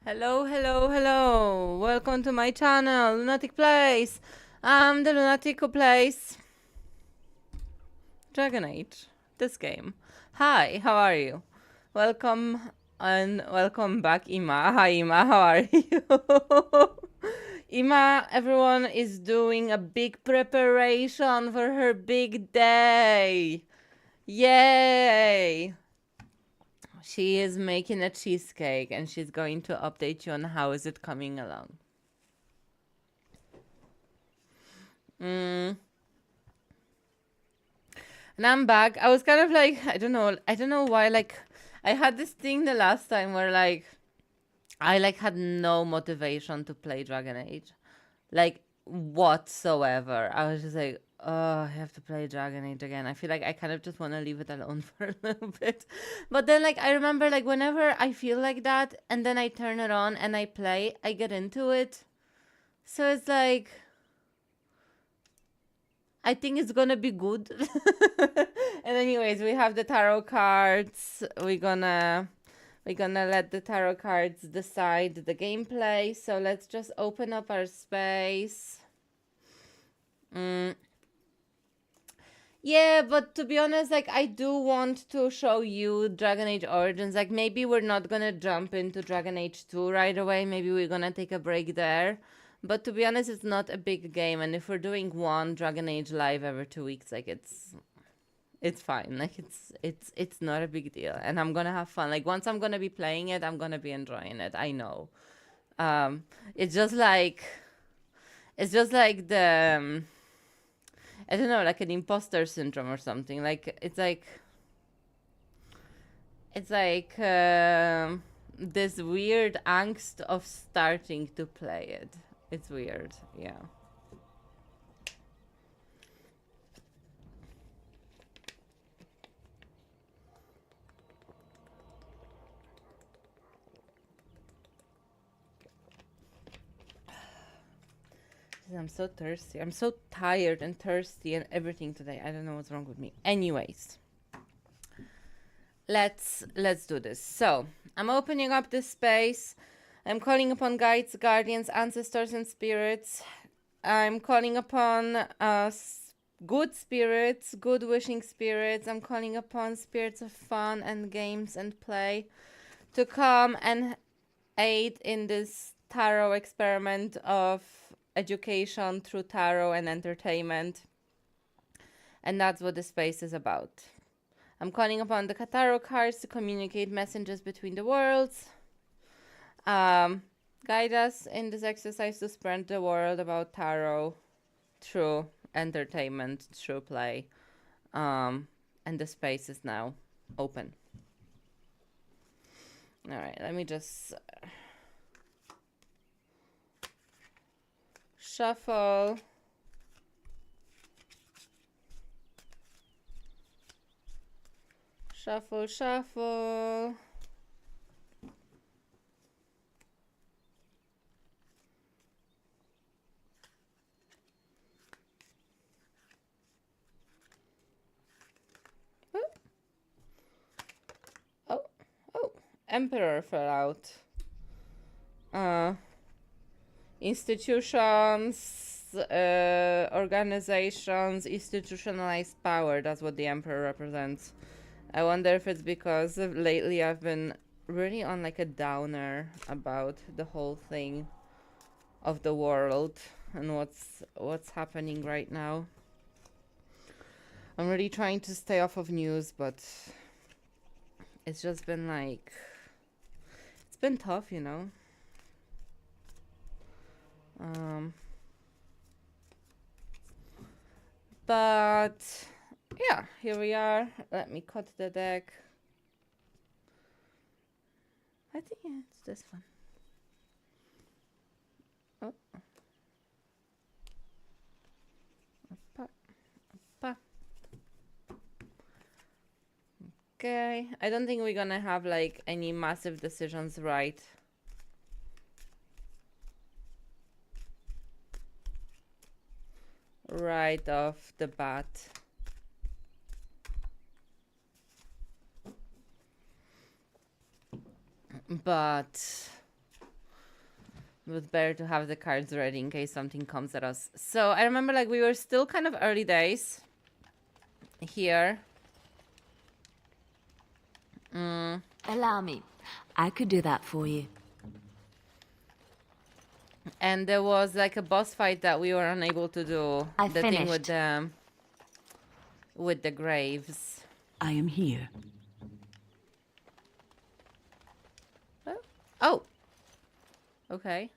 Hello, hello, hello. Welcome to my channel, Lunatic Plays. I'm the Lunatic who plays Dragon Age, this game. Hi, how are you? Welcome and welcome back, Ima. Hi, Ima, how are you? Ima, everyone is doing a big preparation for her big day. Yay! She is making a cheesecake and she's going to update you on how is it coming along. Mm. And I'm back. I was kind of like, I don't know why, like, I had this thing the last time where, like, I, like, had no motivation to play Dragon Age. Like, whatsoever. I was just like, oh, I have to play Dragon Age again. I feel like I kind of just want to leave it alone for a little bit. But then, like, I remember, like, whenever I feel like that, and then I turn it on and I play, I get into it. So it's like, I think it's gonna be good. And anyways, we have the tarot cards. We're gonna let the tarot cards decide the gameplay. So let's just open up our space. Yeah, but to be honest, like, I do want to show you Dragon Age Origins. Like, maybe we're not gonna jump into Dragon Age 2 right away. Maybe we're gonna take a break there. But to be honest, it's not a big game, and if we're doing one Dragon Age live every 2 weeks, like, it's fine. Like, it's not a big deal, and I'm gonna have fun. Like, once I'm gonna be playing it, I'm gonna be enjoying it. I know. Um, it's just like the I don't know, like an imposter syndrome or something. Like, it's like this weird angst of starting to play it. It's weird, yeah. I'm so thirsty. I'm so tired and thirsty and everything today. I don't know what's wrong with me. Anyways, let's do this. So I'm opening up this space. I'm calling upon guides, guardians, ancestors, and spirits. I'm calling upon good spirits, good wishing spirits. I'm calling upon spirits of fun and games and play to come and aid in this tarot experiment of education through tarot and entertainment. And that's what the space is about. I'm calling upon the tarot cards to communicate messages between the worlds. Guide us in this exercise to spread the word about tarot through entertainment, through play. And the space is now open. All right, let me just shuffle. Shuffle, shuffle. Oh, Emperor fell out. Institutions, organizations, institutionalized power. That's what the Emperor represents. I wonder if it's because lately I've been really on like a downer about the whole thing of the world and what's happening right now. I'm really trying to stay off of news, but it's just been like, it's been tough, you know. But yeah, here we are. Let me cut the deck. I think it's this one. Oh. Oppa. Oppa. Okay, I don't think we're gonna have like any massive decisions right off the bat. But But better to have the cards ready in case something comes at us. So I remember like we were still kind of early days here. Allow me. I could do that for you. And there was like a boss fight that we were unable to do. I the thing finished. with the graves. I am here. Oh. Okay.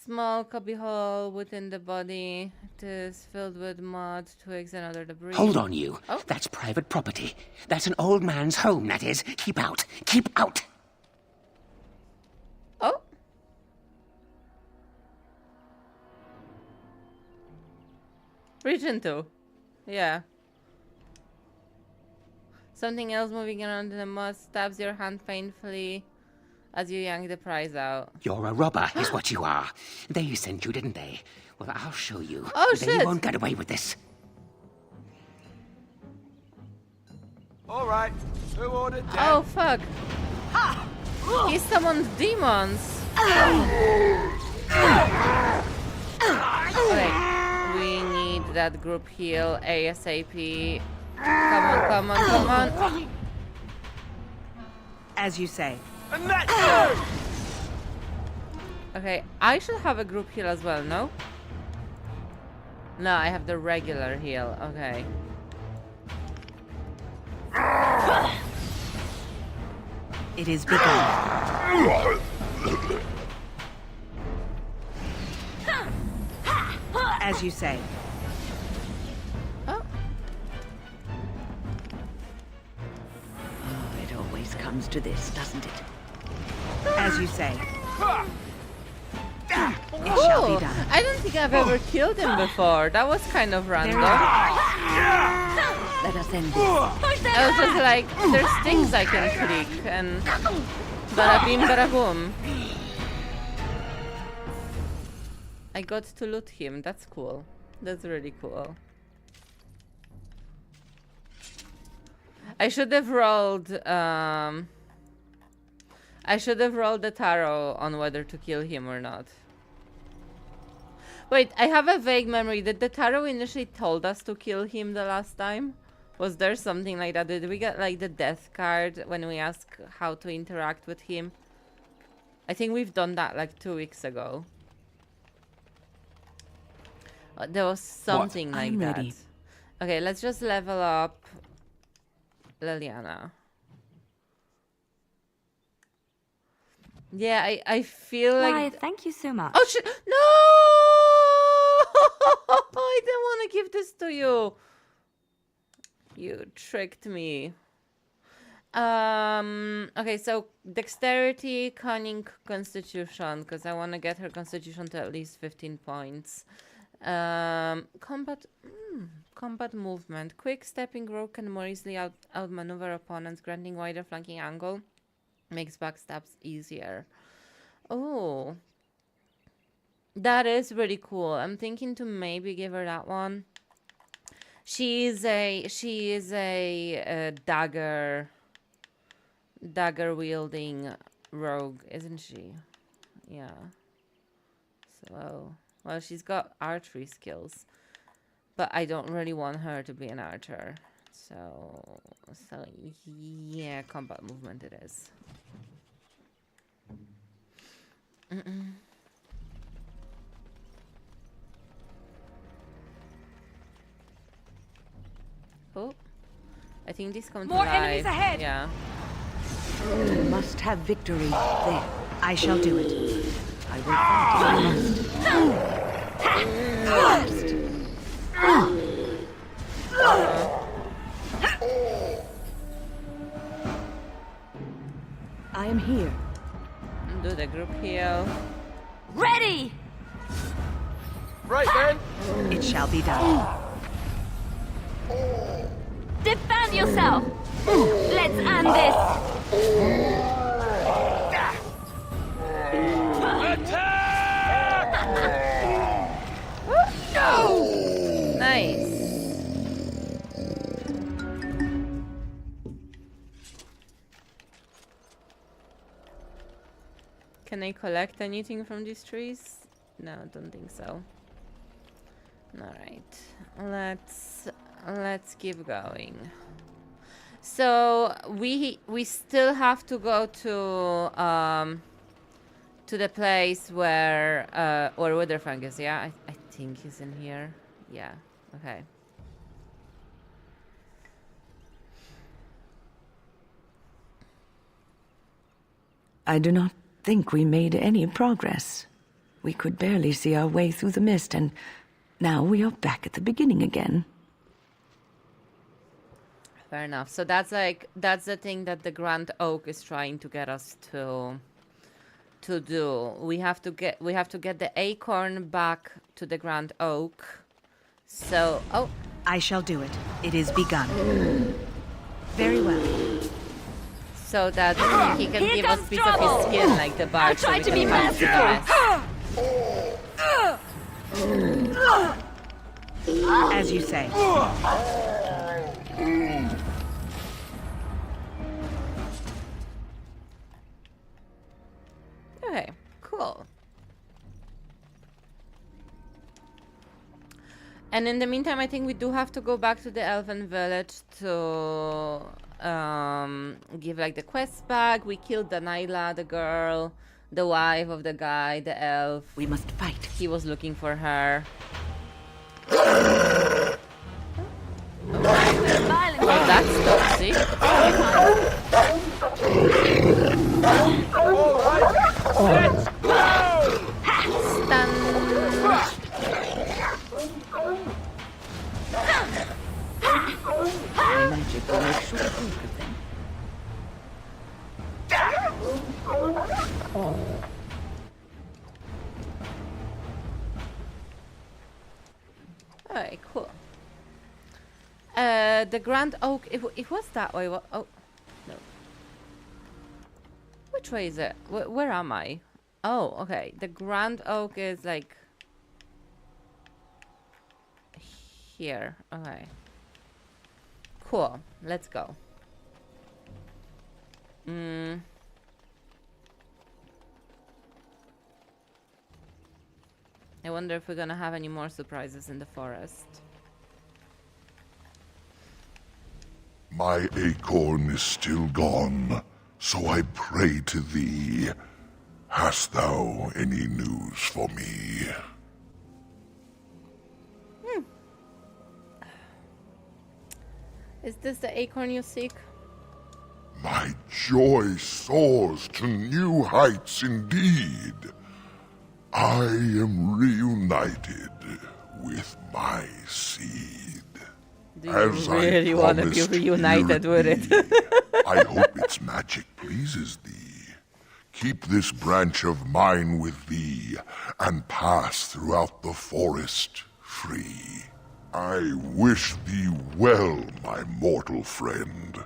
Small cubby hole within the body. It is filled with mud, twigs, and other debris. Hold on, you. Oh. That's private property. That's an old man's home, that is. Keep out. Keep out. Oh. Reach into. Yeah. Something else moving around in the mud stabs your hand painfully as you yank the prize out. You're a robber, is what you are. They sent you, didn't they? Well, I'll show you. Oh, They shit. won't get away with this. All right. Who ordered that? Oh, fuck. He summoned demons. Okay. We need that group heal ASAP. Come on, come on, come on. As you say. And that's you! Okay, I should have a group heal as well, no? No, I have the regular heal. Okay. It is begun. As you say. Oh, Oh, it always comes to this, doesn't it? As you say. It shall cool. be done. I don't think I've ever killed him before. That was kind of random. Let us end this. I was just like, there's things I can click and bada bing bada boom. I got to loot him. That's cool. That's really cool. I should have rolled the tarot on whether to kill him or not. Wait, I have a vague memory. Did the tarot initially told us to kill him the last time? Was there something like that? Did we get like the death card when we asked how to interact with him? I think we've done that like 2 weeks ago. There was something like I'm that. ready. Okay, let's just level up Liliana. Yeah, I feel Why, like... thank you so much. Oh shit! No! I didn't want to give this to you. You tricked me. Okay, so dexterity, cunning, constitution, because I want to get her constitution to at least 15 points. Combat movement. Quick stepping rope can more easily outmaneuver opponents, granting wider flanking angle. Makes backstabs easier. Oh, that is really cool. I'm thinking to maybe give her that one. She is a dagger wielding rogue, isn't she? Yeah. So, well, she's got archery skills, but I don't really want her to be an archer. So yeah, combat movement it is. Oh, I think these come More to enemies life. ahead. Yeah. Must have victory. There. I shall do it. I will fight if I must. I am here. Do the group heal. Ready! Right then. It shall be done. Defend yourself! Let's end this! Nice. Can I collect anything from these trees? No, I don't think so. Alright. Let's keep going. So we still have to go to the place where Witherfang is, yeah? I think he's in here. Yeah, okay. I do not think we made any progress. We could barely see our way through the mist, and now we are back at the beginning again. Fair enough. So that's the thing that the Grand Oak is trying to get us to do. We have to get the acorn back to the Grand Oak. So, oh, I shall do it. It is begun. Very well. so that he can give us a piece of his skin like the bard. Try so to we be can find merciful. As you say. Okay, cool. And in the meantime, I think we do have to go back to the Elven village to give like the quest back. We killed the Nyla, the girl, the wife of the guy, the elf. We must fight. He was looking for her. Well, that's toxic. Stun. Magic will make short work of them. Alright, cool. The Grand Oak, it was that way. Oh, no. Which way is it? Where am I? Oh, okay. The Grand Oak is like here. Okay. Cool. Let's go. I wonder if we're gonna have any more surprises in the forest. My acorn is still gone, so I pray to thee. Hast thou any news for me? Is this the acorn you seek? My joy soars to new heights indeed. I am reunited with my seed. Do you really want to be reunited with it? I hope its magic pleases thee. Keep this branch of mine with thee, and pass throughout the forest free. I wish thee well, my mortal friend.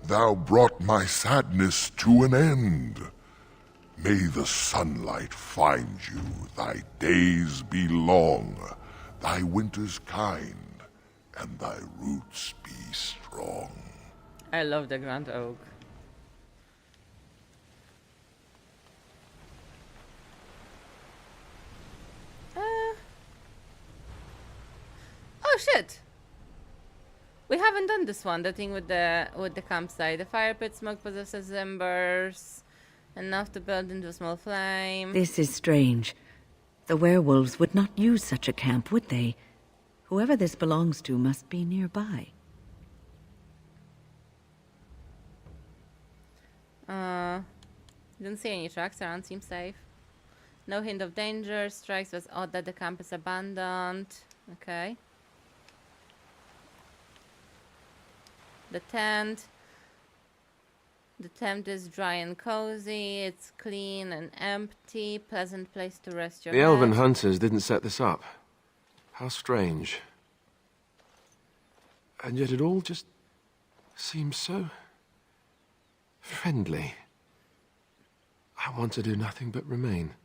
Thou brought my sadness to an end. May the sunlight find you, thy days be long, thy winters kind, and thy roots be strong. I love the Grand Oak. Oh shit! We haven't done this one. The thing with the campsite. The fire pit smoke possesses embers enough to build into a small flame. This is strange. The werewolves would not use such a camp, would they? Whoever this belongs to must be nearby. Didn't see any tracks around. Seems safe. No hint of danger. Strikes was odd that the camp is abandoned. Okay. The tent. The tent is dry and cozy. It's clean and empty. Pleasant place to rest your The head. elven hunters didn't set this up. How strange. And yet it all just seems so friendly. I want to do nothing but remain.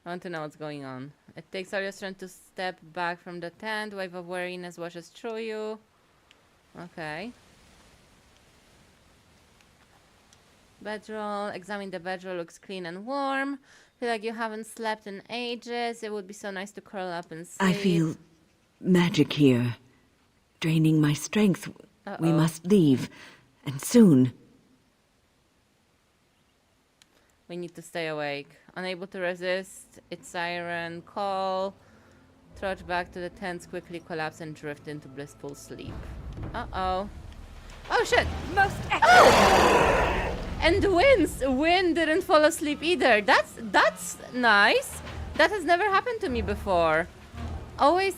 I want to know what's going on. It takes all your strength to step back from the tent. Wave of weariness washes through you. Okay. Bedroll. Examine the bedroll. Looks clean and warm. Feel like you haven't slept in ages. It would be so nice to curl up and sleep. I feel magic here, draining my strength. We must leave, and soon. We need to stay awake. Unable to resist its siren call. Trudge back to the tents, quickly collapse and drift into blissful sleep. Uh-oh. Oh, shit! Most And Win didn't fall asleep either. That's nice. That has never happened to me before. Always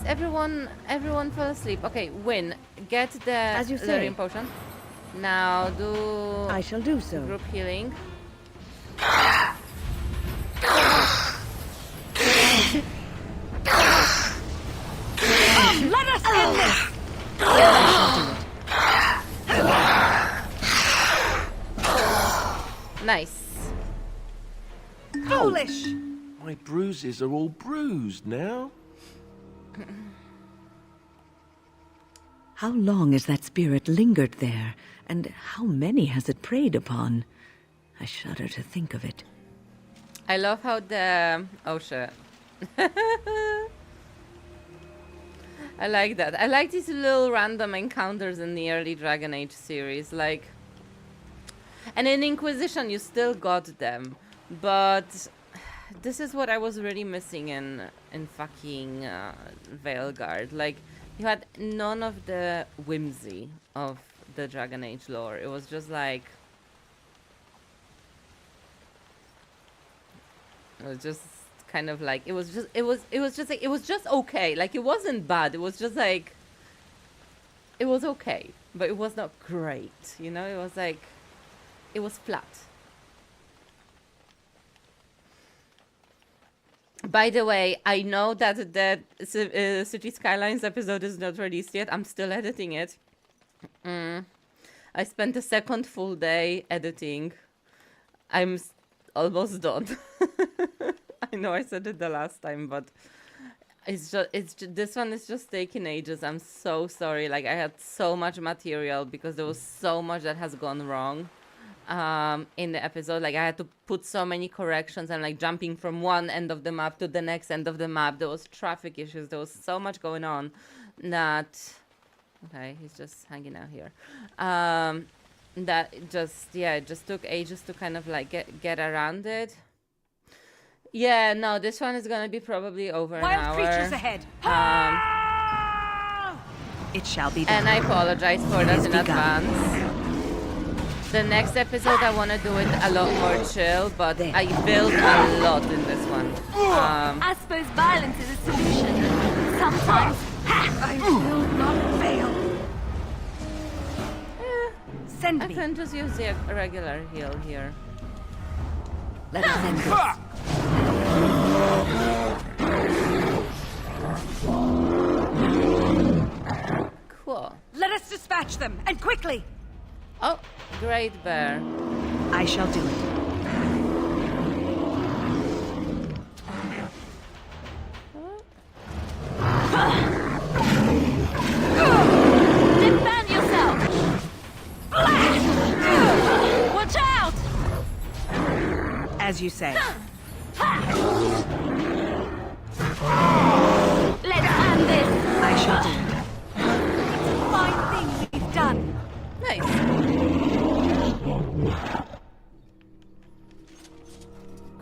everyone fell asleep. Okay, Win, get the As you say. Lyrium potion. Now do I shall do so. group healing. Let us end this! Nice. Foolish! My bruises are all bruised now. How long has that spirit lingered there, and how many has it preyed upon? I shudder to think of it. I love how the... Oh, shit. I like that. I like these little random encounters in the early Dragon Age series. Like... And in Inquisition, you still got them. But... This is what I was really missing in fucking Veilguard. Like, you had none of the whimsy of the Dragon Age lore. It was just like... It was just kind of like... It was just okay. Like, it wasn't bad. It was just like... It was okay. But it was not great. You know? It was like... It was flat. By the way, I know that the City Skylines episode is not released yet. I'm still editing it. I spent a second full day editing. I'm almost done. I know I said it the last time, but this one is just taking ages. I'm so sorry. Like, I had so much material because there was so much that has gone wrong. In the episode, like I had to put so many corrections and like jumping from one end of the map to the next end of the map. There was traffic issues. There was so much going on that... Okay, he's just hanging out here. That it just took ages to kind of like get around it. Yeah, no, this one is gonna be probably over an Wild hour. creatures ahead! It shall be done. And I apologize for that in advance. The next episode, I want to do it a lot more chill, but I built a lot in this one. I suppose violence is a solution. Sometimes. I will not fail. Send I me. can just use the regular heal here. Let us end this. Cool. Let us dispatch them, and quickly! Oh, Great Bear. I shall do it. Defend yourself! Watch out! As you say. Let's end this! I shall do it. Fine thing we've done. Nice.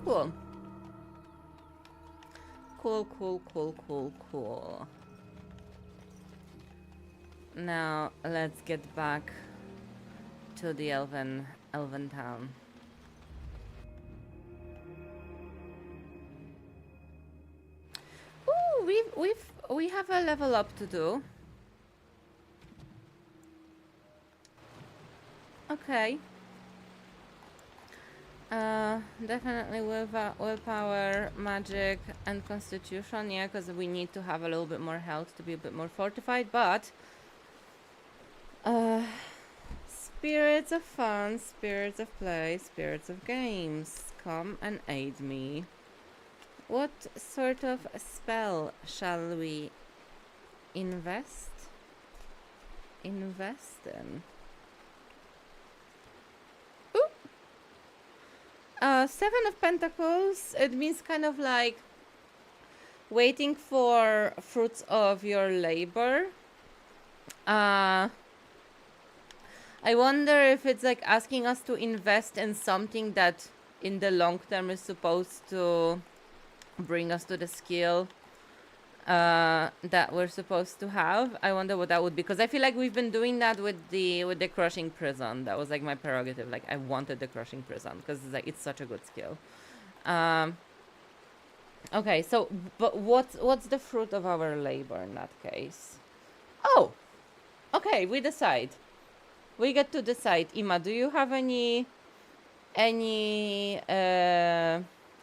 Cool. Cool. Now let's get back to the elven town. Ooh, we have a level up to do. Okay. Definitely willpower, magic, and constitution. Yeah, because we need to have a little bit more health to be a bit more fortified. But spirits of fun, spirits of play, spirits of games, come and aid me. What sort of spell shall we invest invest in? Ooh. Seven of Pentacles. It means kind of like waiting for fruits of your labor. I wonder if it's like asking us to invest in something that in the long term is supposed to bring us to the skill that we're supposed to have. I wonder what that would be, because I feel like we've been doing that with the crushing prison. That was like my prerogative. Like I wanted the crushing prison because it's like it's such a good skill. Okay, so but what's the fruit of our labor in that case? Oh, okay, we decide. We get to decide. Ima, do you have any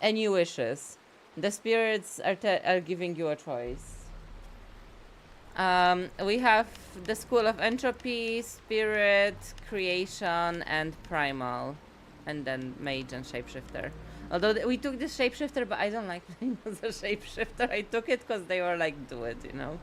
wishes? The spirits are giving you a choice. We have the School of Entropy, Spirit, Creation, and Primal, and then Mage and Shapeshifter. Although we took the Shapeshifter, but I don't like playing as a Shapeshifter. I took it because they were like, do it, you know?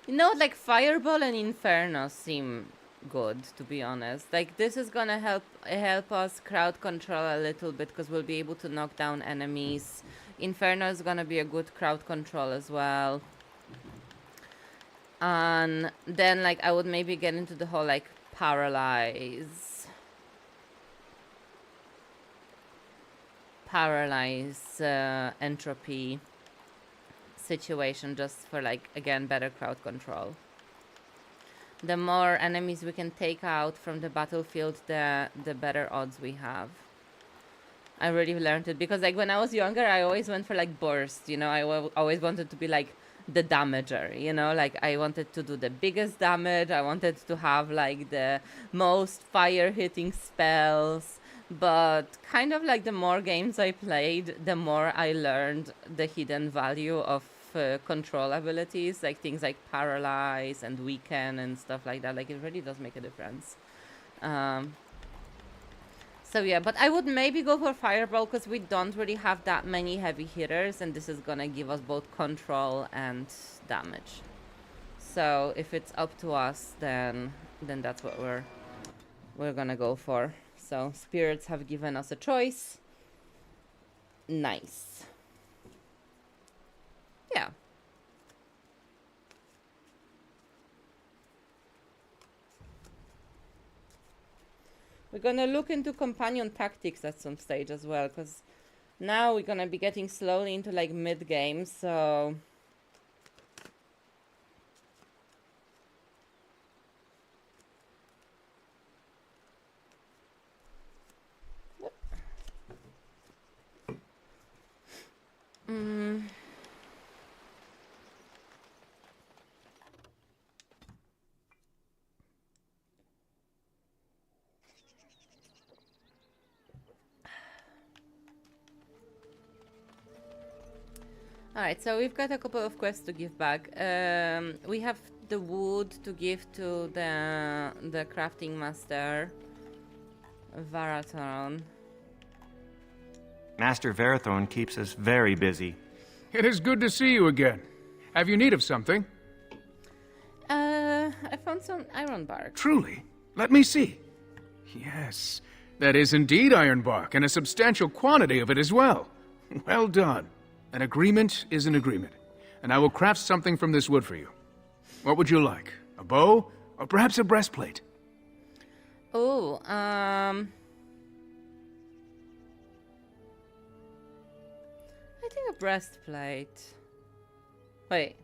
You know, like Fireball and Inferno seem good, to be honest. Like this is gonna help us crowd control a little bit because we'll be able to knock down enemies. Inferno is gonna be a good crowd control as well. And then like I would maybe get into the whole like paralyze entropy situation, just for like again better crowd control. The more enemies we can take out from the battlefield, the better odds we have. I really learned it because like when I was younger I always went for like burst, you know. I always wanted to be like the damager, you know, like I wanted to do the biggest damage. I wanted to have like the most fire hitting spells. But kind of like the more games I played, the more I learned the hidden value of control abilities, like things like paralyze and weaken and stuff like that. Like it really does make a difference. So yeah, but I would maybe go for Fireball because we don't really have that many heavy hitters, and this is gonna give us both control and damage. So if it's up to us, then that's what we're gonna go for. So spirits have given us a choice. Nice. Yeah. We're gonna look into companion tactics at some stage as well, because now we're gonna be getting slowly into like mid-game, so... Alright, so we've got a couple of quests to give back. We have the wood to give to the crafting master, Varathron. Master Varathorn keeps us very busy. It is good to see you again. Have you need of something? I found some iron bark. Truly? Let me see. Yes, that is indeed iron bark, and a substantial quantity of it as well. Well done. An agreement is an agreement, and I will craft something from this wood for you. What would you like? A bow, or perhaps a breastplate? Oh, I think a breastplate. Wait.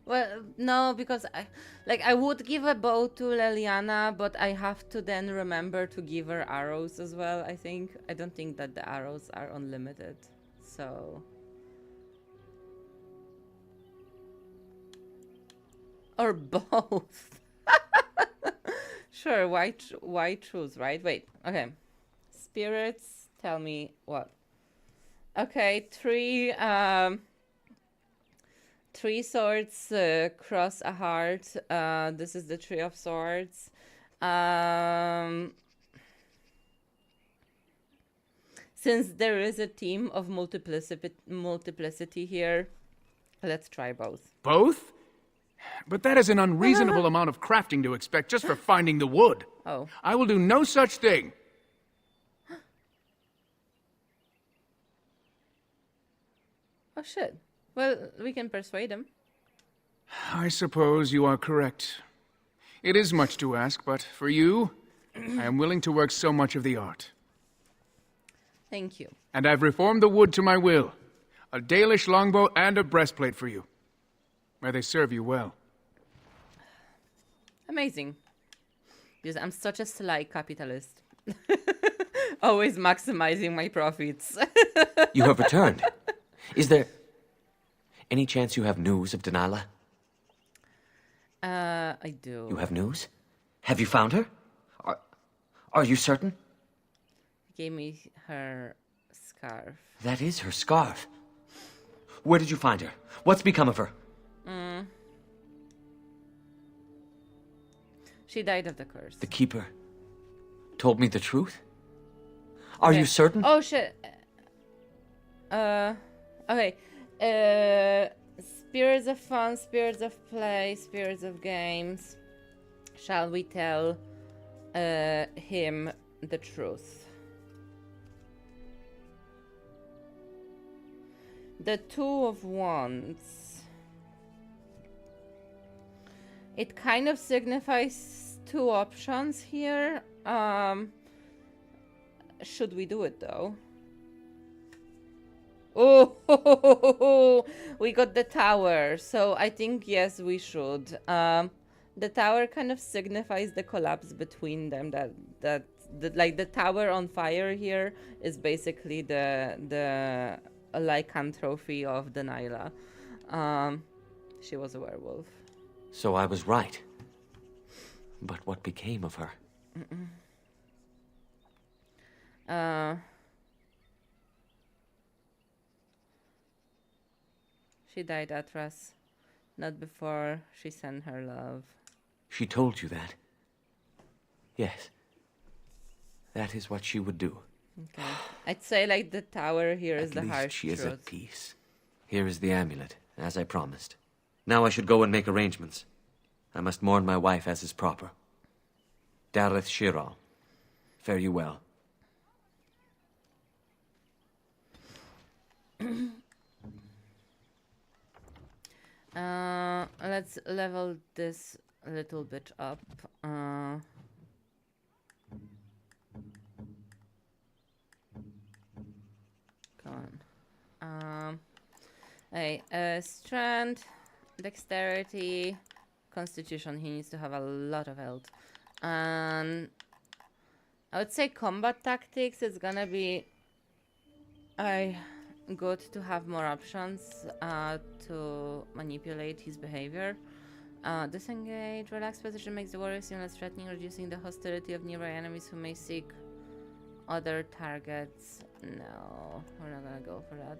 Well, no, because I would give a bow to Leliana, but I have to then remember to give her arrows as well, I think. I don't think that the arrows are unlimited, so... Or both. Sure, why choose, right? Wait, okay. Spirits, tell me what. Okay, three swords cross a heart. This is the Three of Swords. Since there is a theme of multiplicity here, let's try both. Both? But that is an unreasonable amount of crafting to expect just for finding the wood. Oh. I will do no such thing. Oh shit. Well, we can persuade him. I suppose you are correct. It is much to ask, but for you, I am willing to work so much of the art. Thank you. And I've reformed the wood to my will. A Dalish longbow and a breastplate for you. May they serve you well. Amazing. Because I'm such a sly capitalist. Always maximizing my profits. You have returned. Is there any chance you have news of Delilah? I do. You have news? Have you found her? Are you certain? Gave me her scarf. That is her scarf. Where did you find her? What's become of her? She died of the curse. The keeper told me the truth? Are you certain? Oh shit. Okay. Spirits of fun, spirits of play, spirits of games. Shall we tell him the truth? The Two of Wands. It kind of signifies two options here. Should we do it though? Oh, we got the tower. So I think yes, we should. The tower kind of signifies the collapse between them. That like the tower on fire here is basically the lycanthropy of Delilah. She was a werewolf. So I was right. But what became of her? She died, Atras. Not before she sent her love. She told you that? Yes. That is what she would do. Okay. I'd say like the tower here is the At least harsh she is truth. at peace. Here is the amulet, as I promised. Now I should go and make arrangements. I must mourn my wife as is proper. Dareth Shiral, fare you well. Let's level this a little bit up. Come on. Strength, dexterity, constitution. He needs to have a lot of health. And I would say combat tactics is gonna be good to have more options to manipulate his behavior. Disengage, relaxed position makes the warrior seem less threatening, reducing the hostility of nearby enemies who may seek other targets. No, we're not gonna go for that.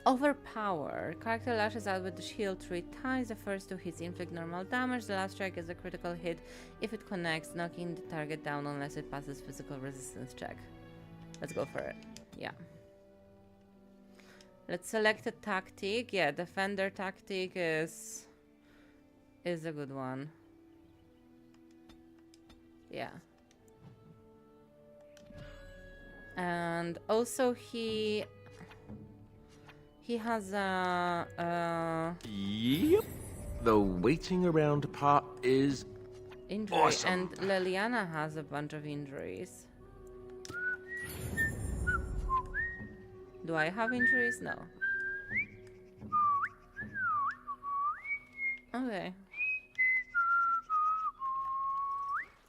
Overpower. Character lashes out with the shield 3 times. The first 2 hits inflict normal damage. The last strike is a critical hit if it connects, knocking the target down unless it passes physical resistance check. Let's go for it. Yeah. Let's select a tactic. Yeah, defender tactic is a good one. Yeah. And also he has a Yep. The waiting around part is injury, awesome. and Liliana has a bunch of injuries. Do I have injuries? No. Okay.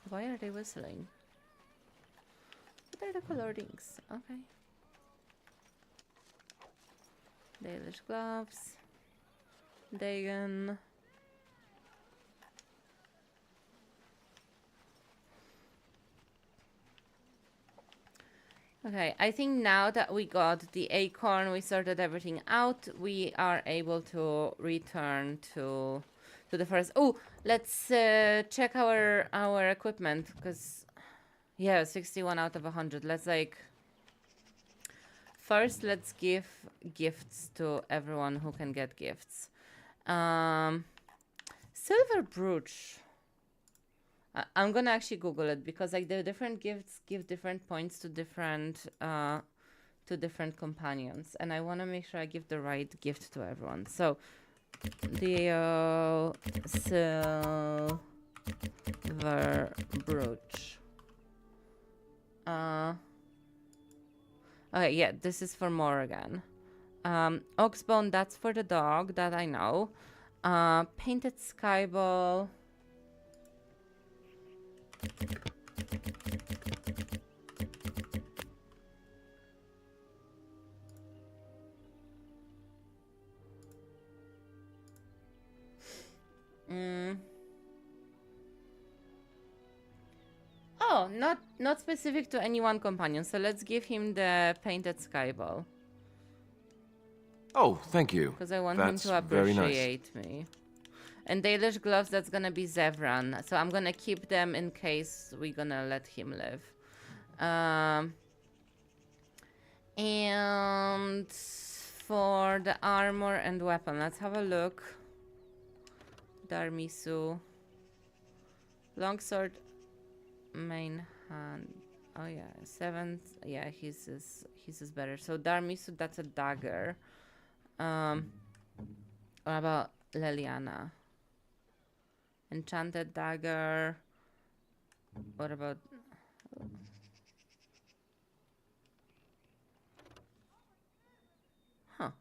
Why are they whistling? What are the color rings? Okay. Dalish gloves. Dagon. Okay, I think now that we got the acorn, we sorted everything out, we are able to return to the first. Oh, let's check our equipment, because yeah, 61 out of 100. Let's like first let's give gifts to everyone who can get gifts. Silver brooch. I'm gonna actually Google it, because like the different gifts give different points to different companions, and I want to make sure I give the right gift to everyone. So the silver brooch. Okay, yeah, this is for Morrigan. Oxbone, that's for the dog, that I know. Painted skyball. Oh, not specific to any one companion. So let's give him the painted skyball. Oh, thank you. Because I want That's him to very nice. appreciate me. And Dalish gloves, that's gonna be Zevran. So I'm gonna keep them in case we're gonna let him live. And for the armor and weapon, let's have a look. Darmisu. Longsword, main hand. Oh yeah, 7th. Yeah, his is better. So Darmisu, that's a dagger. What about Leliana? Enchanted dagger. What about... Huh.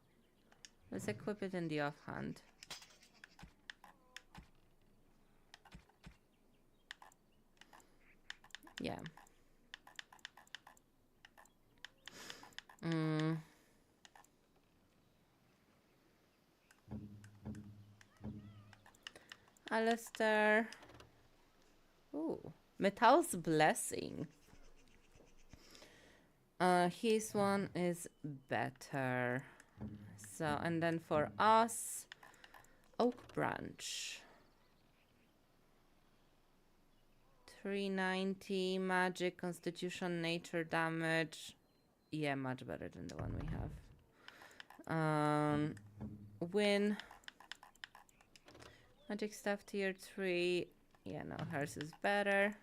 Let's equip it in the offhand. Yeah. Alistair. Ooh. Metal's Blessing. His one is better. So, and then for us, Oak Branch. 390 magic, constitution, nature damage. Yeah, much better than the one we have. Win. Magic staff tier 3. Yeah, no, hers is better.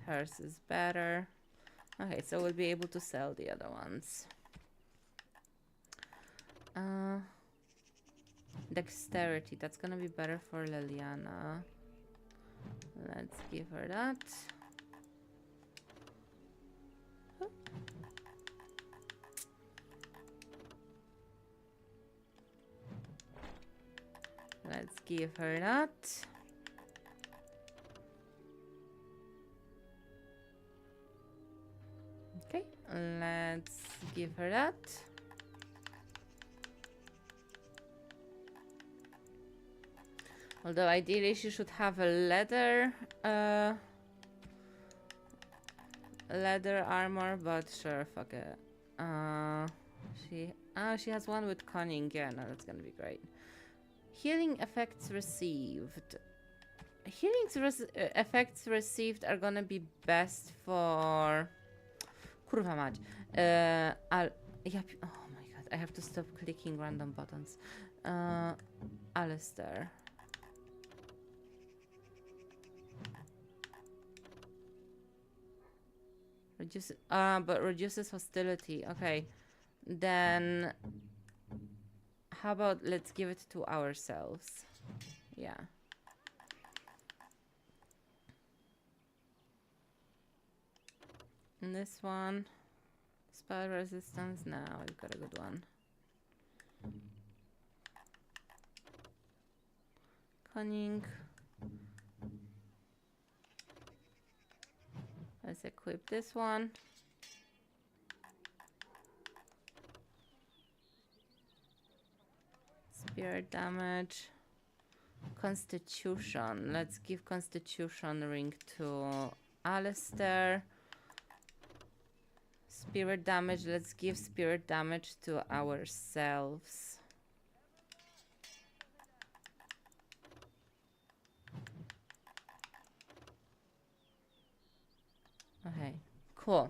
Hers is better. Okay, so we'll be able to sell the other ones. Dexterity, that's gonna be better for Leliana. Let's give her that. Let's give her that. Okay, let's give her that. Although ideally she should have a leather armor, but sure, fuck it. She has one with cunning. Yeah, no, that's gonna be great. Healing effects received. Effects received are gonna be best for... Kurwa mać. Oh my god, I have to stop clicking random buttons. Alistair. But reduces hostility. Okay. Then how about let's give it to ourselves? Yeah. And this one, spell resistance. Now we've got a good one. Cunning. Let's equip this one. Spirit damage. Constitution. Let's give Constitution ring to Alistair. Spirit damage. Let's give spirit damage to ourselves. Okay, cool.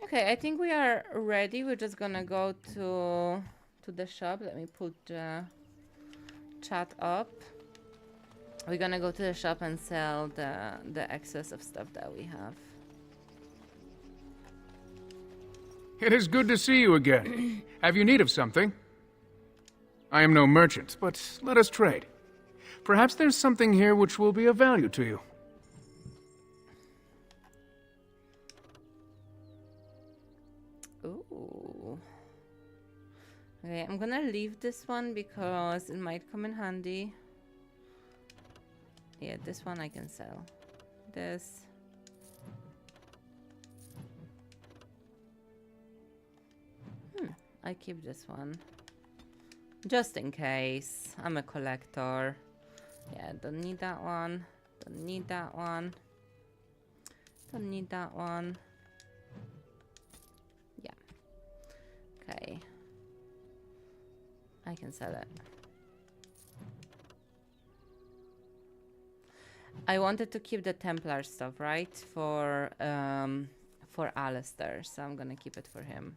Okay, I think we are ready. We're just gonna go to the shop. Let me put the chat up. We're gonna go to the shop and sell the excess of stuff that we have. It is good to see you again. Have you need of something? I am no merchant, but let us trade. Perhaps there's something here which will be of value to you. Ooh. Okay, I'm gonna leave this one because it might come in handy. Yeah, this one I can sell. This. I keep this one. Just in case. I'm a collector. Yeah, don't need that one. Don't need that one. Don't need that one. Yeah. Okay. I can sell it. I wanted to keep the Templar stuff, right? For Alistair, so I'm gonna keep it for him.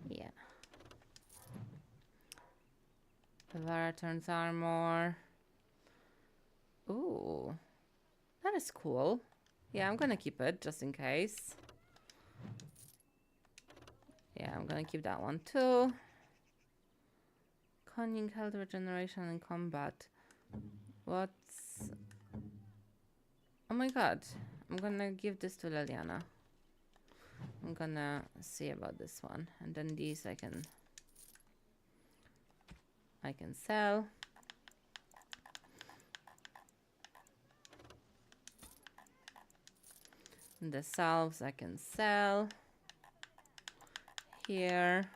Yeah. Varaturn's armor. Ooh. That is cool. Yeah, I'm gonna keep it just in case. Yeah, I'm gonna keep that one too. Cunning, health regeneration, and combat. What's... Oh my god. I'm gonna give this to Liliana. I'm gonna see about this one. And then these I can sell. And the salves I can sell. Here.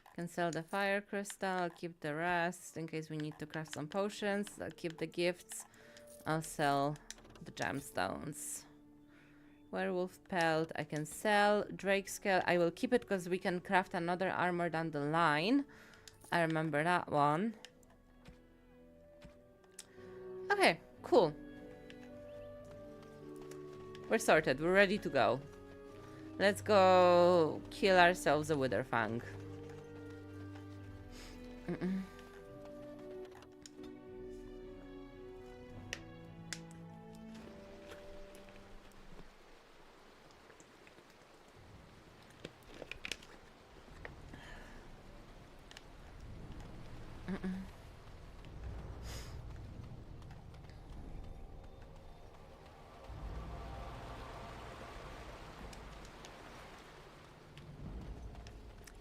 I can sell the fire crystal. I'll keep the rest in case we need to craft some potions. I'll keep the gifts. I'll sell the gemstones. Werewolf pelt I can sell. Drake scale I will keep it because we can craft another armor down the line. I remember that one. Okay, cool. We're sorted. We're ready to go. Let's go kill ourselves a Witherfang.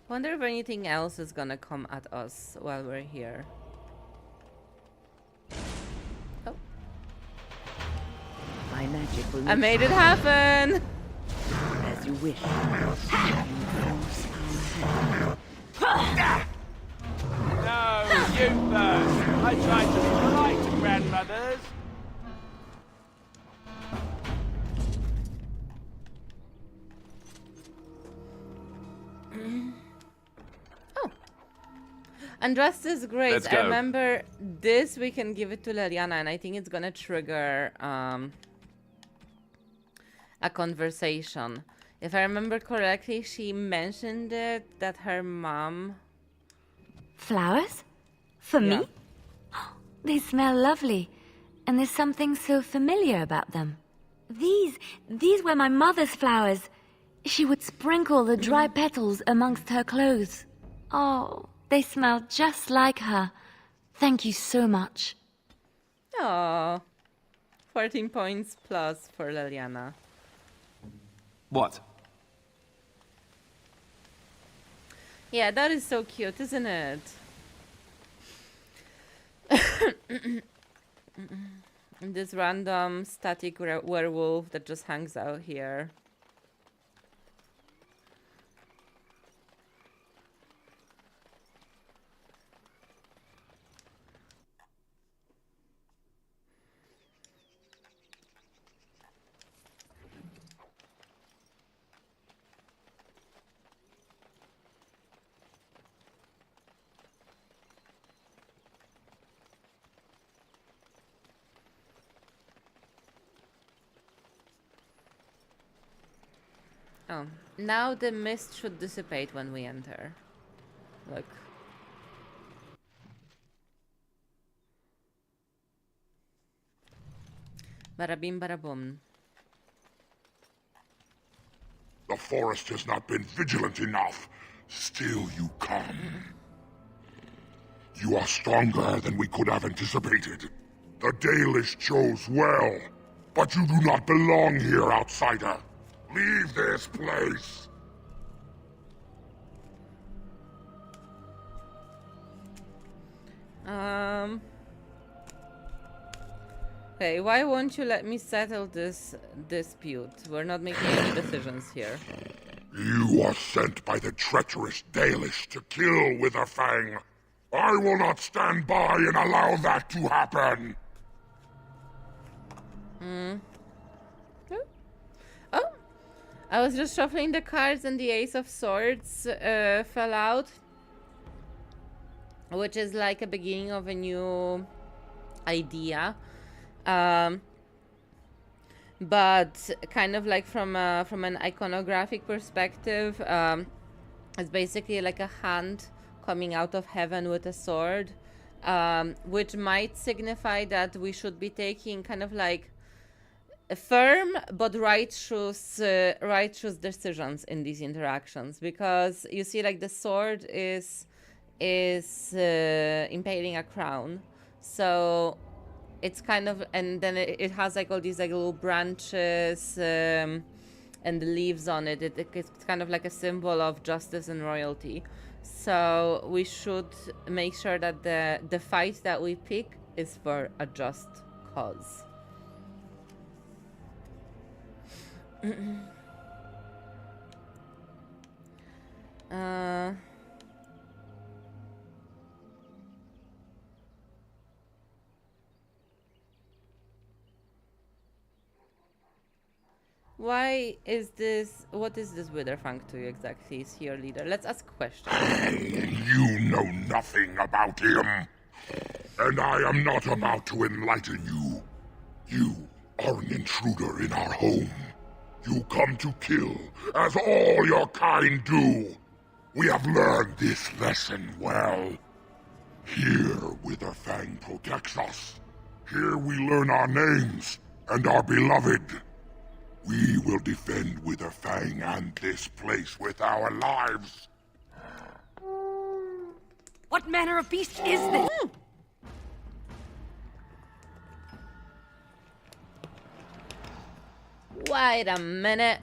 Wonder if anything else is gonna come at us while we're here. Oh. My magic will I made it happen! as you wish. No, you first. I tried to be polite to grandmothers. Undressed is great. Let's I go. remember this we can give it to Liliana and I think it's gonna trigger a conversation. If I remember correctly, she mentioned it that her mom... Flowers? For Yeah. me? They smell lovely, and there's something so familiar about them. These were my mother's flowers. She would sprinkle the dry petals amongst her clothes. Oh, they smell just like her. Thank you so much. Oh, 14 points plus for Liliana. What? Yeah, that is so cute, isn't it? This random static werewolf that just hangs out here. Oh, now the mist should dissipate when we enter. Look. Bada bim bada boom. The forest has not been vigilant enough. Still you come. You are stronger than we could have anticipated. The Dalish chose well, but you do not belong here, outsider. Leave this place. Okay, why won't you let me settle this dispute? We're not making any decisions here. You are sent by the treacherous Dalish to kill Witherfang. I will not stand by and allow that to happen. Oh, I was just shuffling the cards and the Ace of Swords fell out, which is like a beginning of a new idea. But kind of like from an iconographic perspective, it's basically like a hand coming out of heaven with a sword, which might signify that we should be taking kind of like a firm but righteous decisions in these interactions, because you see like the sword is impaling a crown, so it's kind of, and then it has like all these like little branches and the leaves on it. It's kind of like a symbol of justice and royalty. So we should make sure that the fight that we pick is for a just cause. Why is this? What is this Witherfang to you exactly? Is he your leader? Let's ask questions. You know nothing about him. And I am not about to enlighten you. You are an intruder in our home. You come to kill, as all your kind do. We have learned this lesson well. Here, Witherfang protects us. Here we learn our names and are beloved. We will defend Witherfang and this place with our lives. What manner of beast is this? Wait a minute.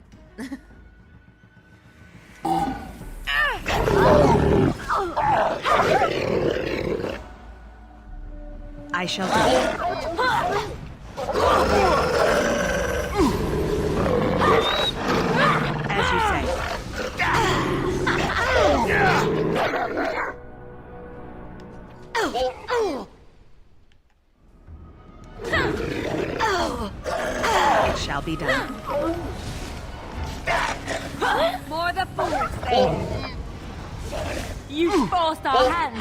I shall do. As you say. It shall be done. For the forest sake. You forced our hand.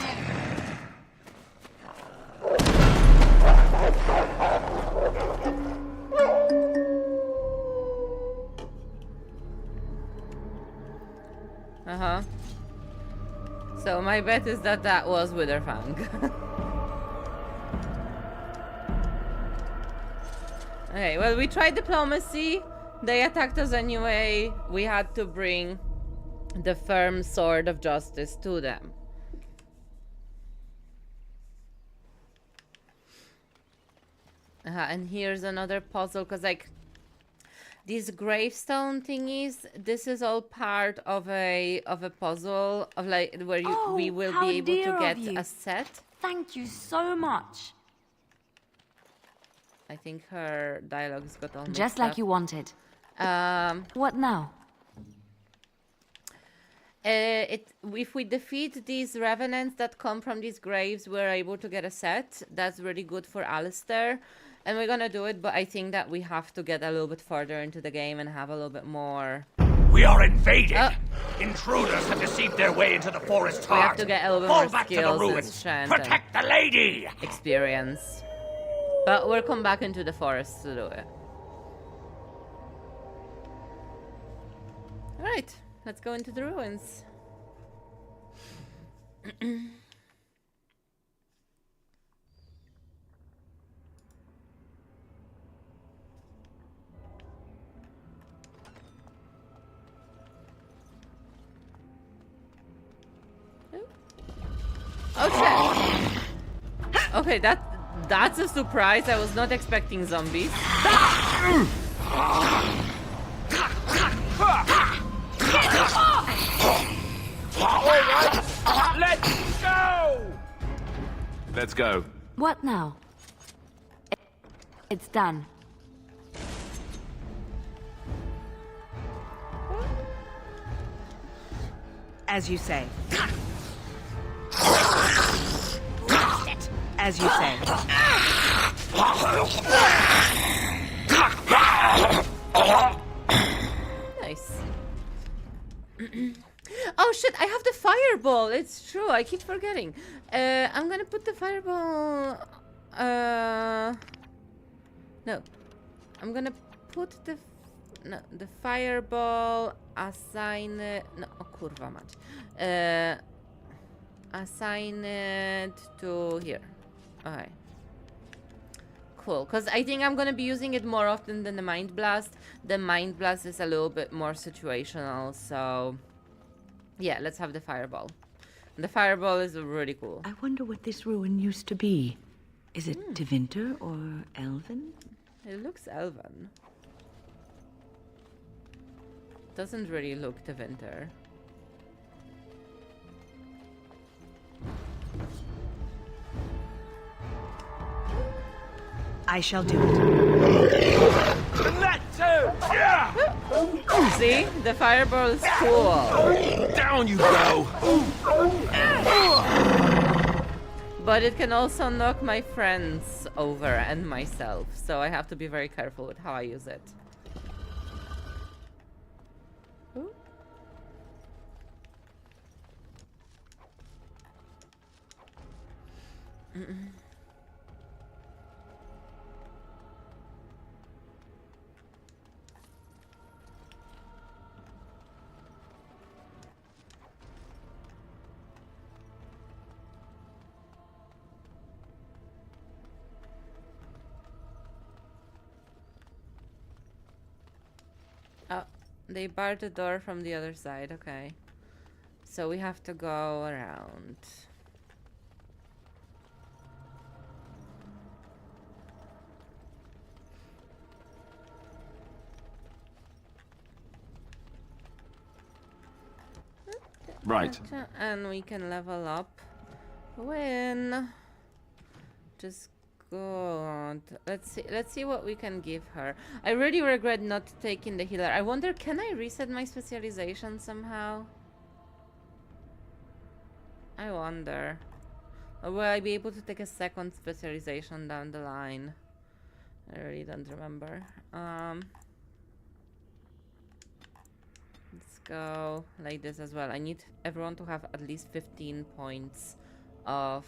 Uh-huh. So my bet is that that was Witherfang. Okay, well, we tried diplomacy. They attacked us anyway. We had to bring the firm sword of justice to them. And here's another puzzle, because like these gravestone thingies, this is all part of a puzzle of like where we will be able to get a set. Thank you so much. I think her dialogue's got all Just like you wanted. What now? If we defeat these revenants that come from these graves, we're able to get a set. That's really good for Alistair. And we're gonna do it, but I think that we have to get a little bit further into the game and have a little bit more... We are invaded! Intruders have deceived their way into the forest heart. We have to get a little bit Fall more back to the skills and ruins. strength Protect the lady! experience. But we'll come back into the forest to do it. Alright, let's go into the ruins. Oh shit! Okay, that's a surprise. I was not expecting zombies. Let's go! Let's go. What now? It's done. As you say. As you say. Nice. Oh shit, I have the fireball. It's true. I keep forgetting. I'm gonna put the fireball. No. I'm gonna put the fireball. Assign it. No, oh, kurwa mać. Assign it to here. Okay. Cool, because I think I'm gonna be using it more often than the Mind Blast. The Mind Blast is a little bit more situational, so yeah, let's have the fireball. The fireball is really cool. I wonder what this ruin used to be. Is it Tevinter or Elven? It looks elven. Doesn't really look the winter. I shall do it. And that too! Yeah! See? The fireball is cool. Down you go! But it can also knock my friends over and myself, so I have to be very careful with how I use it. Ooh. Oh, they barred the door from the other side, okay. So we have to go around. Right. And we can level up when just good. Let's see what we can give her. I really regret not taking the healer. I wonder, can I reset my specialization somehow? I wonder. Or will I be able to take a second specialization down the line? I really don't remember. Let's go like this as well. I need everyone to have at least 15 points of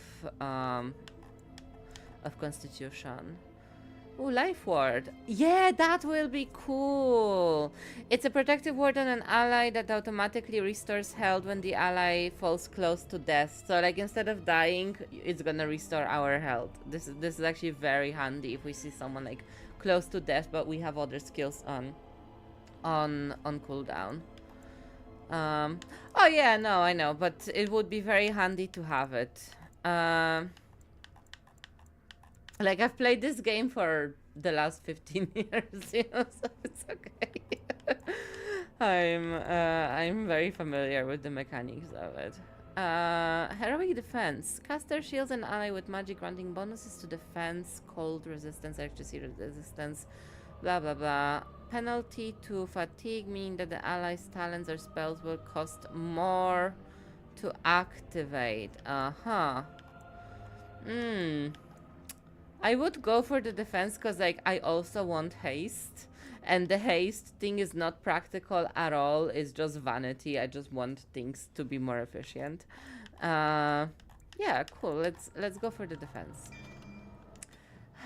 constitution. Oh, life ward. Yeah, that will be cool. It's a protective ward on an ally that automatically restores health when the ally falls close to death. So like instead of dying, it's gonna restore our health. This is actually very handy if we see someone like close to death, but we have other skills on cooldown. Oh yeah, no, I know, but it would be very handy to have it. Like, I've played this game for the last 15 years, you know, so it's okay. I'm very familiar with the mechanics of it. Heroic defense. Caster shields an ally with magic granting bonuses to defense, cold resistance, electricity resistance, blah blah blah. Penalty to fatigue, meaning that the ally's talents or spells will cost more to activate. I would go for the defense because like I also want haste, and the haste thing is not practical at all. It's just vanity. I just want things to be more efficient. Yeah, cool. Let's go for the defense.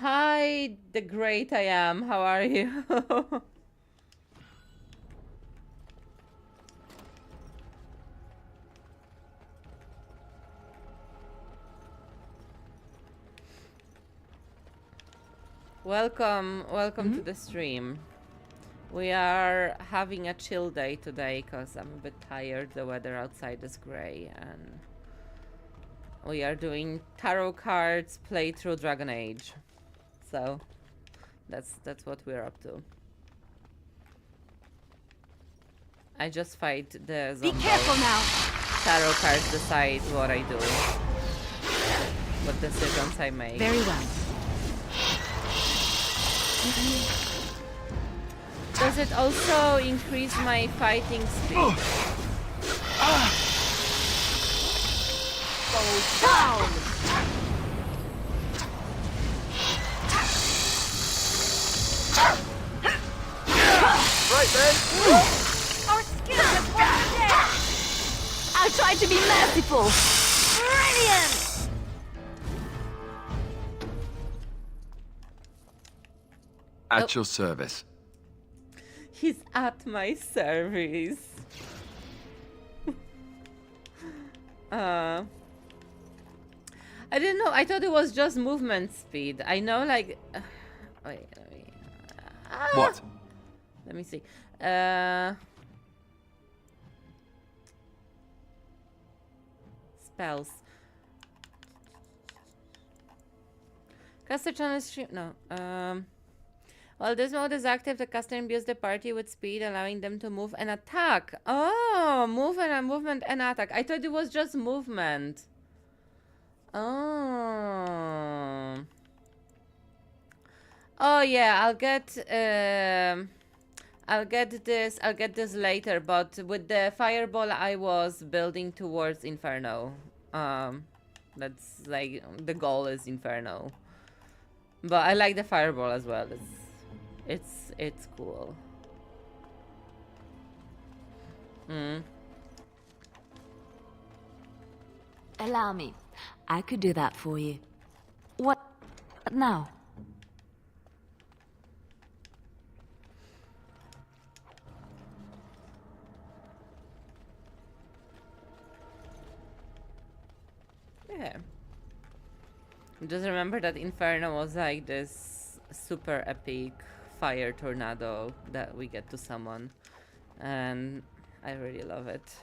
Hi, the great I am. How are you? Welcome to the stream. We are having a chill day today because I'm a bit tired. The weather outside is grey, and we are doing tarot cards playthrough Dragon Age. So that's what we're up to. I just fight the zombies. Be careful now. Tarot cards decide what I do, what decisions I make. Very well. Does it also increase my fighting speed? Go down. Right then. Our skill is one there. I'll try to be merciful. Brilliant. At your service. He's at my service. I didn't know. I thought it was just movement speed. I know, like. Wait. What? Let me see. Spells. Caster channel stream. No. While this mode is active, the caster imbues the party with speed, allowing them to move and attack. Oh, movement and attack. I thought it was just movement. Oh. Oh yeah, I'll get this later, but with the fireball I was building towards Inferno. That's like the goal is Inferno. But I like the fireball as well. It's cool. Allow me. I could do that for you. What now? Yeah. Just remember that Inferno was like this super epic fire tornado that we get to summon, and I really love it.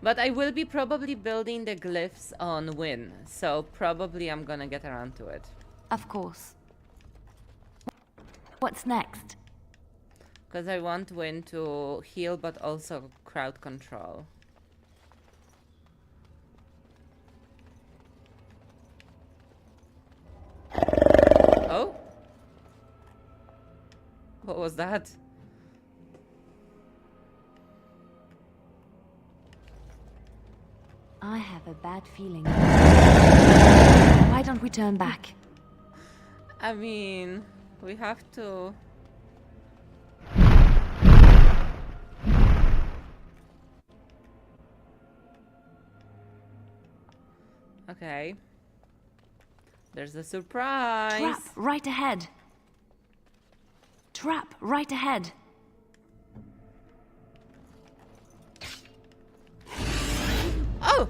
But I will be probably building the glyphs on Win, so probably I'm gonna get around to it. Of course. What's next? Because I want Win to heal, but also crowd control. Oh? What was that? I have a bad feeling. Why don't we turn back? I mean, we have to... Okay. There's a surprise. Trap right ahead. Trap right ahead. Oh!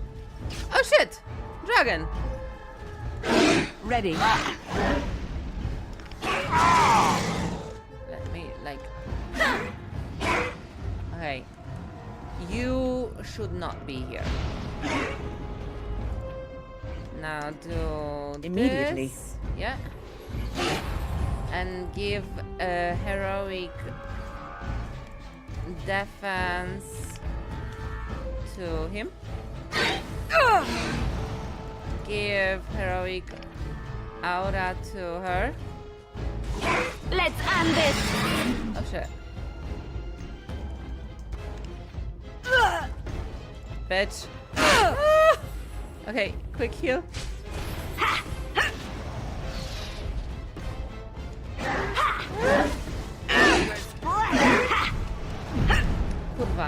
Oh shit! Dragon! Ready. Let me, like... Okay. You should not be here. Now do Immediately. this. Yeah. And give a heroic defense to him. Give heroic aura to her. Let's end this. Oh shit. Bitch. Okay, quick heal. Kurwa.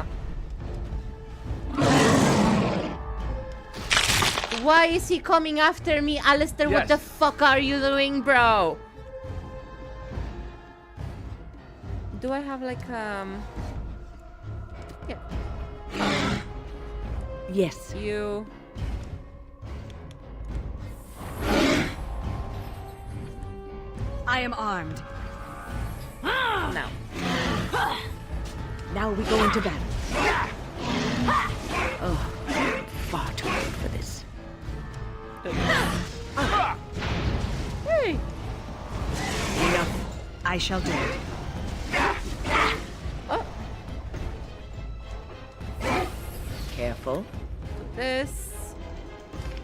Why is he coming after me? Alistair, what the fuck are you doing, bro? Do I have like yeah. Yes. You I am armed. No. Now we go into battle. Oh, I'm far too old for this. Hey. Enough. I shall do it. Oh, Careful. this.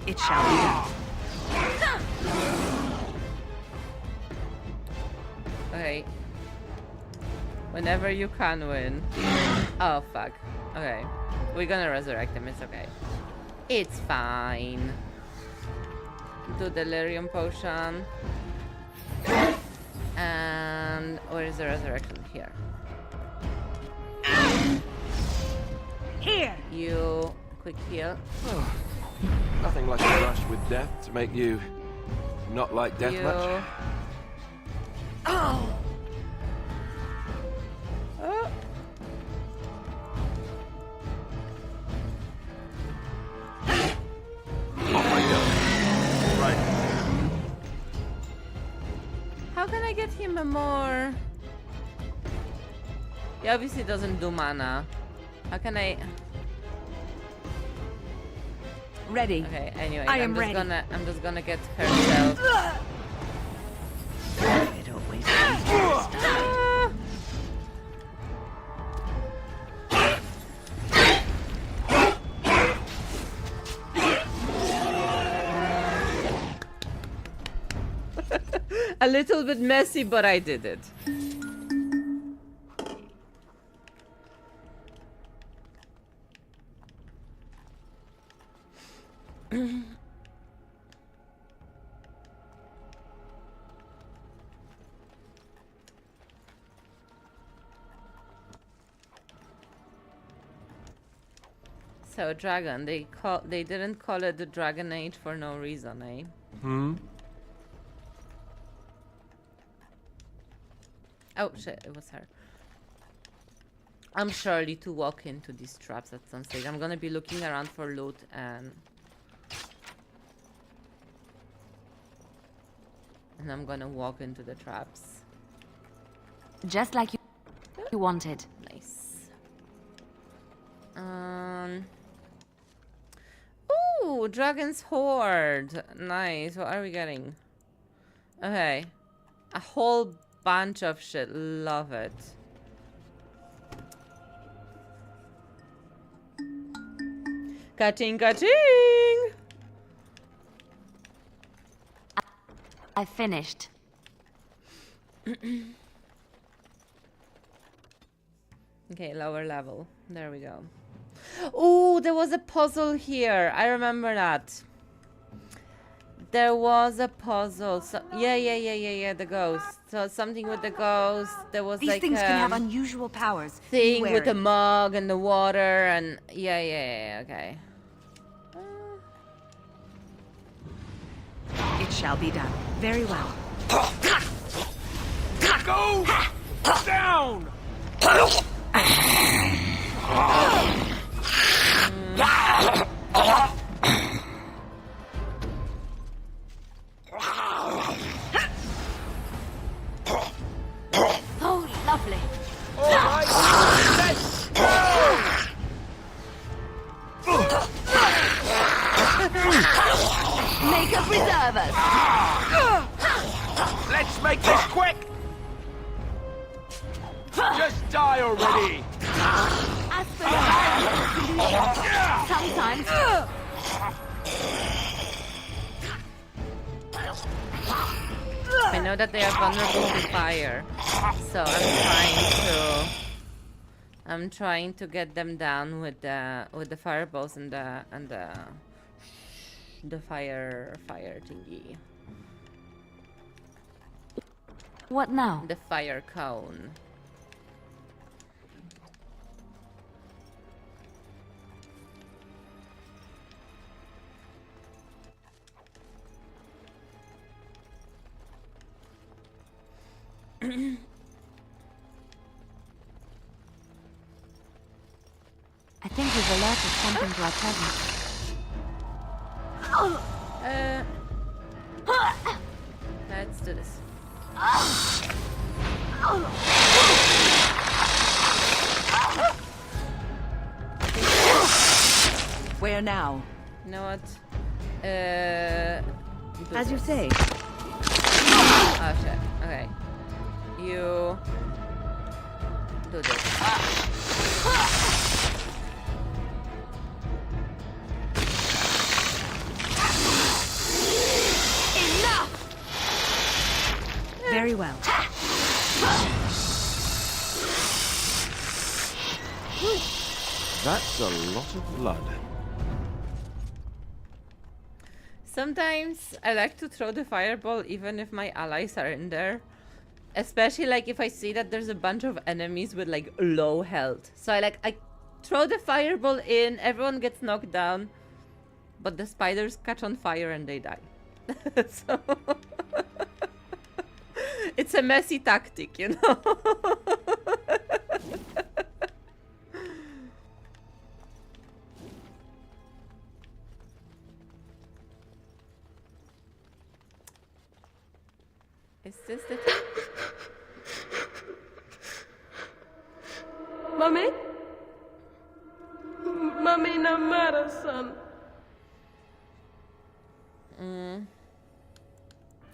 It shall be done. Okay. Whenever you can win. Oh, fuck. Okay. We're gonna resurrect him. It's okay. It's fine. Do delirium potion. And where is the resurrection? Here. Here! You quick heal. Nothing like a brush with death to make you not like death You. much. Oh! Oh. Oh my god. Right. How can I get him a more? He obviously doesn't do mana. How can I? Ready. Okay. Anyway, I am ready. I'm just gonna get herself. It always comes to this time. A little bit messy, but I did it. So dragon, they didn't call it the Dragon Age for no reason, eh? Oh shit, it was her. I'm surely to walk into these traps at some stage. I'm gonna be looking around for loot and I'm gonna walk into the traps. Just like you wanted. Nice. Ooh, Dragon's Horde. Nice. What are we getting? Okay. A whole bunch of shit. Love it. Ka-ching, ka-ching! I finished. Okay, lower level. There we go. Oh, there was a puzzle here. I remember that. There was a puzzle. So, yeah. The ghost. So something with the ghost. There was These like things can have unusual powers. thing Be with the wary. mug and the water and yeah. Okay. It shall be done. Very well. Go down! Oh, lovely. All right, let's go! Make up reservers. Let's make this quick! Just die already! As for the solution, sometimes I know that they are vulnerable to fire, so I'm trying to get them down with the fireballs and the fire thingy, what now? the fire cone. I think we've alerted something to our presence. Let's do this. Where now? You know what? As you say. Oh shit. Okay. You do this. Enough! Very well. That's a lot of blood. Sometimes I like to throw the fireball even if my allies are in there. Especially like if I see that there's a bunch of enemies with like low health. So I throw the fireball in, everyone gets knocked down, but the spiders catch on fire and they die. So it's a messy tactic, you know. Is this the Mummy? Mummy, no matter, son.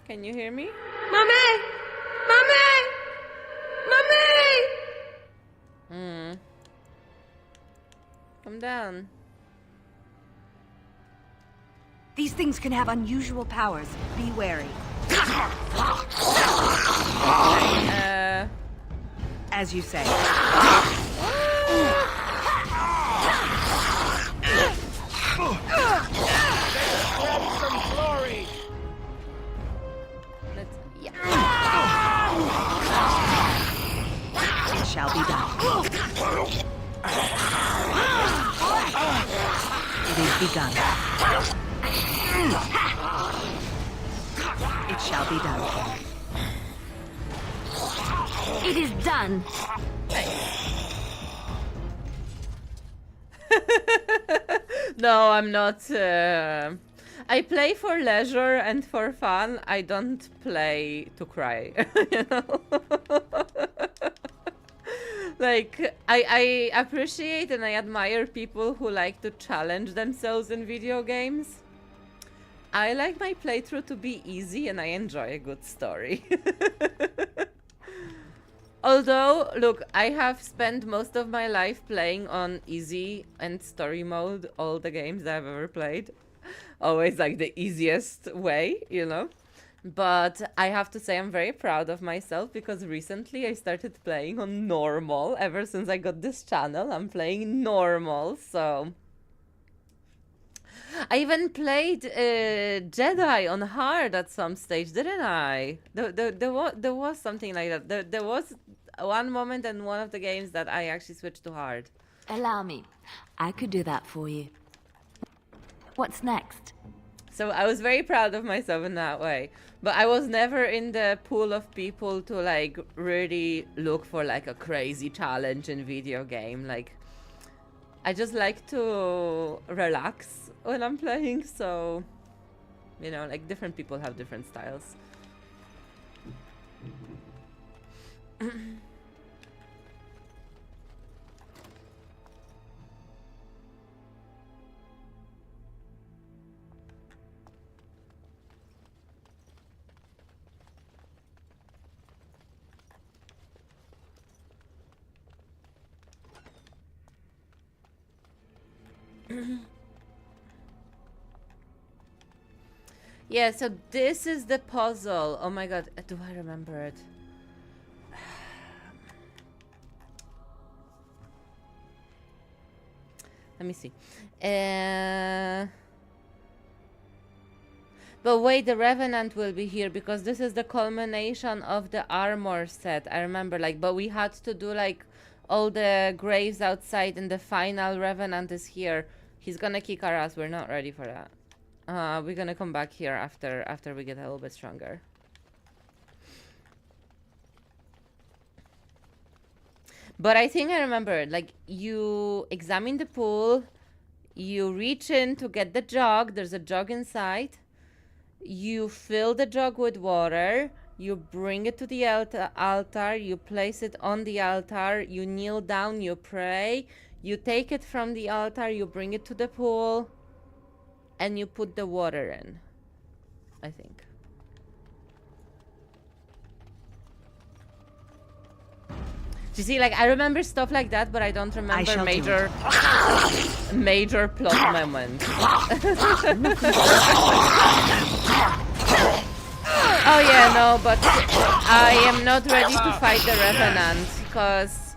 Can you hear me? Mummy! Mummy! Mummy! Come down. These things can have unusual powers. Be wary. As you say. Some glory. It shall be done. It is begun. It shall be done. It is done. No, I'm not. I play for leisure and for fun. I don't play to cry. You know? Like, I appreciate and I admire people who like to challenge themselves in video games. I like my playthrough to be easy and I enjoy a good story. Although, look, I have spent most of my life playing on easy and story mode, all the games that I've ever played. Always like the easiest way, you know? But I have to say I'm very proud of myself because recently I started playing on normal. Ever since I got this channel, I'm playing normal, so... I even played Jedi on hard at some stage, didn't I? There was something like that. There was one moment in one of the games that I actually switched to hard. Allow me. I could do that for you. What's next? So I was very proud of myself in that way. But I was never in the pool of people to like really look for like a crazy challenge in video game. Like, I just like to relax when I'm playing, so, you know, like different people have different styles. Yeah, so this is the puzzle. Oh my god, do I remember it? Let me see. But wait, the Revenant will be here because this is the culmination of the armor set. I remember, like, but we had to do like all the graves outside and the final Revenant is here. He's gonna kick our ass. We're not ready for that. We're gonna come back here after we get a little bit stronger. But I think I remember, like, you examine the pool, you reach in to get the jug, there's a jug inside, you fill the jug with water, You bring it to the altar, you place it on the altar, you kneel down, you pray, you take it from the altar, you bring it to the pool, and you put the water in, I think. You see, like, I remember stuff like that, but I don't remember major plot moments. Oh yeah, no, but I am not ready to fight the Revenant because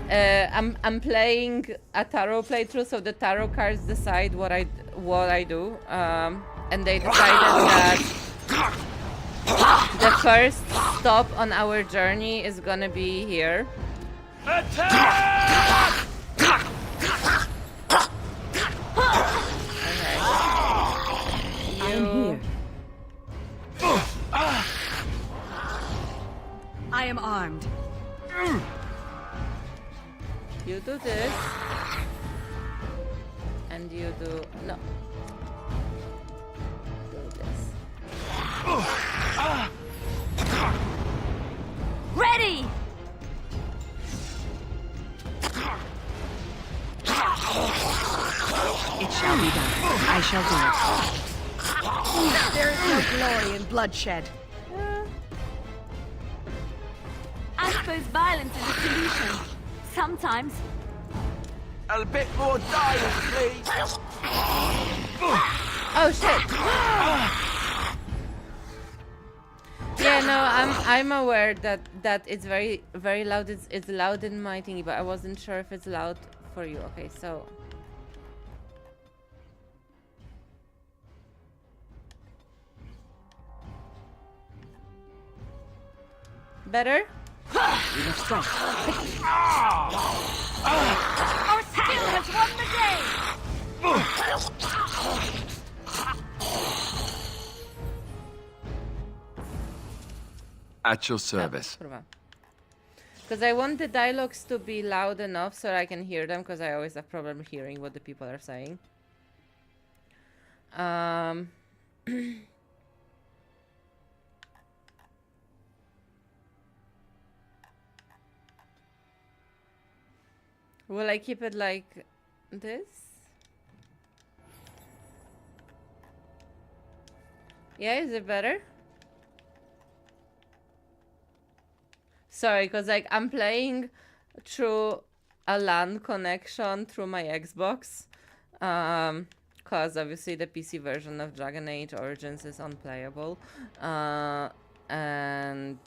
I'm playing a tarot playthrough, so the tarot cards decide what I do, and they decided that the first stop on our journey is gonna be here. Attack! I'm here. I am armed. You do this, and you do no. Do this. Ready! It shall be done. I shall do it. There is no glory in bloodshed. I suppose violence is a solution. Sometimes. A bit more dying, please. Oh shit! Yeah, no, I'm aware that it's very loud. It's loud in my thingy, but I wasn't sure if it's loud for you. Okay, so. Better? We must strike. Our skill has won the day! At your service. Because I want the dialogues to be loud enough so I can hear them, because I always have problem hearing what the people are saying. Will I keep it like this? Yeah, is it better? Sorry, because like I'm playing through a LAN connection through my Xbox. Because obviously the PC version of Dragon Age Origins is unplayable. And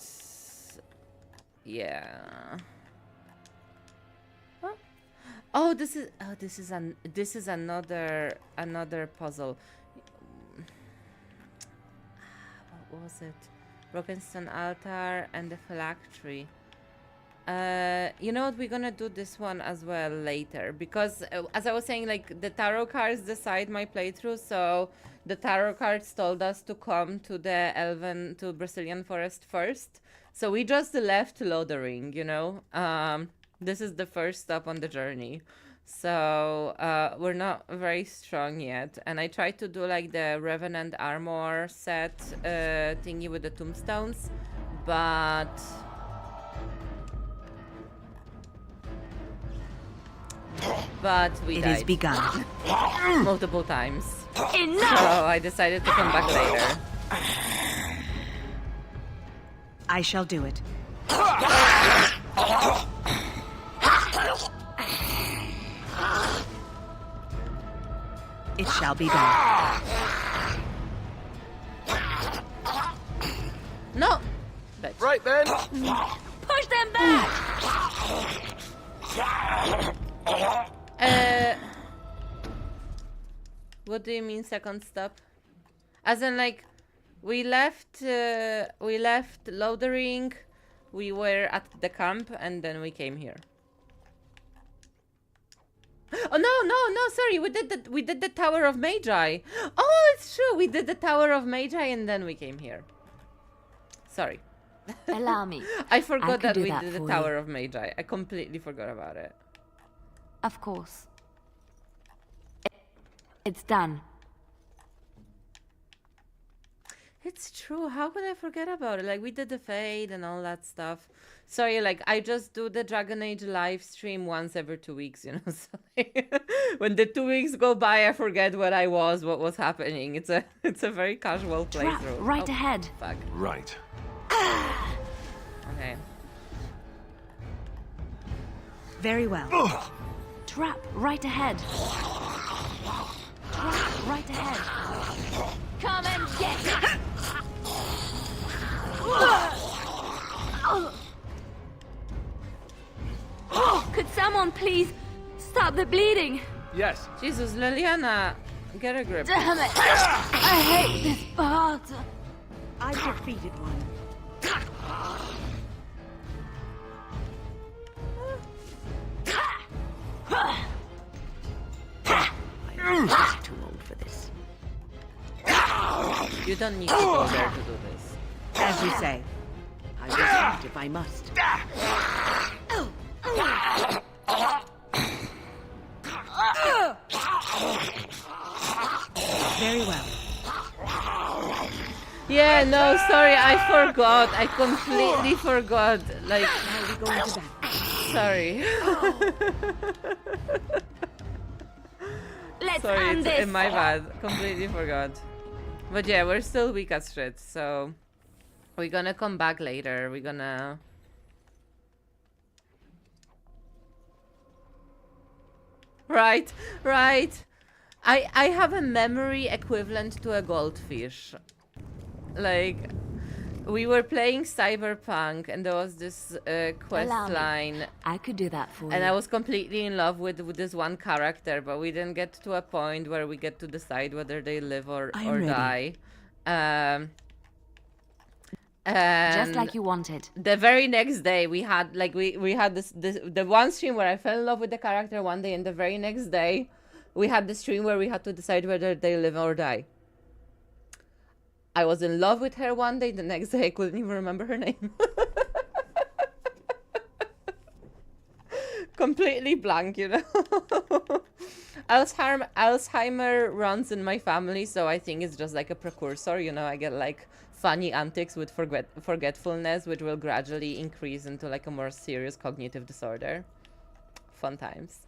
yeah. Oh, this is another puzzle. What was it? Broken Stone Altar and the Phylactery. You know what? We're gonna do this one as well later because, as I was saying, like the tarot cards decide my playthrough. So the tarot cards told us to come to the Brazilian forest first. So we just left Lodering, you know. This is the first stop on the journey. So we're not very strong yet. And I tried to do like the Revenant armor set thingy with the tombstones, but we died. It is begun. Multiple times. Enough! So I decided to come back later. I shall do it. It shall be done. No! Right then. Push them back! What do you mean second stop? As in like we left Lodering, we were at the camp and then we came here. Oh no, sorry, we did the Tower of Magi. Oh, it's true, we did the Tower of Magi and then we came here. Sorry. Allow me. I forgot that we that did the for Tower you. of Magi. I completely forgot about it. Of course. It's done. It's true. How could I forget about it? Like, we did the Fade and all that stuff. Sorry, like, I just do the Dragon Age live stream once every 2 weeks, you know? So, like, when the 2 weeks go by, I forget where I was, what was happening. It's a very casual Trap playthrough. right Oh, ahead. fuck. Right. Okay. Very well. Trap right ahead. Trap right ahead. Come and get it! Could someone please stop the bleeding? Yes. Jesus, Liliana, get a grip. Damn it! I hate this part. I defeated one. I'm just too old for this. You don't need to go there to do this. As you say. I will fight if I must. Very well. Yeah, no, sorry, I forgot. I completely forgot. Like, Now we go into battle. sorry. Let's Sorry, end this. my bad. Completely forgot. But yeah, we're still weak as shit, so we're gonna come back later. We're gonna... Right, right. I have a memory equivalent to a goldfish. Like, we were playing Cyberpunk and there was this quest Allow me. line. I could do that for you. And I was completely in love with this one character, but we didn't get to a point where we get to decide whether they live or ready. die. Just like you wanted. The very next day, we had like we had the one stream where I fell in love with the character one day, and the very next day, we had the stream where we had to decide whether they live or die. I was in love with her one day. The next day, I couldn't even remember her name. Completely blank, you know. Alzheimer runs in my family, so I think it's just like a precursor, you know. I get like funny antics with forgetfulness, which will gradually increase into like a more serious cognitive disorder. Fun times.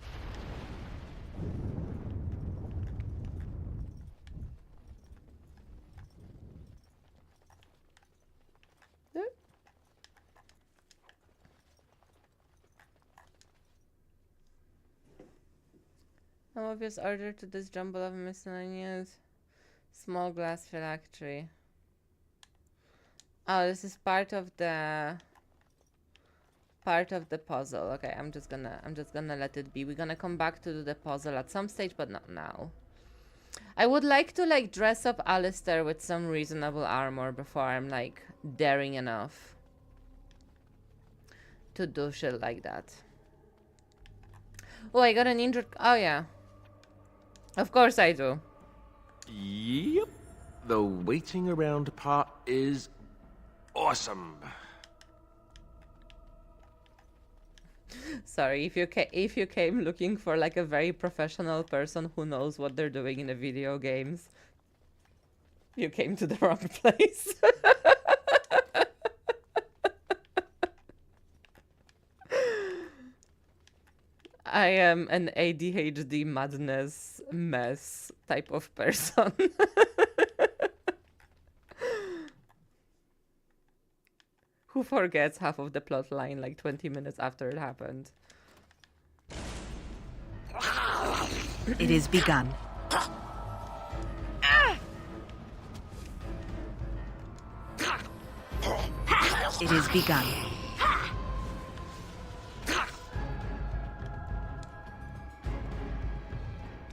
No obvious order to this jumble of miscellaneous small glass phylactery. Oh, this is part of the puzzle. Okay, I'm just gonna let it be. We're gonna come back to do the puzzle at some stage, but not now. I would like to like dress up Alistair with some reasonable armor before I'm like daring enough to do shit like that. Oh, I got an injured. Oh yeah. Of course I do. Yep. The waiting around part is awesome. Sorry, if you came looking for like a very professional person who knows what they're doing in the video games, you came to the wrong place. I am an ADHD madness mess type of person. Who forgets half of the plot line like 20 minutes after it happened. It is begun. It is begun.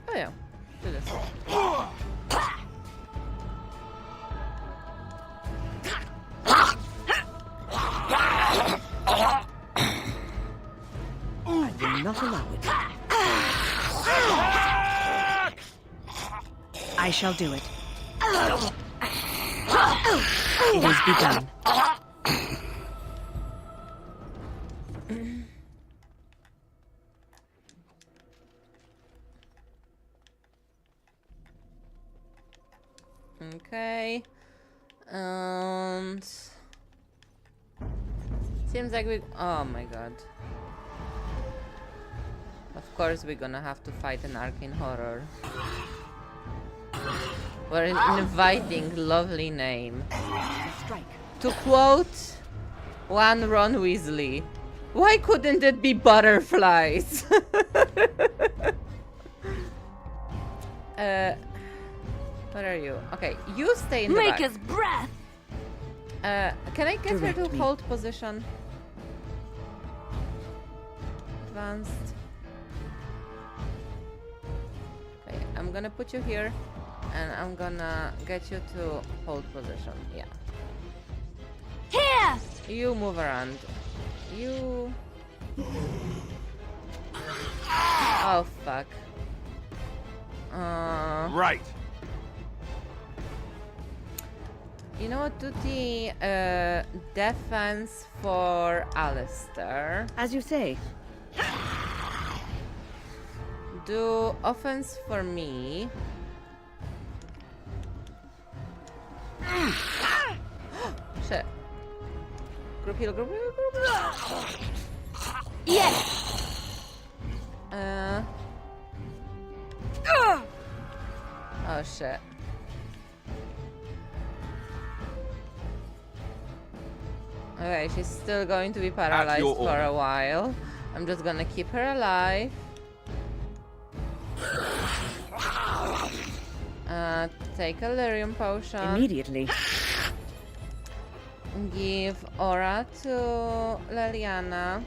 Oh yeah, do this. I will not allow it. I shall do it. It is begun. Okay. And seems like we. Oh my god. Of course, we're gonna have to fight an arcane horror. What an inviting, lovely name. Strike. To quote one Ron Weasley, why couldn't it be butterflies? Where are you? Okay, you stay in the back. Maker's breath! Can I get her to Direct me. hold position? Advanced. Okay, I'm gonna put you here, and I'm gonna get you to hold position. Yeah. Here! You move around. You. Oh fuck. Right. You know what? Do the defense for Alistair. As you say. Do offense for me. Shit. Group heal, group heal, group heal. Yes! Oh shit. Okay, she's still going to be paralyzed your for order. a while. I'm just gonna keep her alive. Take a lyrium potion. Immediately. Give aura to Liliana.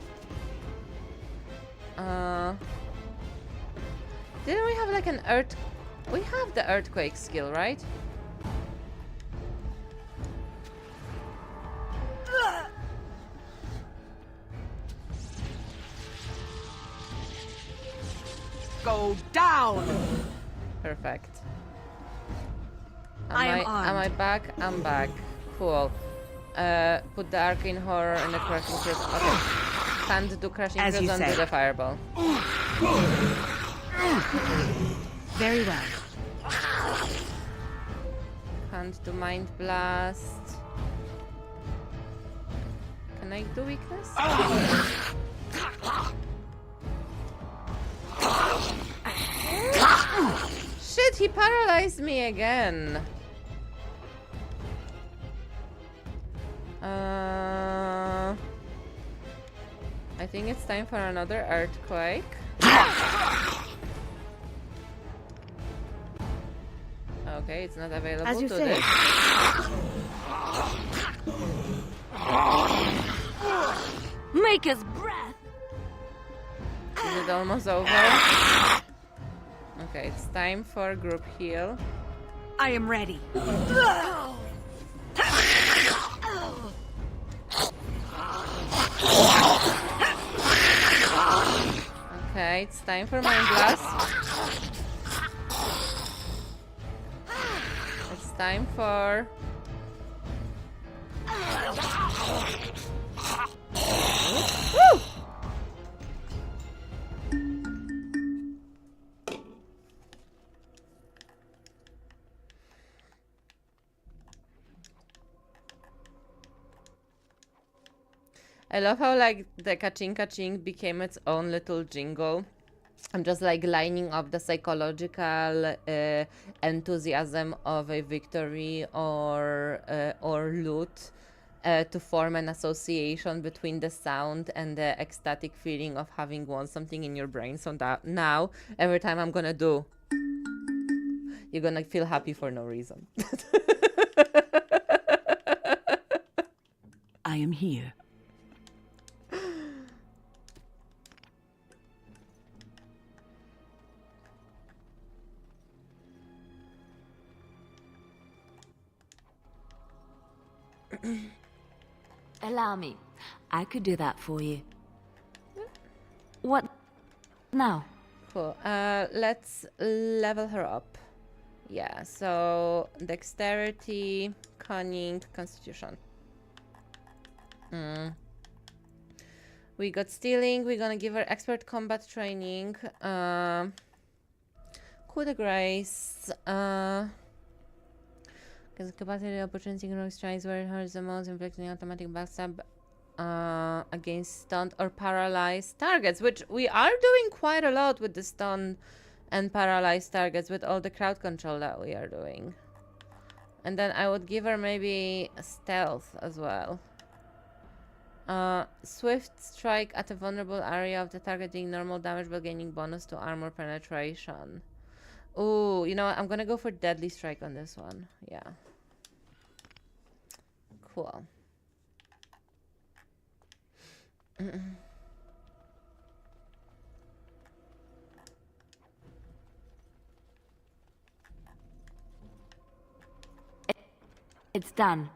Didn't we have like an earth? We have the earthquake skill, right? Go down! Perfect. I am am armed. I back? I'm back. Cool. Put the arcane horror in the crushing prison. Okay. Can't do crushing As you prison say. to the fireball. Very well. Can't do mind blast. Can I do weakness? Shit, he paralyzed me again. I think it's time for another earthquake. Okay, it's not available As you to say. this. Maker's breath! Is it almost over? Okay, it's time for group heal. I am ready. Okay, it's time for mind blast. It's time for Woo! I love how like the ka-ching became its own little jingle. I'm just like lining up the psychological enthusiasm of a victory or loot to form an association between the sound and the ecstatic feeling of having won something in your brain. So that now, every time I'm gonna do, you're gonna feel happy for no reason. I am here. Allow me. I could do that for you. What now? Cool. Let's level her up. Yeah, so dexterity, cunning, constitution. We got stealing. We're gonna give her expert combat training. Coup de grace. Because capacity opportunity rock strikes where it hurts the most, inflicting automatic backstab against stunned or paralyzed targets, which we are doing quite a lot with the stun and paralyzed targets with all the crowd control that we are doing. And then I would give her maybe stealth as well. Swift strike at a vulnerable area of the target, doing normal damage but gaining bonus to armor penetration. Ooh, you know what? I'm gonna go for deadly strike on this one. Yeah. Cool. It's done.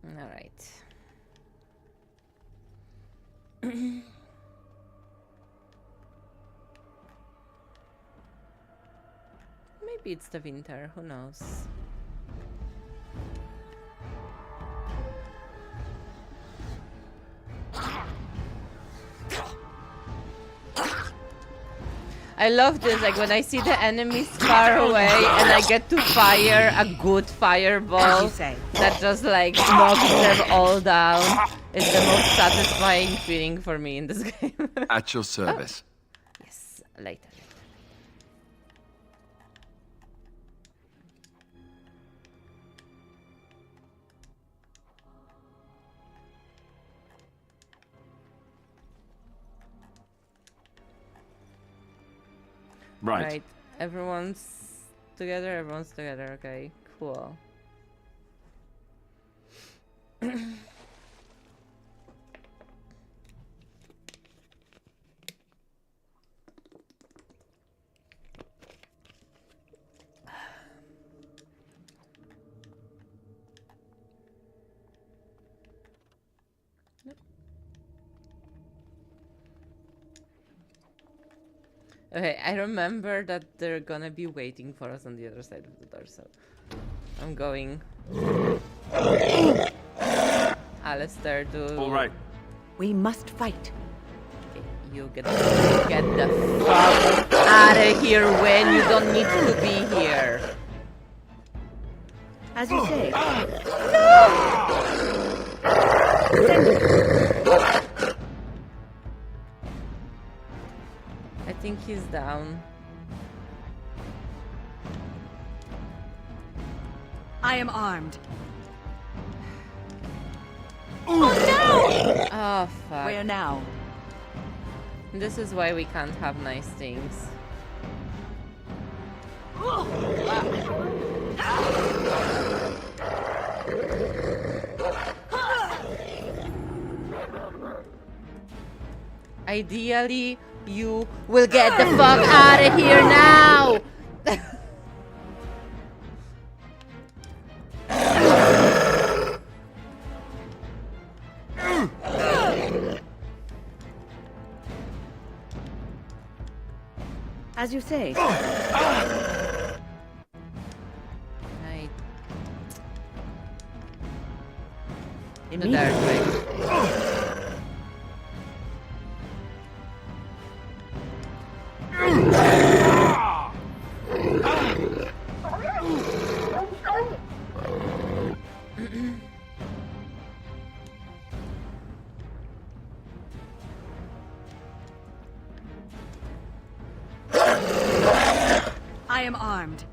All right. Maybe it's the winter, who knows? I love this, like when I see the enemies far away and I get to fire a good fireball that just like knocks them all down. It's the most satisfying feeling for me in this game. At your service. Oh. Yes, later. Right. Everyone's together, okay, cool. Okay, I remember that they're gonna be waiting for us on the other side of the door, so I'm going. Alistair, do. All right. We must fight. Okay, you get the fuck out of here when you don't need to be here. As you say. I think he's down. I am armed. Oh no! Oh fuck. Where now? This is why we can't have nice things. Ideally, you will get the fuck out of here now! As you say. Right. The dark way. I am armed.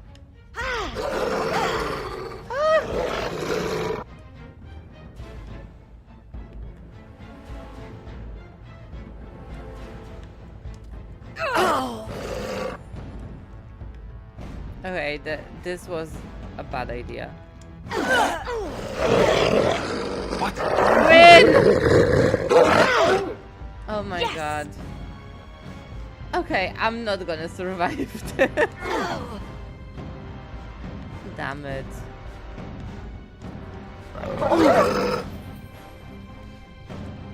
Okay, this was a bad idea. What? Win! Oh my god. Okay, I'm not gonna survive this. Damn it.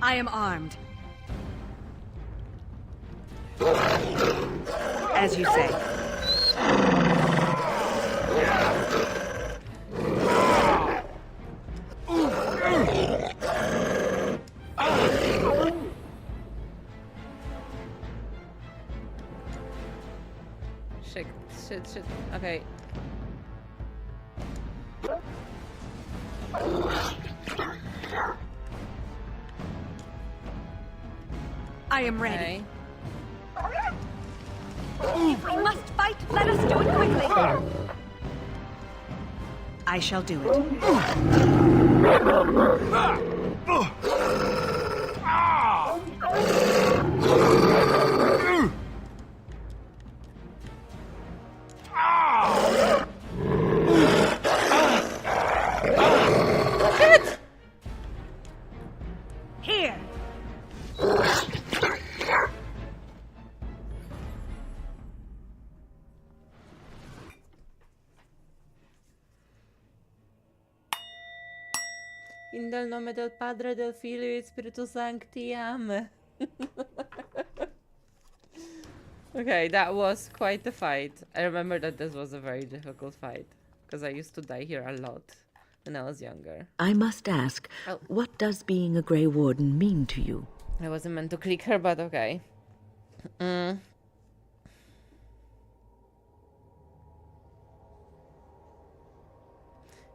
I am armed. As you say. Shit. Okay. I am ready. Okay. If we must fight, let us do it quickly. I shall do it. Here. In del nome del Padre, del Figlio e Spiritu Sancti. Amen. Okay, that was quite a fight. I remember that this was a very difficult fight because I used to die here a lot when I was younger. I must ask, what does being a Grey Warden mean to you? I wasn't meant to click her, but okay.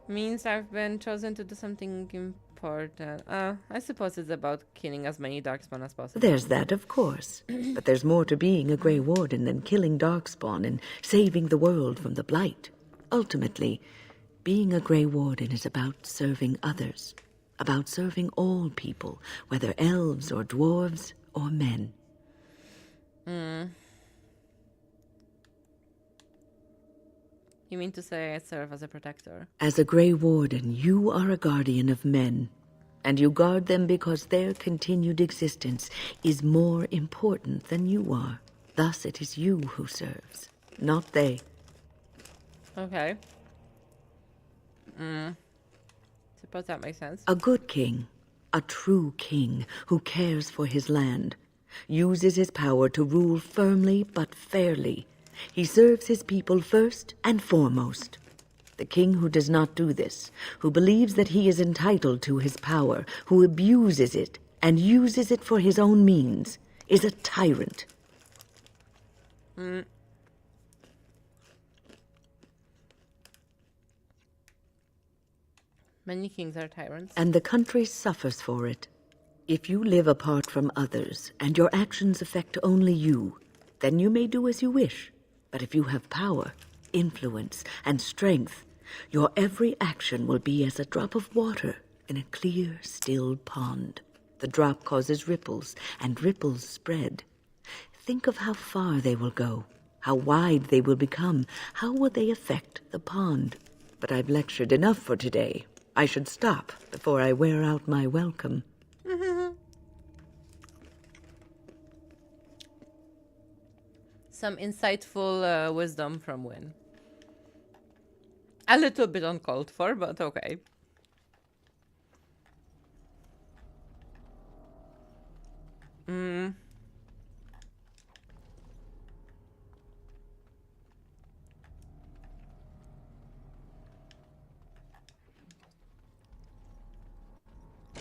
Means I've been chosen to do something important. I suppose it's about killing as many Darkspawn as possible. There's that, of course. But there's more to being a Grey Warden than killing Darkspawn and saving the world from the Blight. Ultimately, being a Grey Warden is about serving others. About serving all people, whether elves or dwarves or men. You mean to say I serve as a protector? As a Grey Warden, you are a guardian of men, and you guard them because their continued existence is more important than you are. Thus it is you who serves, not they. Okay. Suppose that makes sense. A good king, a true king who cares for his land, uses his power to rule firmly but fairly. He serves his people first and foremost. The king who does not do this, who believes that he is entitled to his power, who abuses it and uses it for his own means, is a tyrant. Many kings are tyrants. And the country suffers for it. If you live apart from others, and your actions affect only you, then you may do as you wish. But if you have power, influence, and strength, your every action will be as a drop of water in a clear, still pond. The drop causes ripples, and ripples spread. Think of how far they will go, how wide they will become, how will they affect the pond. But I've lectured enough for today. I should stop before I wear out my welcome. Some insightful wisdom from Wynn. A little bit uncalled for, but okay.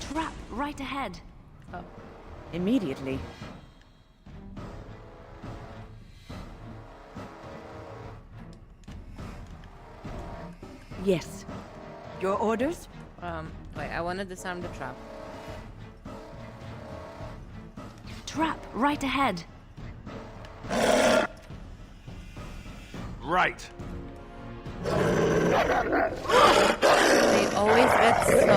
Trap right ahead. Oh. Immediately. Yes. Your orders? Wait, I want to disarm the trap. Trap right ahead. Right. They always get so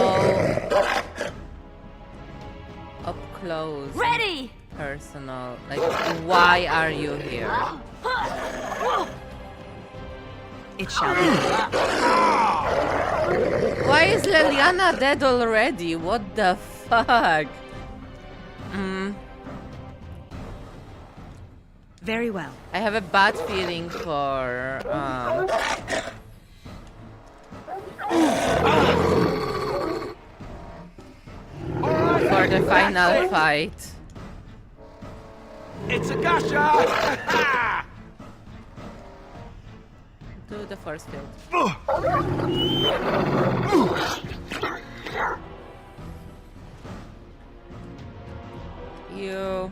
up close. Ready! Personal. Like, why are you here? It shall be. Why is Liliana dead already? What the fuck? Very well. I have a bad feeling for the final fight. It's a gusher! Do the force field. You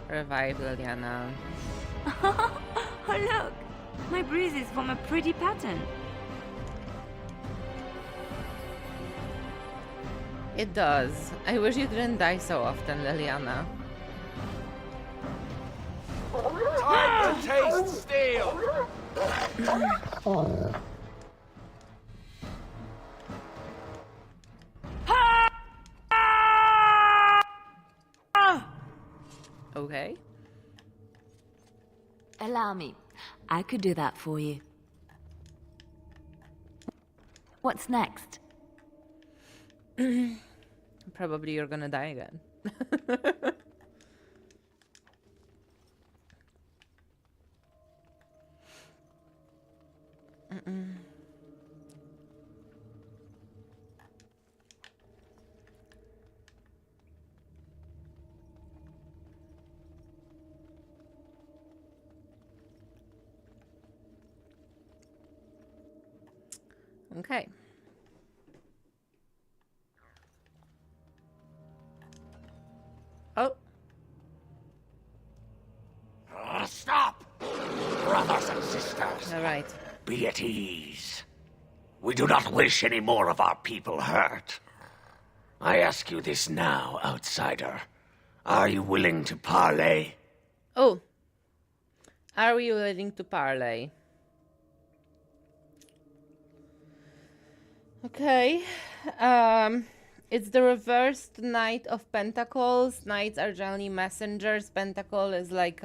revive Liliana. Oh look! My bruises form a pretty pattern. It does. I wish you didn't die so often, Liliana. Time to taste steel! Okay. Allow me. I could do that for you. What's next? Probably you're gonna die again. Okay. Oh. Stop! Brothers and sisters. All right. Be at ease. We do not wish any more of our people hurt. I ask you this now, outsider. Are you willing to parley? Oh. Are we willing to parley? Okay. It's the reversed Knight of Pentacles. Knights are generally messengers. Pentacle is like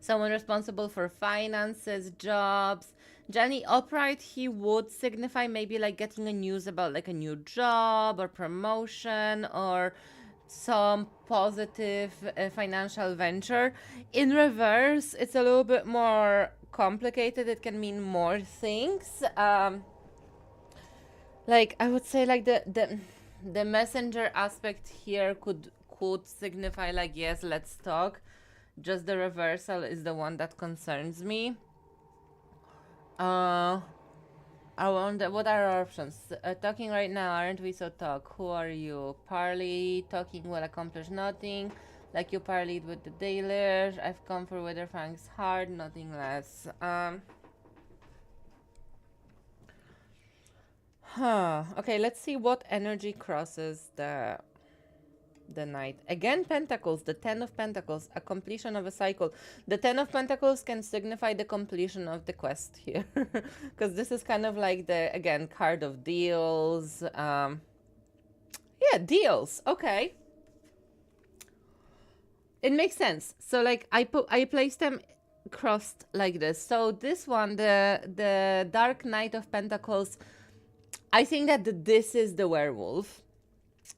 someone responsible for finances, jobs. Generally upright, he would signify maybe like getting a news about like a new job or promotion or some positive financial venture. In reverse, it's a little bit more complicated. It can mean more things. Like I would say like the messenger aspect here could signify like, yes, let's talk. Just the reversal is the one that concerns me. I wonder what are our options. Talking right now, aren't we so talk? Who are you? Parley, talking will accomplish nothing. Like you parleyed with the dealer. I've come for Witherfang's heart, nothing less. Okay, let's see what energy crosses the Knight. Again, Pentacles, the 10 of Pentacles, a completion of a cycle. The 10 of Pentacles can signify the completion of the quest here. Because this is kind of like the, again, card of deals. Yeah, deals. Okay. It makes sense. So like I placed them crossed like this. So this one, the Dark Knight of Pentacles, I think that this is the werewolf.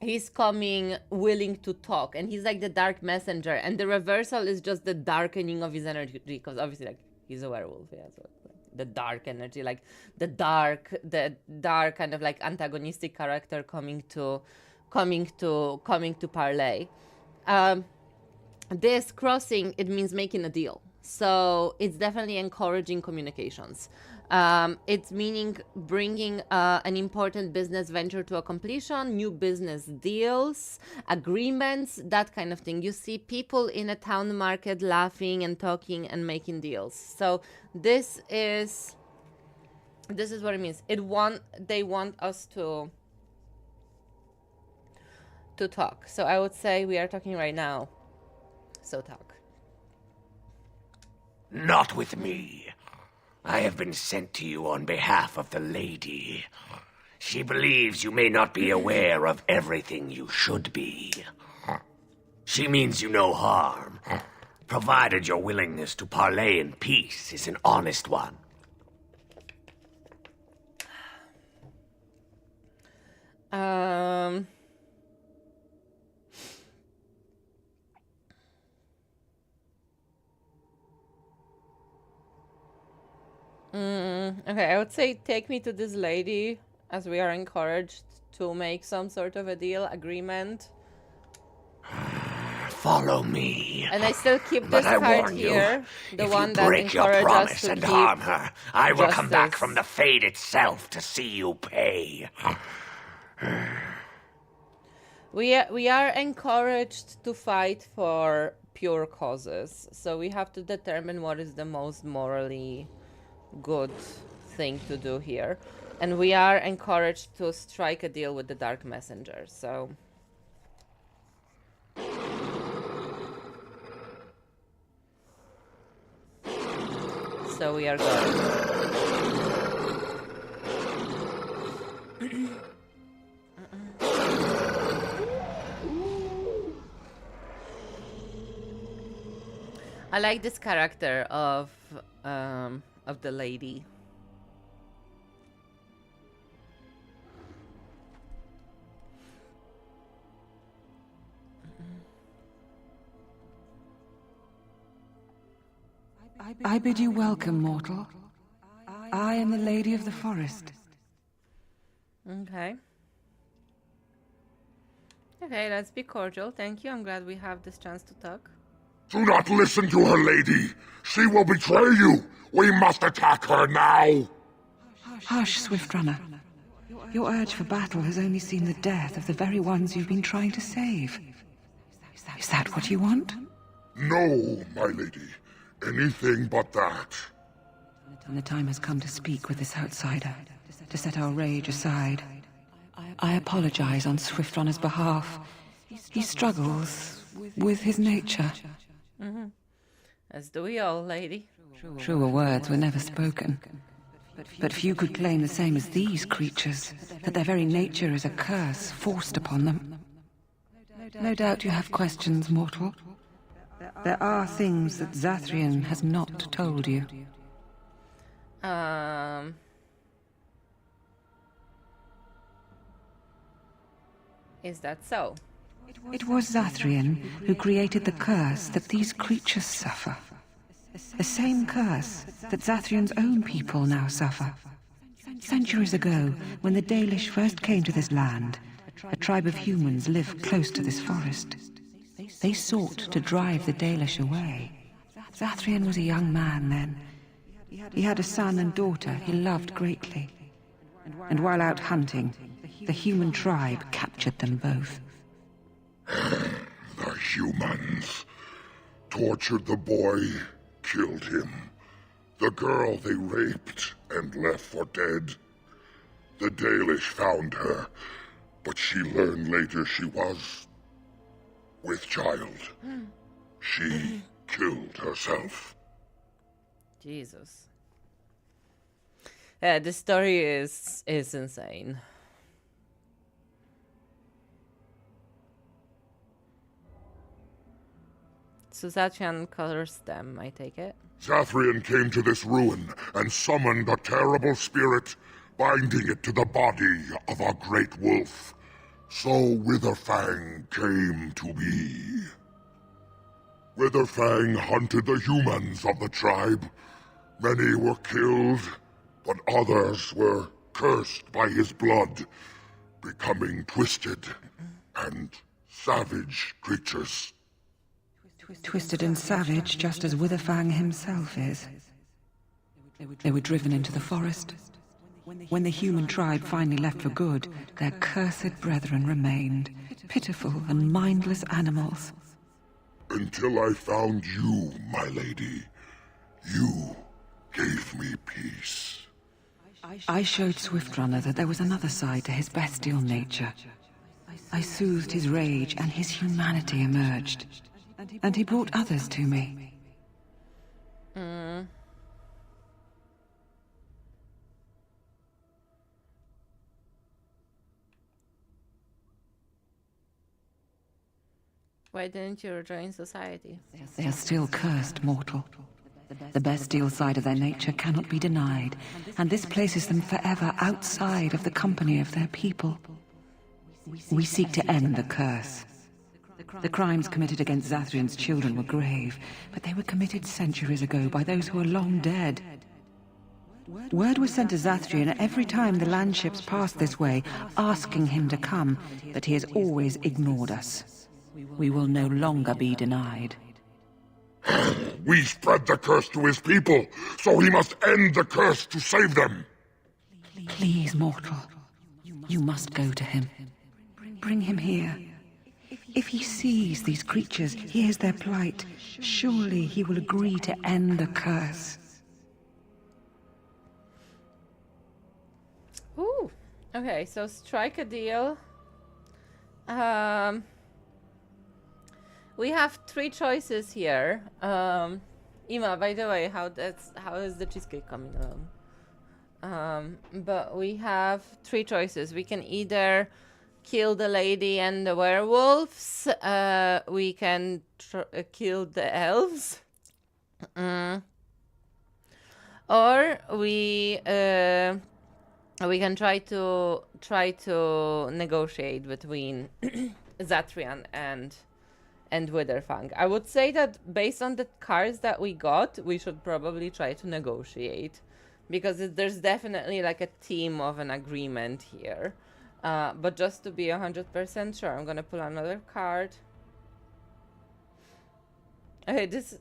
He's coming willing to talk, and he's like the dark messenger, and the reversal is just the darkening of his energy, because obviously like he's a werewolf, yeah, so the dark energy, like the dark kind of like antagonistic character coming to parlay. This crossing, it means making a deal, so it's definitely encouraging communications. It's meaning bringing an important business venture to a completion, new business deals, agreements, that kind of thing. You see people in a town market laughing and talking and making deals. So this is what it means. They want us to talk. So I would say we are talking right now. So talk. Not with me. I have been sent to you on behalf of the lady. She believes you may not be aware of everything you should be. She means you no harm, provided your willingness to parley in peace is an honest one. Okay, I would say take me to this lady, as we are encouraged to make some sort of a deal, agreement. Follow me. And I still keep this card here, the one that break your encourages us promise to and keep harm her, I will come back justice. from the Fade itself to see you pay. We are encouraged to fight for pure causes, so we have to determine what is the most morally good thing to do here. And we are encouraged to strike a deal with the Dark Messenger, so... So we are going. I like this character of the lady. I bid you welcome, mortal. I am the Lady of the Forest. Okay. Okay, let's be cordial. Thank you. I'm glad we have this chance to talk. Do not listen to her, lady. She will betray you. We must attack her now. Hush, Swift Runner. Your urge for battle has only seen the death of the very ones you've been trying to save. Is that what you want? No, my lady. Anything but that. And the time has come to speak with this outsider, to set our rage aside. I apologize on Swift Runner's behalf. He struggles with his nature. Mm-hmm. As do we all, lady. Truer words were never spoken. But few could claim the same as these creatures, that their very nature is a curse forced upon them. No doubt you have questions, mortal. There are things that Zathrian has not told you. Is that so? It was Zathrian who created the curse that these creatures suffer. The same curse that Zathrian's own people now suffer. Centuries ago, when the Dalish first came to this land, a tribe of humans lived close to this forest. They sought to drive the Dalish away. Zathrian was a young man then. He had a son and daughter he loved greatly. And while out hunting, the human tribe captured them both. The humans tortured the boy, killed him. The girl they raped and left for dead. The Dalish found her, but she learned later she was with child. She killed herself. Jesus. Yeah, this story is insane. So Zathrian cursed them, I take it? Zathrian came to this ruin and summoned a terrible spirit, binding it to the body of a great wolf. So Witherfang came to be. Witherfang hunted the humans of the tribe. Many were killed, but others were cursed by his blood, becoming twisted and savage creatures. Twisted and savage, just as Witherfang himself is. They were driven into the forest. When the human tribe finally left for good, their cursed brethren remained, pitiful and mindless animals. Until I found you, my lady. You gave me peace. I showed Swiftrunner that there was another side to his bestial nature. I soothed his rage and his humanity emerged. And he brought others to me. Why didn't you rejoin society? They are still cursed, mortal. The bestial side of their nature cannot be denied, and this places them forever outside of the company of their people. We seek to end the curse. The crimes committed against Zathrian's children were grave, but they were committed centuries ago by those who are long dead. Word was sent to Zathrian every time the landships passed this way, asking him to come, but he has always ignored us. We will no longer be denied. We spread the curse to his people, so he must end the curse to save them. Please, mortal. You must go to him. Bring him here. If he sees these creatures, hears their plight, surely he will agree to end the curse. Okay, so strike a deal. We have 3 choices here. Ima, by the way, how is the cheesecake coming along? But we have 3 choices. We can either kill the lady and the werewolves. We can kill the elves. Or we can try to negotiate between Zatrian and Witherfang. I would say that based on the cards that we got, we should probably try to negotiate, because there's definitely like a theme of an agreement here. But just to be 100% sure, I'm gonna pull another card. Okay, this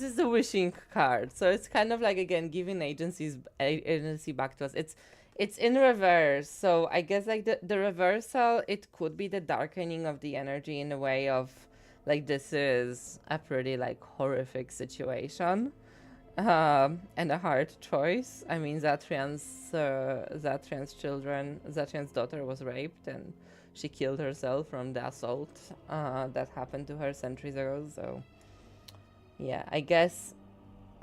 is the wishing card, so it's kind of like, again, giving agency back to us. It's in reverse, so I guess like the reversal, it could be the darkening of the energy in a way of like, this is a pretty like horrific situation, and a hard choice. I mean, Zatrian's daughter was raped and she killed herself from the assault that happened to her centuries ago. So yeah, I guess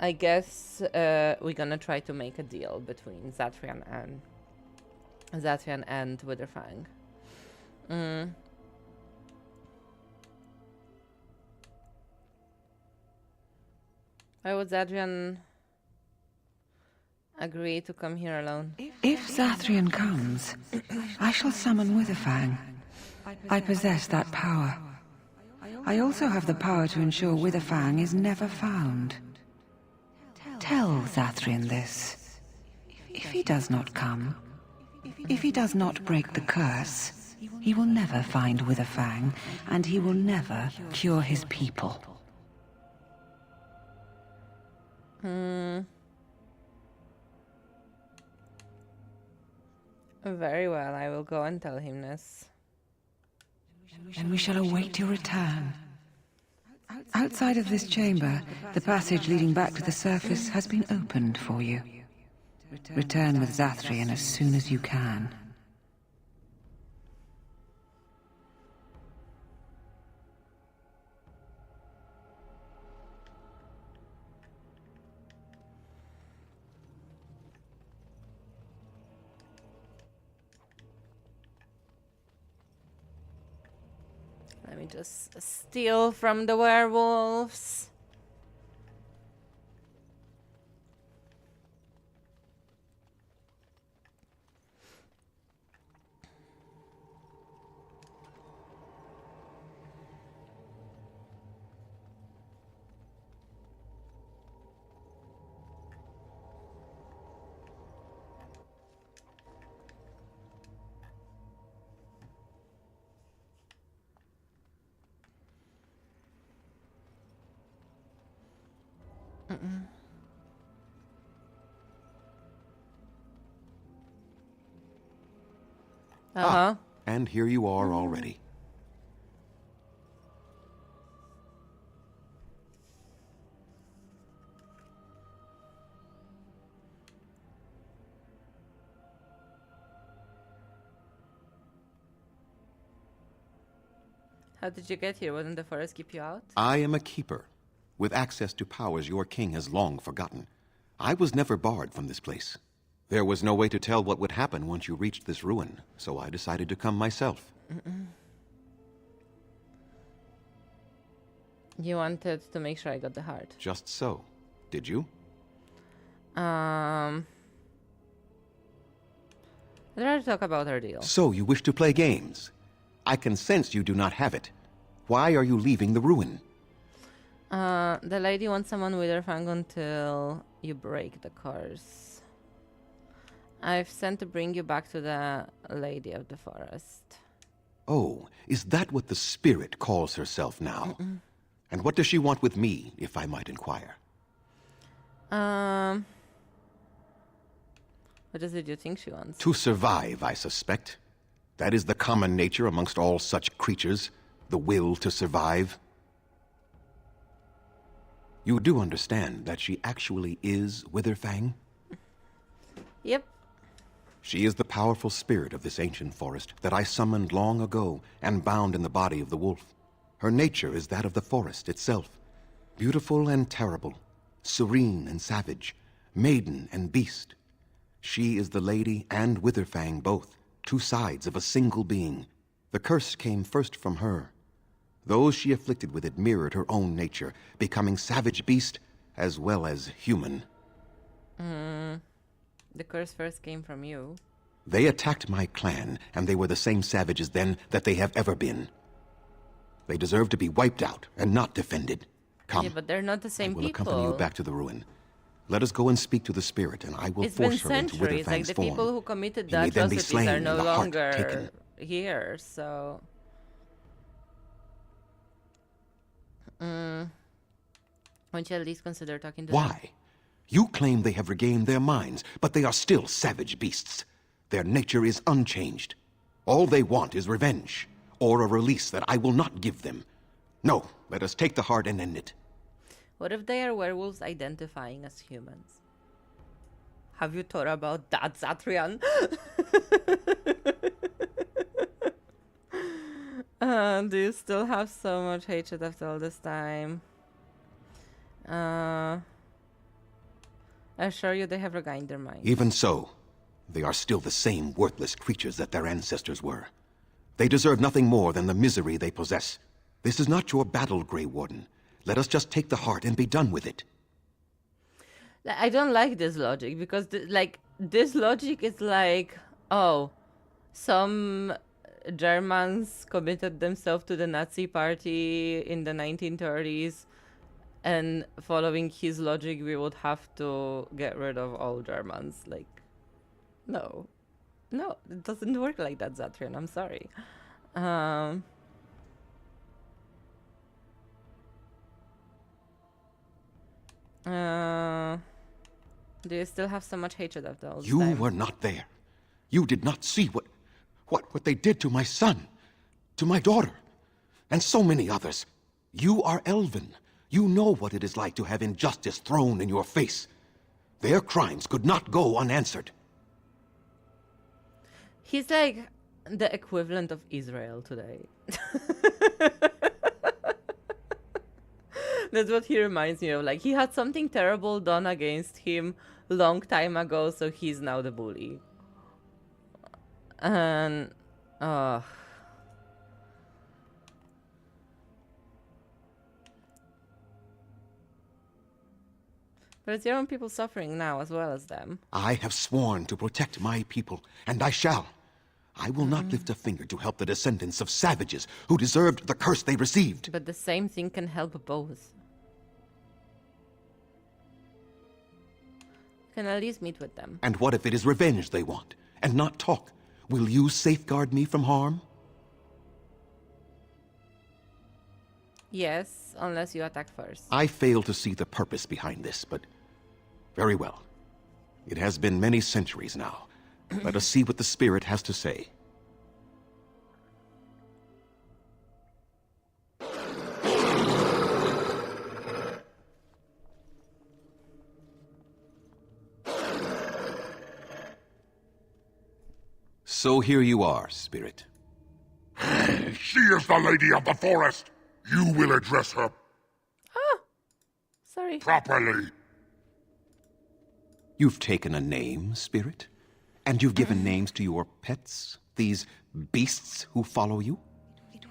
we're gonna try to make a deal between Zatrian and Witherfang. Why would Zatrian agree to come here alone? If Zathrian comes, I shall summon Witherfang. I possess that power. I also have the power to ensure Witherfang is never found. Tell Zathrian this. If he does not come, if he does not break the curse, he will never find Witherfang, and he will never cure his people. Very well, I will go and tell him this. And we shall await your return. Outside of this chamber, the passage leading back to the surface has been opened for you. Return with Zathrian as soon as you can. Let me just steal from the werewolves. And here you are already. How did you get here? Wouldn't the forest keep you out? I am a keeper, with access to powers your king has long forgotten. I was never barred from this place. There was no way to tell what would happen once you reached this ruin, so I decided to come myself. You wanted to make sure I got the heart. Just so. Did you? I'd rather talk about our deal. So you wish to play games? I can sense you do not have it. Why are you leaving the ruin? The lady wants someone Witherfang until you break the curse. I've sent to bring you back to the Lady of the Forest. Oh, is that what the spirit calls herself now? And what does she want with me, if I might inquire? What is it you think she wants? To survive, I suspect. That is the common nature amongst all such creatures, the will to survive. You do understand that she actually is Witherfang? Yep. She is the powerful spirit of this ancient forest that I summoned long ago and bound in the body of the wolf. Her nature is that of the forest itself, beautiful and terrible, serene and savage, maiden and beast. She is the lady and Witherfang both, two sides of a single being. The curse came first from her. Those she afflicted with it mirrored her own nature, becoming savage beast as well as human. The curse first came from you. They attacked my clan, and they were the same savages then that they have ever been. They deserve to be wiped out and not defended. Come. Yeah, but they're not the same I will people. accompany you back to the ruin. Let us go and speak to the spirit, and I will It's been force her into centuries. Like Witherfang's the form. people who committed He the may then be atrocities slain are and no the heart longer taken. here, so. Won't you at least consider talking to them? Why? You claim they have regained their minds, but they are still savage beasts. Their nature is unchanged. All they want is revenge, or a release that I will not give them. No, let us take the heart and end it. What if they are werewolves identifying as humans? Have you thought about that, Zatrian? Do you still have so much hatred after all this time? I assure you they have regained their minds. Even so, they are still the same worthless creatures that their ancestors were. They deserve nothing more than the misery they possess. This is not your battle, Grey Warden. Let us just take the heart and be done with it. I don't like this logic because, this logic is like, oh, some Germans committed themselves to the Nazi party in the 1930s, and following his logic, we would have to get rid of all Germans. Like, no, it doesn't work like that, Zatrian. I'm sorry. Do you still have so much hatred after all this You time? were not there. You did not see what they did to my son, to my daughter, and so many others. You are Elven. You know what it is like to have injustice thrown in your face. Their crimes could not go unanswered. He's like the equivalent of Israel today. That's what he reminds me of. Like, he had something terrible done against him long time ago, so he's now the bully. And but it's your own people suffering now as well as them. I have sworn to protect my people, and I shall. I will not lift a finger to help the descendants of savages who deserved the curse they received. But the same thing can help both. You can at least meet with them. And what if it is revenge they want, and not talk? Will you safeguard me from harm? Yes, unless you attack first. I fail to see the purpose behind this, but very well. It has been many centuries now. Let us see what the spirit has to say. So here you are, spirit. She is the lady of the forest. You will address her Sorry. properly. You've taken a name, spirit? And you've given names to your pets? These beasts who follow you?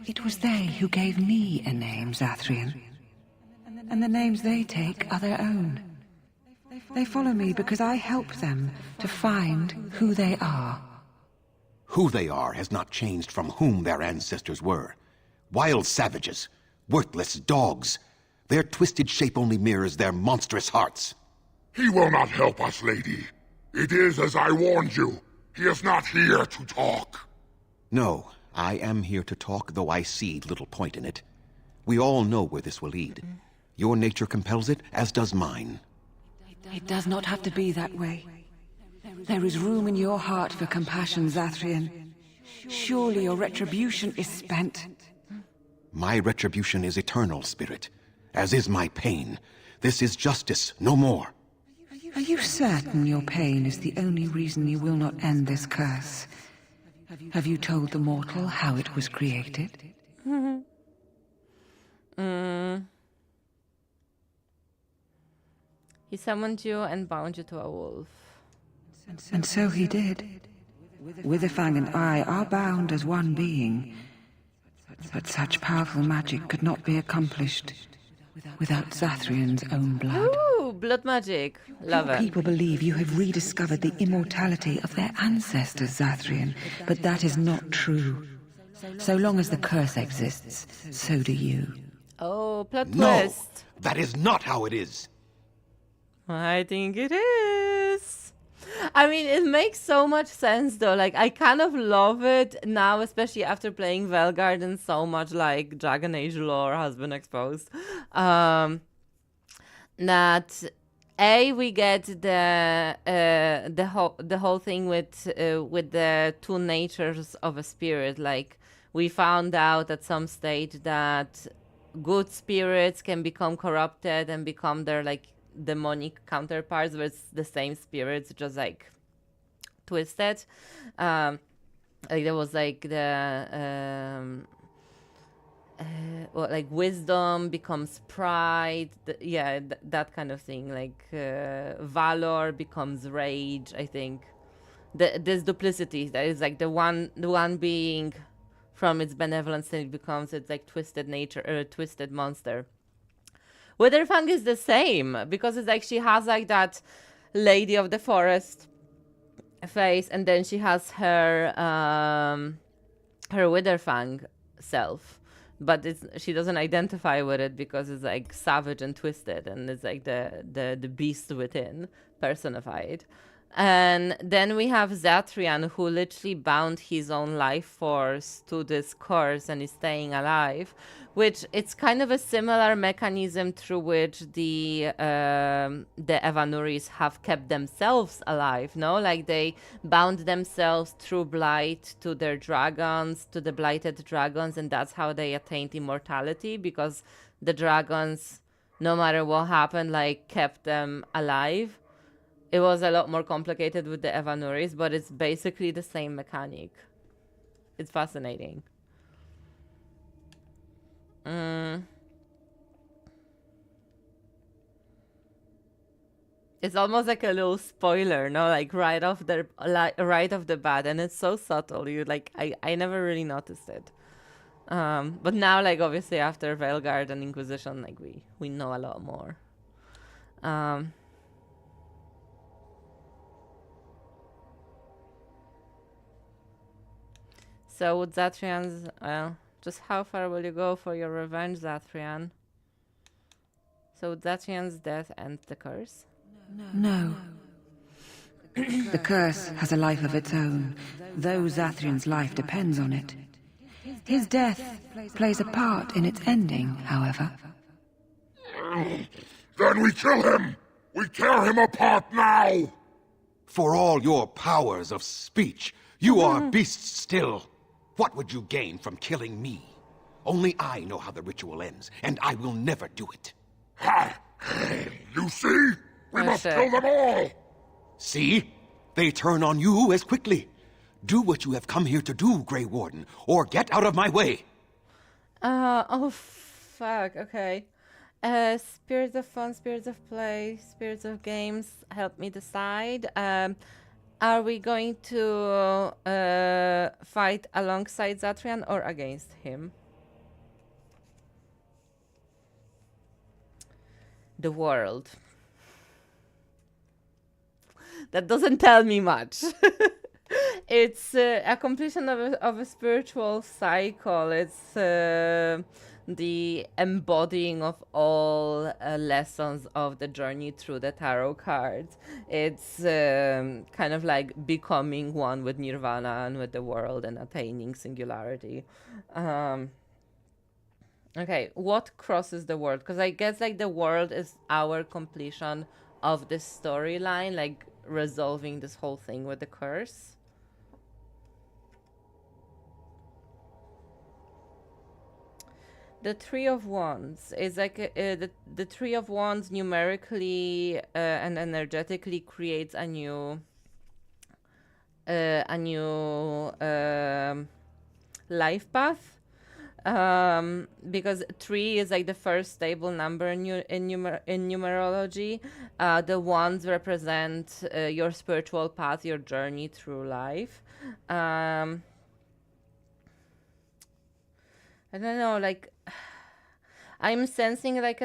It was they who gave me a name, Zathrian. And the names they take are their own. They follow me because I help them to find who they are. Who they are has not changed from whom their ancestors were. Wild savages, worthless dogs. Their twisted shape only mirrors their monstrous hearts. He will not help us, lady. It is as I warned you. He is not here to talk. No, I am here to talk, though I see little point in it. We all know where this will lead. Your nature compels it, as does mine. It does not have to be that way. There is room in your heart for compassion, Zathrian. Surely your retribution is spent. My retribution is eternal, spirit, as is my pain. This is justice, no more. Are you certain your pain is the only reason you will not end this curse? Have you told the mortal how it was created? He summoned you and bound you to a wolf. And so he did. Witherfang and I are bound as one being. But such powerful magic could not be accomplished without Zathrian's own blood. Ooh, blood magic. Love it. People believe you have rediscovered the immortality of their ancestors, Zathrian, but that is not true. So long as the curse exists, so do you. Oh, plot No, twist. that is not how it is. I think it is. I mean, it makes so much sense though. Like, I kind of love it now, especially after playing Velgarden so much, like Dragon Age lore has been exposed. That we get the whole thing with the two natures of a spirit. Like, we found out at some stage that good spirits can become corrupted and become their like demonic counterparts, but it's the same spirits, just like twisted. Like there was like the like wisdom becomes pride, that kind of thing. Like valor becomes rage. I think this duplicity that is like the one being from its benevolence, and it becomes its like twisted nature, twisted monster. Witherfang is the same, because it's like she has like that lady of the forest face, and then she has her her Witherfang self, but she doesn't identify with it because it's like savage and twisted, and it's like the beast within personified. And then we have Zathrian, who literally bound his own life force to this curse and is staying alive, which it's kind of a similar mechanism through which the Evanuris have kept themselves alive, no? Like they bound themselves through blight to their dragons, to the blighted dragons, and that's how they attained immortality, because the dragons, no matter what happened, like kept them alive. It was a lot more complicated with the Evanuris, but it's basically the same mechanic. It's fascinating. It's almost like a little spoiler, no? Like right off the bat, and it's so subtle. You like, I never really noticed it. But now, like obviously after Veilguard and Inquisition, like we know a lot more. So with Zathrian's, just how far will you go for your revenge, Zathrian? So with Zathrian's death and the curse? No. The curse has a life of its own, though Zathrian's life depends on it. His death plays a part in its ending, however. Then we kill him! We tear him apart now! For all your powers of speech, you are beasts still. What would you gain from killing me? Only I know how the ritual ends, and I will never do it. Ha! You see? We must kill them all! See? They turn on you as quickly. Do what you have come here to do, Grey Warden, or get out of my way. Oh, fuck, okay. Spirits of fun, spirits of play, spirits of games, help me decide. Are we going to fight alongside Zathrian or against him? The world. That doesn't tell me much. It's a completion of a spiritual cycle. It's the embodying of all lessons of the journey through the tarot cards. It's kind of like becoming one with Nirvana and with the world and attaining singularity. Okay, what crosses the world? Because I guess like the world is our completion of this storyline, like resolving this whole thing with the curse. the Three of Wands is like the Three of Wands numerically and energetically creates a new life path. Because 3 is like the first stable number in numerology. The wands represent your spiritual path, your journey through life. I don't know, like I'm sensing like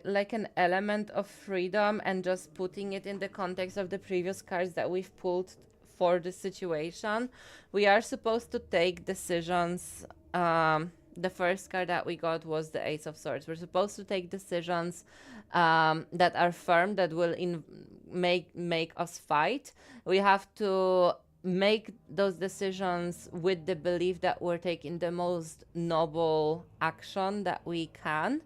like an element of freedom, and just putting it in the context of the previous cards that we've pulled for the situation. We are supposed to take decisions. The first card that we got was the Ace of Swords. We're supposed to take decisions that are firm, that will make us fight. We have to make those decisions with the belief that we're taking the most noble action that we can.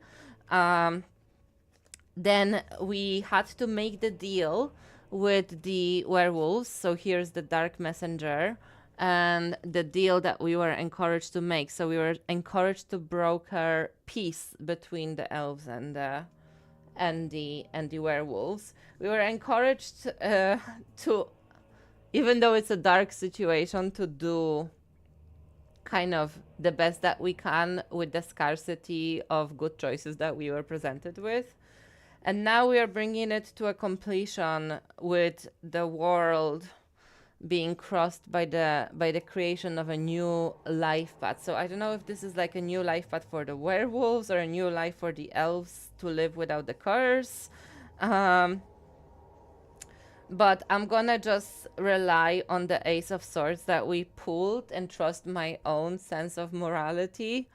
Then we had to make the deal with the werewolves. So here's the Dark Messenger, and the deal that we were encouraged to make. So we were encouraged to broker peace between the elves and the werewolves. We were encouraged to, even though it's a dark situation, to do kind of the best that we can with the scarcity of good choices that we were presented with. And now we are bringing it to a completion with the world being crossed by the creation of a new life path. So I don't know if this is like a new life path for the werewolves or a new life for the elves to live without the curse. But I'm gonna just rely on the Ace of Swords that we pulled and trust my own sense of morality.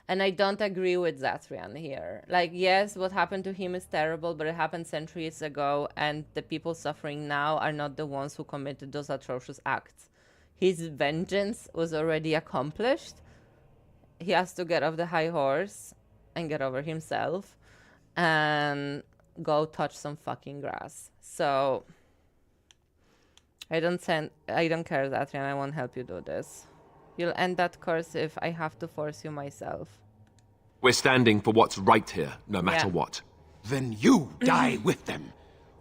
And I don't agree with Zathrian here. Like, yes, what happened to him is terrible, but it happened centuries ago, and the people suffering now are not the ones who committed those atrocious acts. His vengeance was already accomplished. He has to get off the high horse and get over himself and go touch some fucking grass. So I don't care, Zathrian. I won't help you do this. You'll end that curse if I have to force you myself. We're standing for what's right here, no matter what. Then you die with them.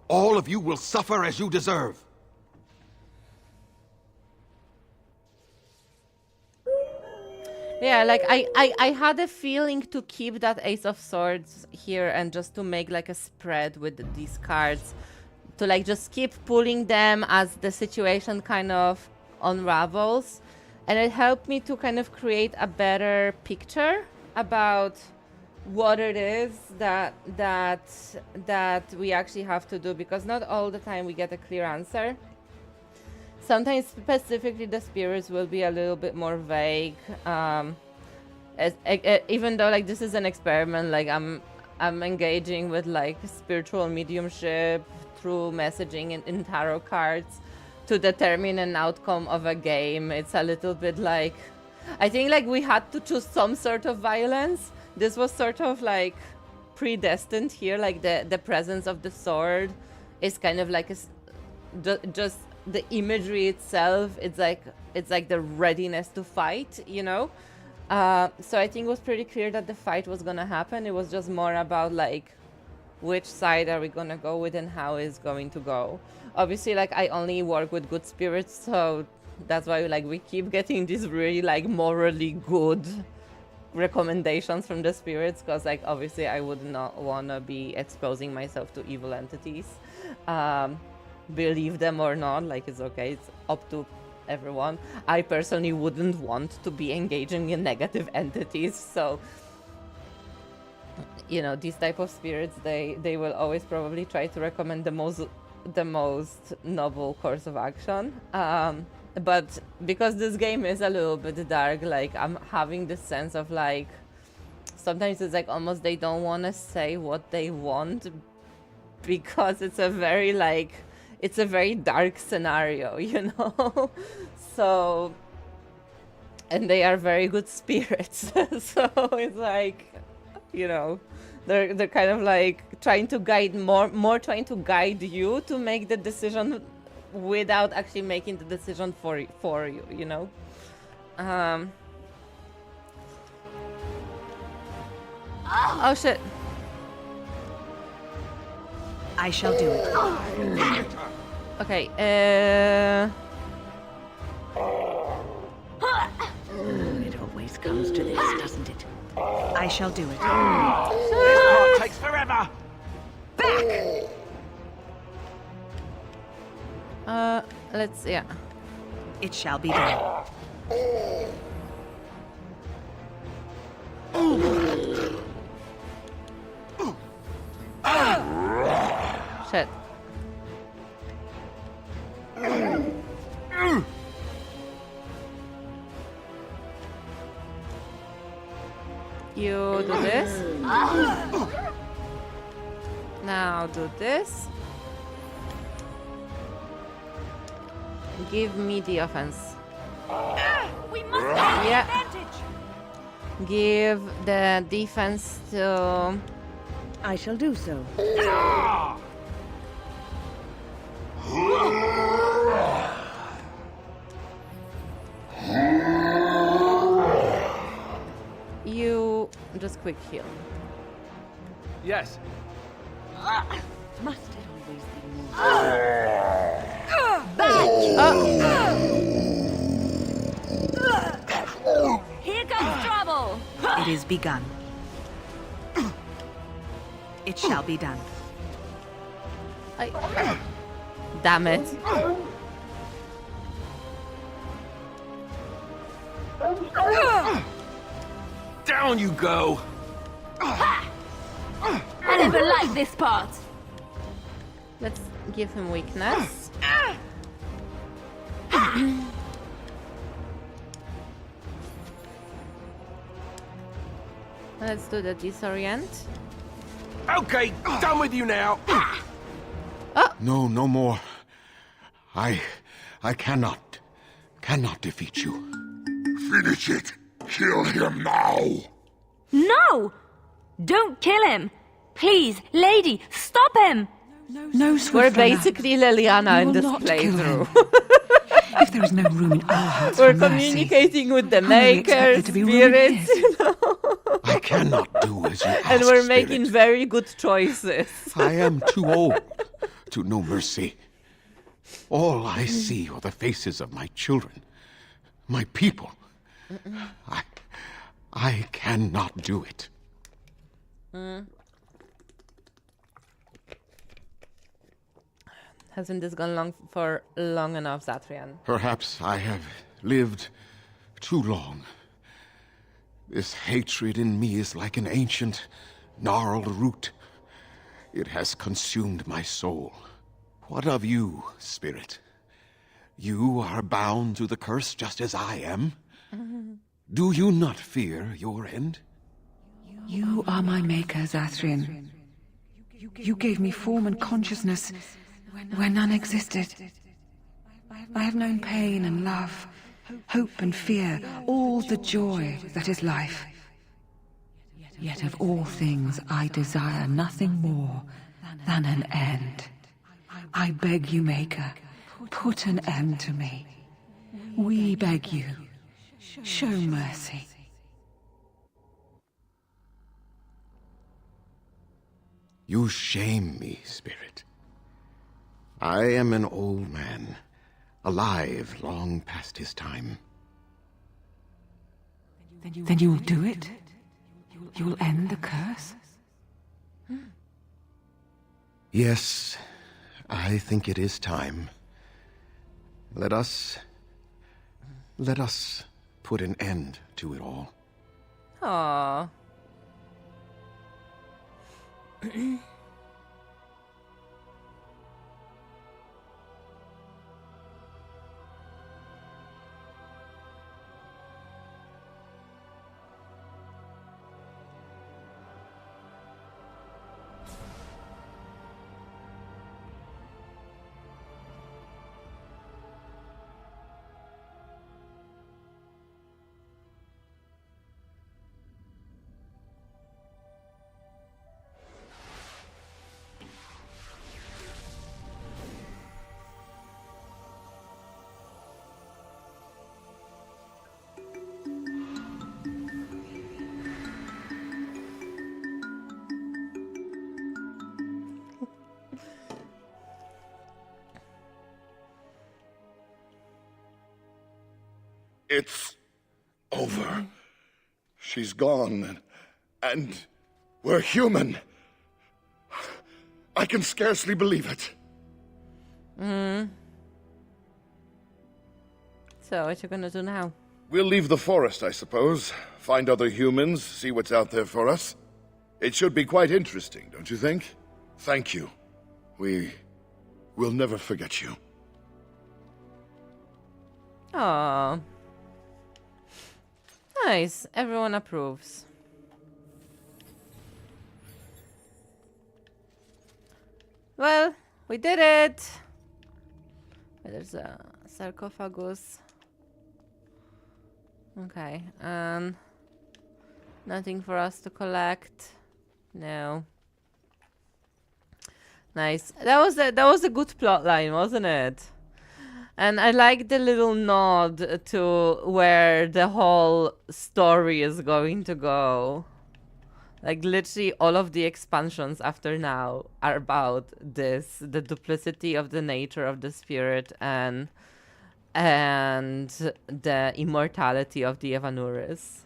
All of you will suffer as you deserve. Yeah, like I had a feeling to keep that Ace of Swords here and just to make like a spread with these cards. To like just keep pulling them as the situation kind of unravels. And it helped me to kind of create a better picture about what it is that we actually have to do, because not all the time we get a clear answer. Sometimes specifically the spirits will be a little bit more vague. Even though like this is an experiment, like I'm engaging with like spiritual mediumship through messaging in tarot cards to determine an outcome of a game. It's a little bit like, I think like we had to choose some sort of violence. This was sort of like predestined here, like the presence of the sword is kind of like just the imagery itself. It's like the readiness to fight, you know. So I think it was pretty clear that the fight was gonna happen. It was just more about like which side are we gonna go with and how it's going to go. Obviously, like I only work with good spirits, so that's why like we keep getting these really like morally good recommendations from the spirits, because like obviously I would not want to be exposing myself to evil entities. Believe them or not, like it's okay, it's up to everyone. I personally wouldn't want to be engaging in negative entities, so you know, these type of spirits, they will always probably try to recommend the most noble course of action. But because this game is a little bit dark, like I'm having this sense of like sometimes it's like almost they don't want to say what they want because it's a very dark scenario, you know. So, and they are very good spirits. So it's like, you know, they're kind of like trying to guide more trying to guide you to make the decision without actually making the decision for you, you know. Oh shit. I shall do it. Okay, It always comes to this, doesn't it? I shall do it. This part takes forever. let's, yeah. It shall be done. Shit. You do this. Now do this. Give me the offense. We must have Yeah. the advantage. Give the defense to... I shall do so. You just quick heal. Yes. Must it always be more? Here comes trouble. It is begun. It shall be done. Damn it. Down you go. I never liked this part. Let's give him weakness. Let's do the disorient. Okay, done with you now. No, no more. I cannot defeat you. Finish it! Kill him now! No! Don't kill him. Please, lady, stop him. No, We're Swift runner. basically Liliana You in will this not kill playthrough. If there is no room in our hearts We're for mercy, communicating with the how may we expect makers, there to be room in spirits, his? you know. I cannot do as you ask, And we're Spirit. making very good choices. I am too old to know mercy. All I see are the faces of my children, my people. I cannot do it. Hasn't this gone long for long enough, Zatrian? Perhaps I have lived too long. This hatred in me is like an ancient, gnarled root. It has consumed my soul. What of you, Spirit? You are bound to the curse just as I am. Do you not fear your end? You are my maker, Zathrian. You gave me form and consciousness where none existed. I have known pain and love, hope and fear, all the joy that is life. Yet of all things I desire nothing more than an end. I beg you, Maker, put an end to me. We beg you, show mercy. You shame me, Spirit. I am an old man, alive long past his time. Then you will do it? You will end the curse? Yes, I think it is time. Let us put an end to it all. Aww. It's over. She's gone, and we're human. I can scarcely believe it. So, what you gonna do now? We'll leave the forest, I suppose. Find other humans, see what's out there for us. It should be quite interesting, don't you think? Thank you. We'll never forget you. Aww. Nice. Everyone approves. Well, we did it. There's a sarcophagus. Okay, nothing for us to collect. No. Nice. That was a good plot line, wasn't it? And I like the little nod to where the whole story is going to go. Like, literally all of the expansions after now are about this, the duplicity of the nature of the spirit and the immortality of the Evanuris.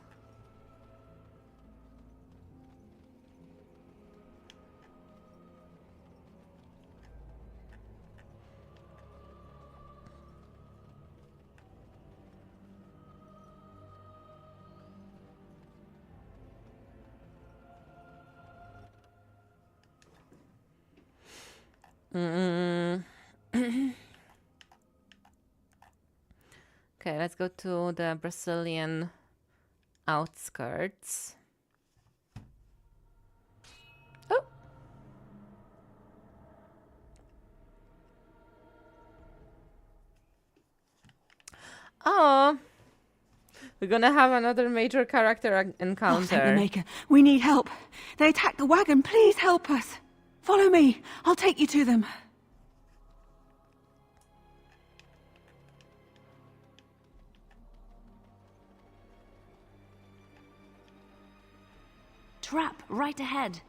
Okay, let's go to the Brazilian outskirts. Oh! Oh! We're gonna have another major character encounter. Oh, thank the Maker. We need help. They attacked the wagon. Please help us. Follow me. I'll take you to them. Trap right ahead.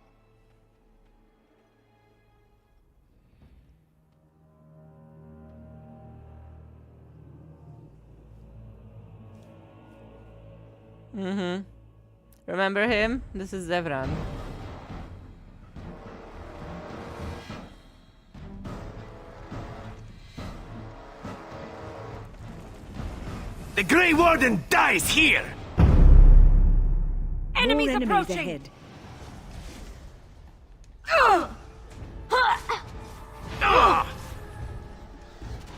Remember him? This is Zevran. The Grey Warden dies here! Enemies approaching! Ahead.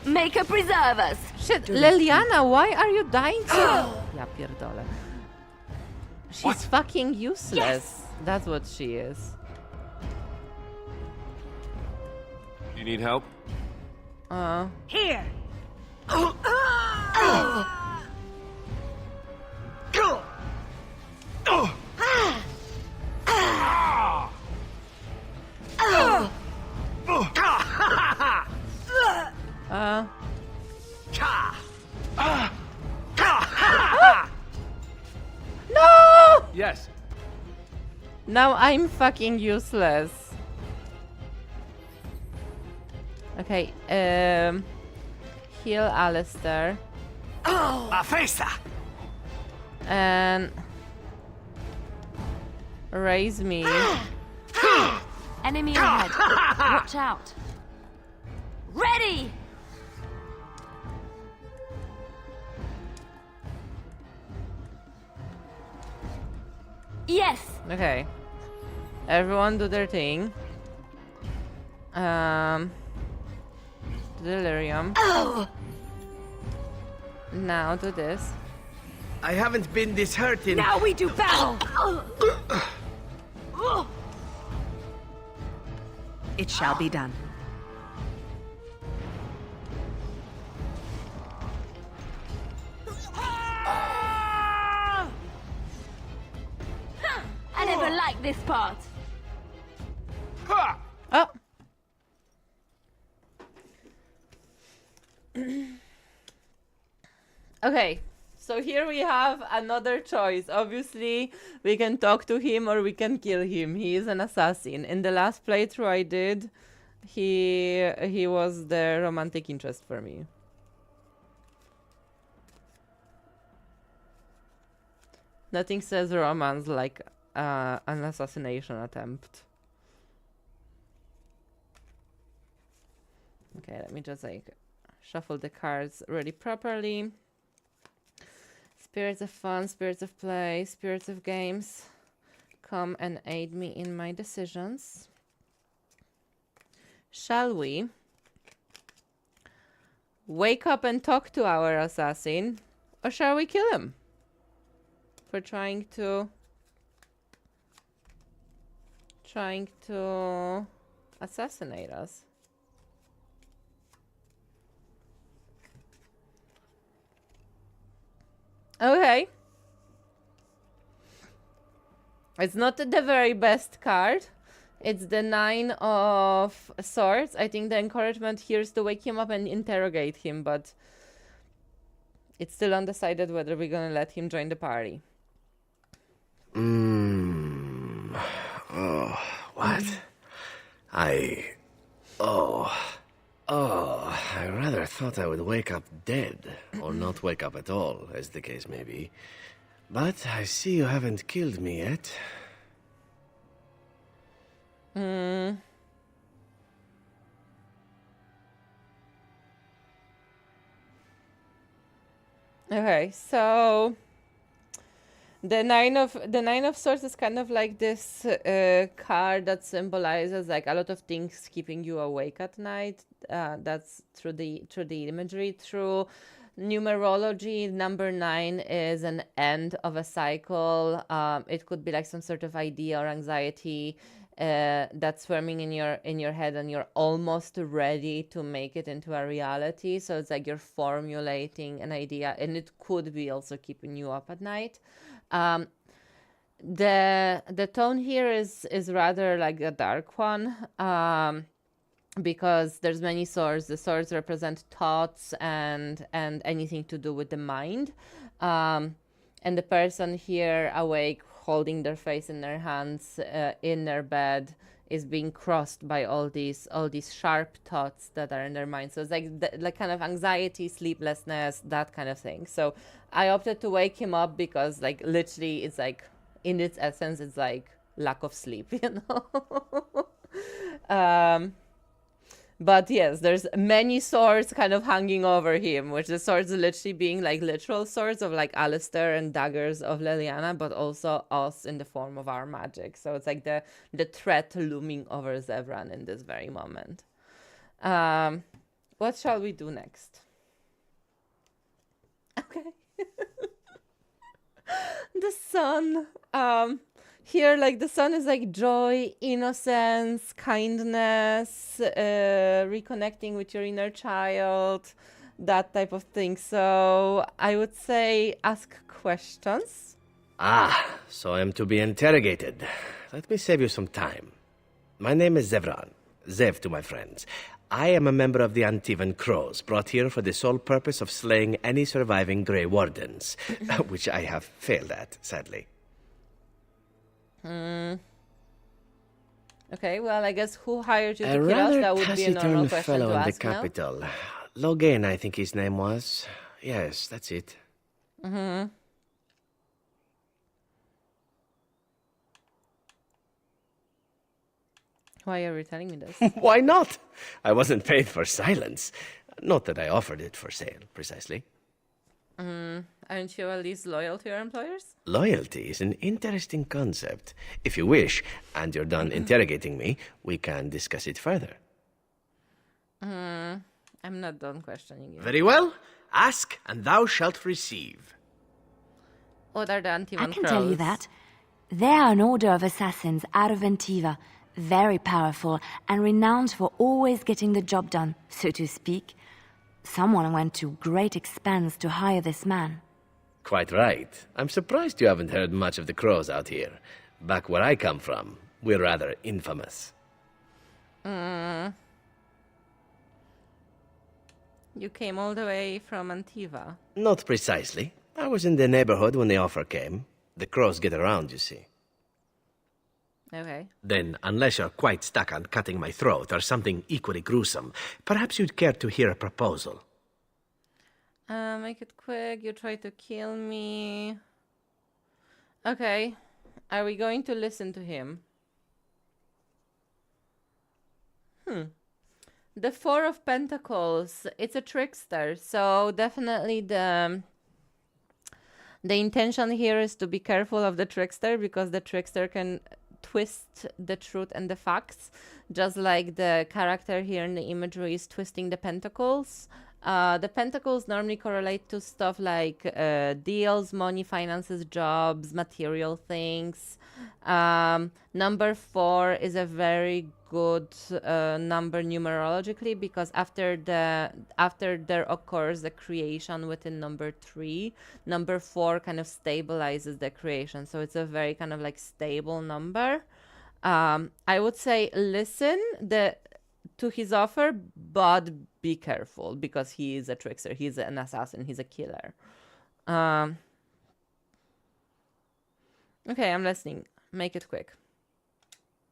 Maker preserve us! Shit, Leliana, why are you dying so? Ja pierdolę. She's fucking useless. Yes. That's what she is. You need help? Here! No! Yes. Now I'm fucking useless. Okay, heal Alistair. A festa! And raise me. Enemy ahead. Watch out. Ready! Yes. Okay. Everyone do their thing. Delirium. Now do this. I haven't been this hurt in... Now we do battle! It shall be done. I never liked this part. Oh. Okay, so here we have another choice. Obviously, we can talk to him or we can kill him. He is an assassin. In the last playthrough I did, he was the romantic interest for me. Nothing says romance like an assassination attempt. Okay, let me just like shuffle the cards really properly. Spirits of fun, spirits of play, spirits of games, come and aid me in my decisions. Shall we wake up and talk to our assassin, or shall we kill him for trying to assassinate us? Okay. It's not the very best card. It's the 9 of Swords. I think the encouragement here is to wake him up and interrogate him, but it's still undecided whether we're gonna let him join the party. Oh, what? I rather thought I would wake up dead, or not wake up at all, as the case may be. But I see you haven't killed me yet. Okay, so the nine of Swords is kind of like this card that symbolizes like a lot of things keeping you awake at night. That's through the imagery. Through numerology, number 9 is an end of a cycle. It could be like some sort of idea or anxiety that's swarming in your head, and you're almost ready to make it into a reality. So it's like you're formulating an idea, and it could be also keeping you up at night. The tone here is rather like a dark one, because there's many swords. The swords represent thoughts and anything to do with the mind, and the person here awake, holding their face in their hands in their bed, is being crossed by all these sharp thoughts that are in their mind. So it's like kind of anxiety, sleeplessness, that kind of thing. So I opted to wake him up because like literally it's like in its essence it's like lack of sleep, you know. But yes, there's many swords kind of hanging over him, which the swords literally being like literal swords of like Alistair and daggers of Leliana, but also us in the form of our magic. So it's like the threat looming over Zevran in this very moment. What shall we do next? Okay. The sun. Here, like, the sun is like joy, innocence, kindness, reconnecting with your inner child, that type of thing. So I would say ask questions. Ah, so I am to be interrogated. Let me save you some time. My name is Zevran. Zev to my friends. I am a member of the Antivan Crows, brought here for the sole purpose of slaying any surviving Grey Wardens, which I have failed at, sadly. Okay, well, I guess who hired you to kill us? That would be a normal question fellow to in ask the capital. Logain, I think his name was. Yes, that's it. Why are you telling me this? Why not? I wasn't paid for silence. Not that I offered it for sale, precisely. Aren't you at least loyal to your employers? Loyalty is an interesting concept. If you wish, and you're done interrogating me, we can discuss it further. I'm not done questioning you. Very well. Ask, and thou shalt receive. What are the Antivan I can tell you that. They are an order of assassins out of Antiva, very powerful and renowned for always getting the job done, so to speak. Someone went to great expense to hire this man. Quite right. I'm surprised you haven't heard much of the Crows out here. Back where I come from, we're rather infamous. You came all the way from Antiva. Not precisely. I was in the neighborhood when the offer came. The Crows get around, you see. Okay. Then, unless you're quite stuck on cutting my throat or something equally gruesome, perhaps you'd care to hear a proposal. Make it quick. You try to kill me. Okay. Are we going to listen to him? The Four of Pentacles. It's a trickster, so definitely the intention here is to be careful of the trickster, because the trickster can twist the truth and the facts, just like the character here in the imagery is twisting the pentacles. The pentacles normally correlate to stuff like deals, money, finances, jobs, material things. Number 4 is a very good number numerologically, because after there occurs the creation within number 3, number 4 kind of stabilizes the creation, so it's a very kind of like stable number. I would say listen to his offer, but be careful, because he is a trickster, he's an assassin, he's a killer. Okay, I'm listening. Make it quick.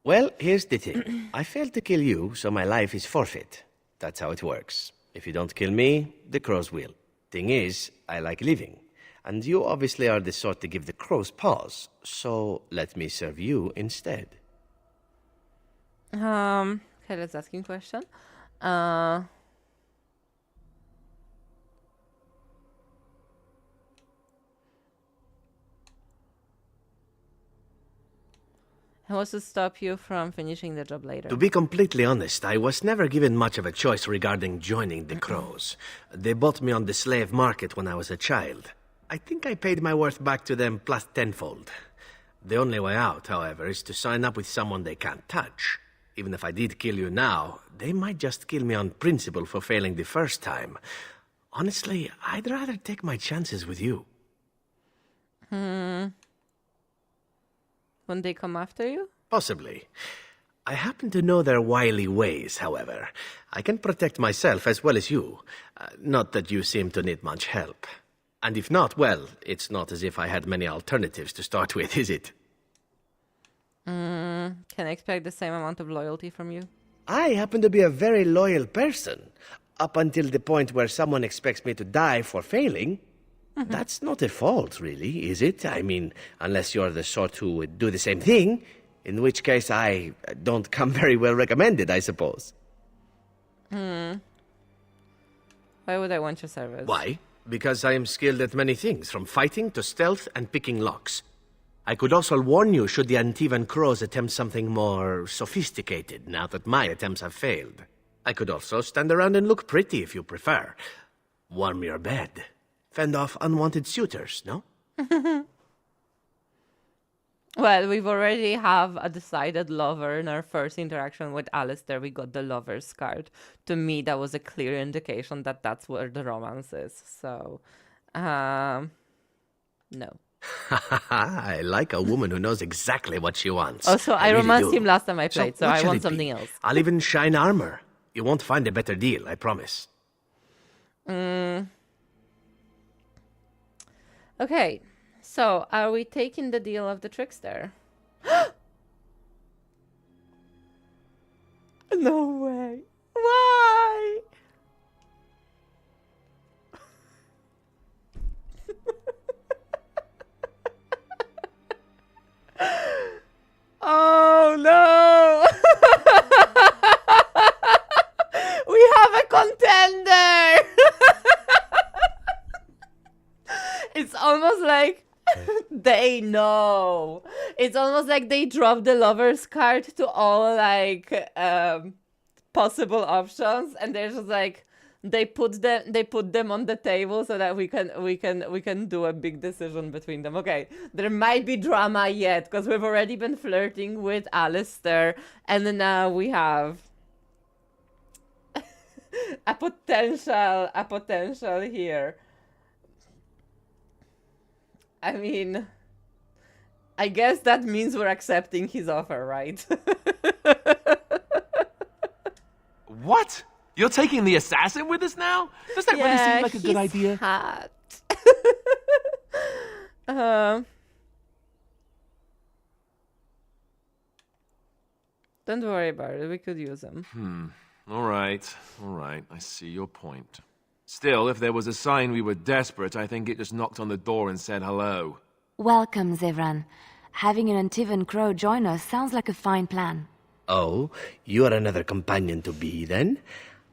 Well, here's the thing. I failed to kill you, so my life is forfeit. That's how it works. If you don't kill me, the crows will. Thing is, I like living. And you obviously are the sort to give the crows pause. So let me serve you instead. Okay, let's ask him question. What's to stop you from finishing the job later? To be completely honest, I was never given much of a choice regarding joining the crows. They bought me on the slave market when I was a child. I think I paid my worth back to them plus tenfold. The only way out, however, is to sign up with someone they can't touch. Even if I did kill you now, they might just kill me on principle for failing the first time. Honestly, I'd rather take my chances with you. When they come after you? Possibly. I happen to know their wily ways, however. I can protect myself as well as you. Not that you seem to need much help. And if not, well, it's not as if I had many alternatives to start with, is it? Can I expect the same amount of loyalty from you? I happen to be a very loyal person. Up until the point where someone expects me to die for failing. That's not a fault, really, is it? I mean, unless you're the sort who would do the same thing, in which case I don't come very well recommended, I suppose. Why would I want your service? Why? Because I am skilled at many things, from fighting to stealth and picking locks. I could also warn you should the Antivan Crows attempt something more sophisticated, now that my attempts have failed. I could also stand around and look pretty, if you prefer. Warm your bed. Fend off unwanted suitors, no? Well, we've already have a decided lover in our first interaction with Alistair. We got the lover's card. To me, that was a clear indication that that's where the romance is. So, no. I like a woman who knows exactly what she wants. Also, I really romanced do. him last time I played, so what I shall want it be? something else. I'll even shine armor. You won't find a better deal, I promise. Okay, so are we taking the deal of the trickster? No way. Why? Oh no! We have a contender! It's almost like they know. It's almost like they drop the lover's card to all like possible options, and they're just like they put them on the table so that we can do a big decision between them. Okay, there might be drama yet because we've already been flirting with Alistair, and then now we have a potential here. I mean, I guess that means we're accepting his offer, right? What? You're taking the assassin with us now? Does that really seem like a good idea? Hot. Don't worry about it. We could use him. All right. I see your point. Still, if there was a sign we were desperate, I think it just knocked on the door and said hello. Welcome, Zevran. Having an Antivan crow join us sounds like a fine plan. Oh, you're another companion to be, then?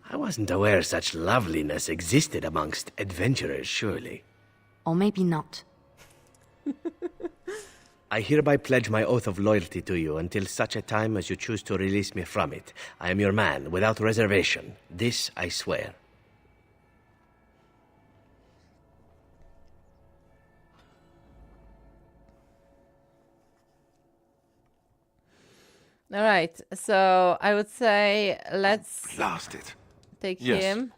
I wasn't aware such loveliness existed amongst adventurers, surely. Or maybe not. I hereby pledge my oath of loyalty to you until such a time as you choose to release me from it. I am your man, without reservation. This I swear. All right, so I would say let's Blast it. take Yes. him.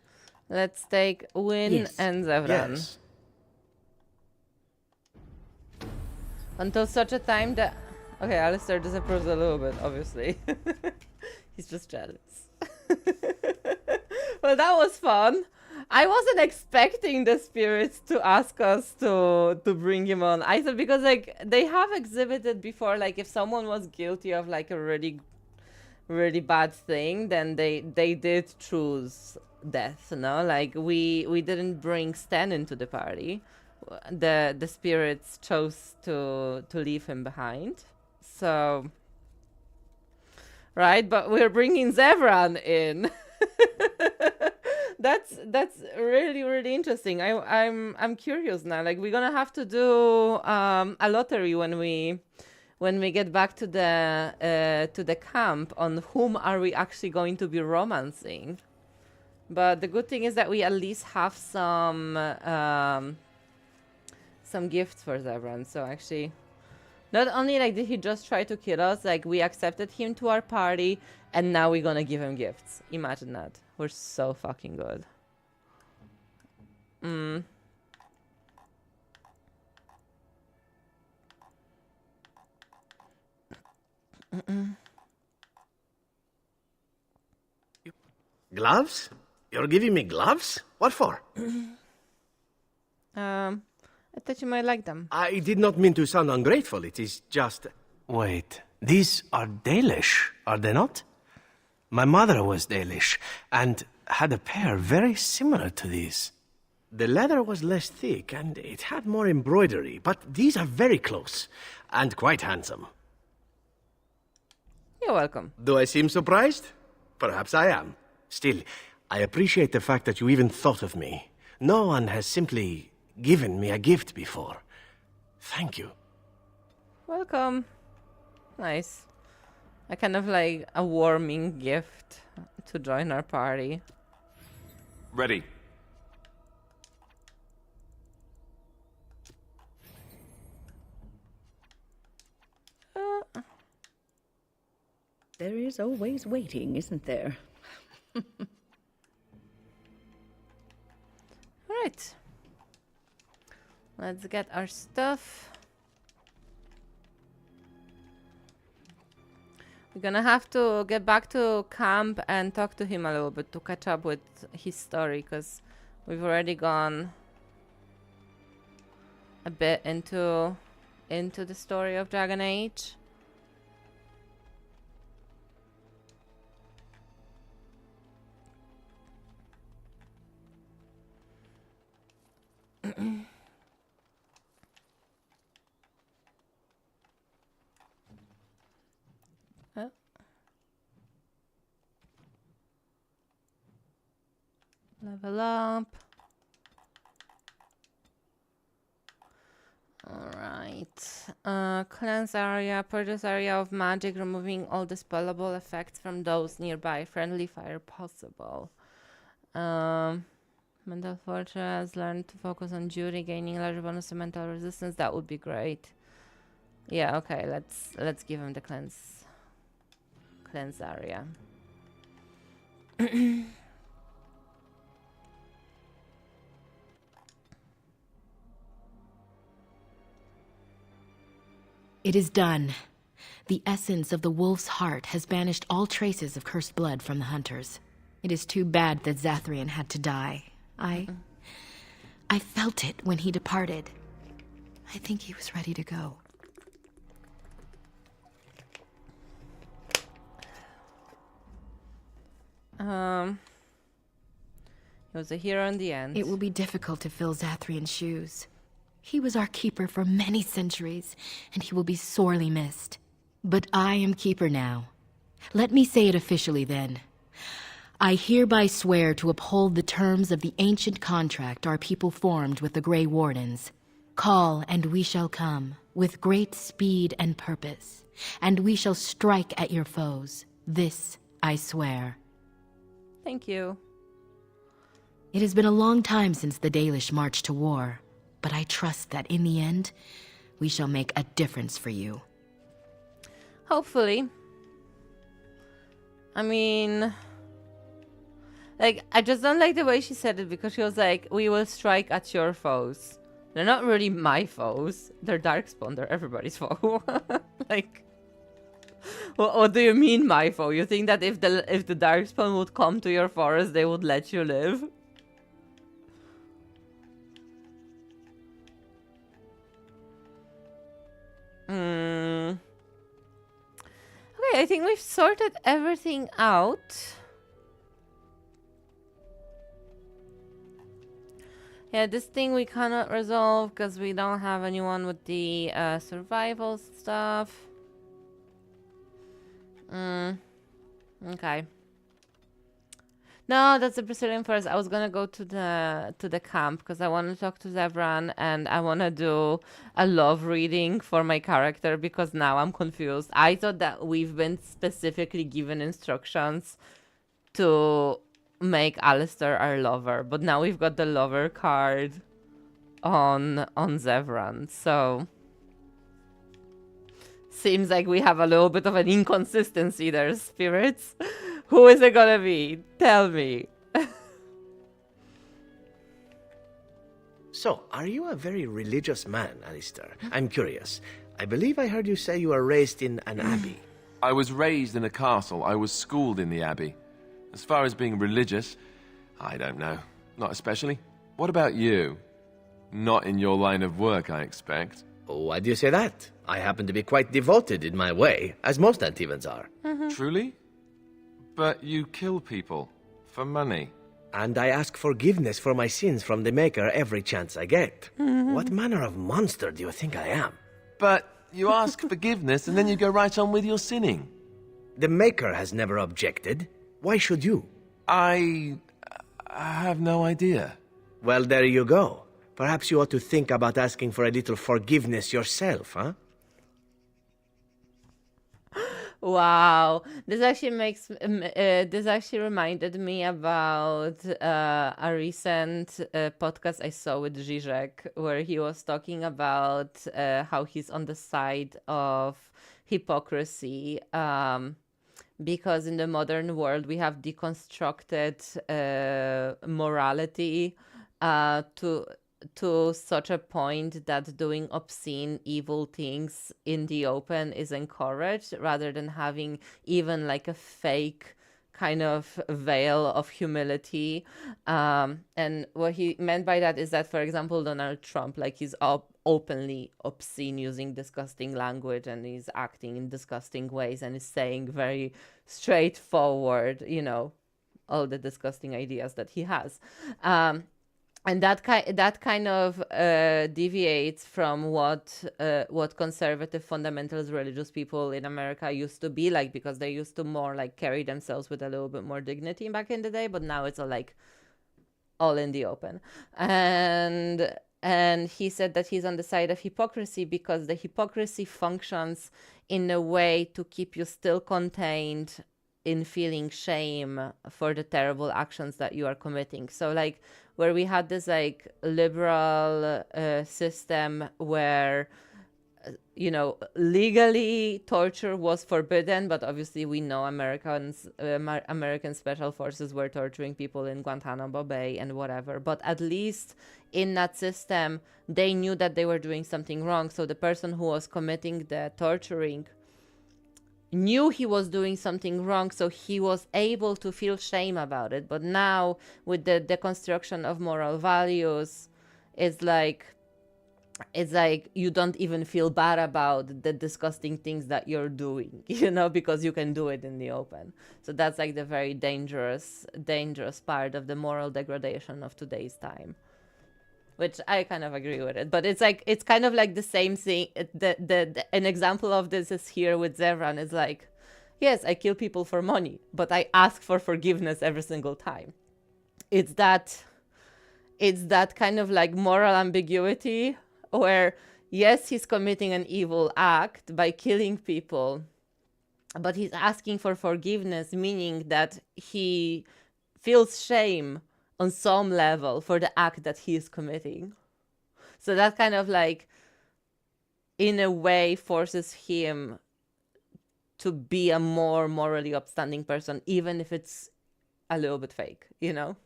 Let's take Win Yes. and Zevran. Yes. Until such a time that... Okay, Alistair disapproves a little bit, obviously. He's just jealous. Well, that was fun. I wasn't expecting the spirits to ask us to bring him on. I thought, because like they have exhibited before, like if someone was guilty of like a really bad thing, then they did choose death, no? Like we didn't bring Stan into the party. The spirits chose to leave him behind. So right, but we're bringing Zevran in. That's really interesting. I'm curious now. Like we're gonna have to do a lottery when we get back to the camp on whom are we actually going to be romancing. But the good thing is that we at least have some gifts for Zevran. So actually, not only like did he just try to kill us, like we accepted him to our party, and now we're gonna give him gifts. Imagine that. We're so fucking good. Gloves? You're giving me gloves? What for? I thought you might like them. I did not mean to sound ungrateful. It is just... Wait, these are Dalish, are they not? My mother was Dalish, and had a pair very similar to these. The leather was less thick, and it had more embroidery, but these are very close, and quite handsome. You're welcome. Do I seem surprised? Perhaps I am. Still, I appreciate the fact that you even thought of me. No one has simply given me a gift before. Thank you. Welcome. Nice. A kind of like a warming gift to join our party. Ready. There is always waiting, isn't there? Alright. Let's get our stuff. We're gonna have to get back to camp and talk to him a little bit to catch up with his story, because we've already gone a bit into the story of Dragon Age. Oh. Level up. Alright. Cleanse area, purchase area of magic, removing all dispellable effects from those nearby. Friendly fire possible. Mental fortress, learn to focus on duty, gaining large bonus to mental resistance. That would be great. Yeah, okay, let's give him the cleanse area. It is done. The essence of the wolf's heart has banished all traces of cursed blood from the hunters. It is too bad that Zathrian had to die. I felt it when he departed. I think he was ready to go. He was a hero in the end. It will be difficult to fill Zathrian's shoes. He was our keeper for many centuries, and he will be sorely missed. But I am keeper now. Let me say it officially then. I hereby swear to uphold the terms of the ancient contract our people formed with the Grey Wardens. Call, and we shall come, with great speed and purpose, and we shall strike at your foes. This I swear. Thank you. It has been a long time since the Dalish marched to war, but I trust that in the end, we shall make a difference for you. Hopefully. I mean, like, I just don't like the way she said it, because she was like, we will strike at your foes. They're not really my foes. They're Darkspawn. They're everybody's foe. Like, what do you mean my foe? You think that if the Darkspawn would come to your forest, they would let you live? Okay, I think we've sorted everything out. Yeah, this thing we cannot resolve because we don't have anyone with the survival stuff. Okay. No, that's the Brazilian forest. I was gonna go to the camp because I want to talk to Zevran and I want to do a love reading for my character because now I'm confused. I thought that we've been specifically given instructions to make Alistair our lover, but now we've got the lover card on Zevran, so seems like we have a little bit of an inconsistency there, spirits. Who is it gonna be? Tell me. So, are you a very religious man, Alistair? I'm curious. I believe I heard you say you were raised in an abbey. I was raised in a castle. I was schooled in the abbey. As far as being religious, I don't know. Not especially. What about you? Not in your line of work, I expect. Oh, why do you say that? I happen to be quite devoted in my way, as most Antivans are. Truly? But you kill people for money. And I ask forgiveness for my sins from the Maker every chance I get. What manner of monster do you think I am? But you ask forgiveness and then you go right on with your sinning. The Maker has never objected. Why should you? I have no idea. Well, there you go. Perhaps you ought to think about asking for a little forgiveness yourself, huh? Wow, this actually reminded me about a recent podcast I saw with Zizek, where he was talking about how he's on the side of hypocrisy, because in the modern world we have deconstructed morality to such a point that doing obscene, evil things in the open is encouraged, rather than having even like a fake kind of veil of humility. And what he meant by that is that, for example, Donald Trump, like, he's openly obscene, using disgusting language, and he's acting in disgusting ways, and is saying very straightforward, you know, all the disgusting ideas that he has. And that kind of deviates from what conservative fundamentalist religious people in America used to be like, because they used to more like carry themselves with a little bit more dignity back in the day, but now it's all in the open. And he said that he's on the side of hypocrisy because the hypocrisy functions in a way to keep you still contained in feeling shame for the terrible actions that you are committing. So like, where we had this like liberal system where, you know, legally torture was forbidden, but obviously we know American special forces were torturing people in Guantanamo Bay and whatever. But at least in that system, they knew that they were doing something wrong. So the person who was committing the torturing knew he was doing something wrong, so he was able to feel shame about it. But now with the deconstruction of moral values, it's like you don't even feel bad about the disgusting things that you're doing, you know, because you can do it in the open. So that's like the very dangerous part of the moral degradation of today's time. which I kind of agree with it. But it's kind of like the same thing. An example of this is here with Zevran. It's like, yes, I kill people for money, but I ask for forgiveness every single time. It's that kind of like moral ambiguity where, yes, he's committing an evil act by killing people, but he's asking for forgiveness, meaning that he feels shame on some level for the act that he is committing. So that kind of like, in a way, forces him to be a more morally upstanding person, even if it's a little bit fake, you know?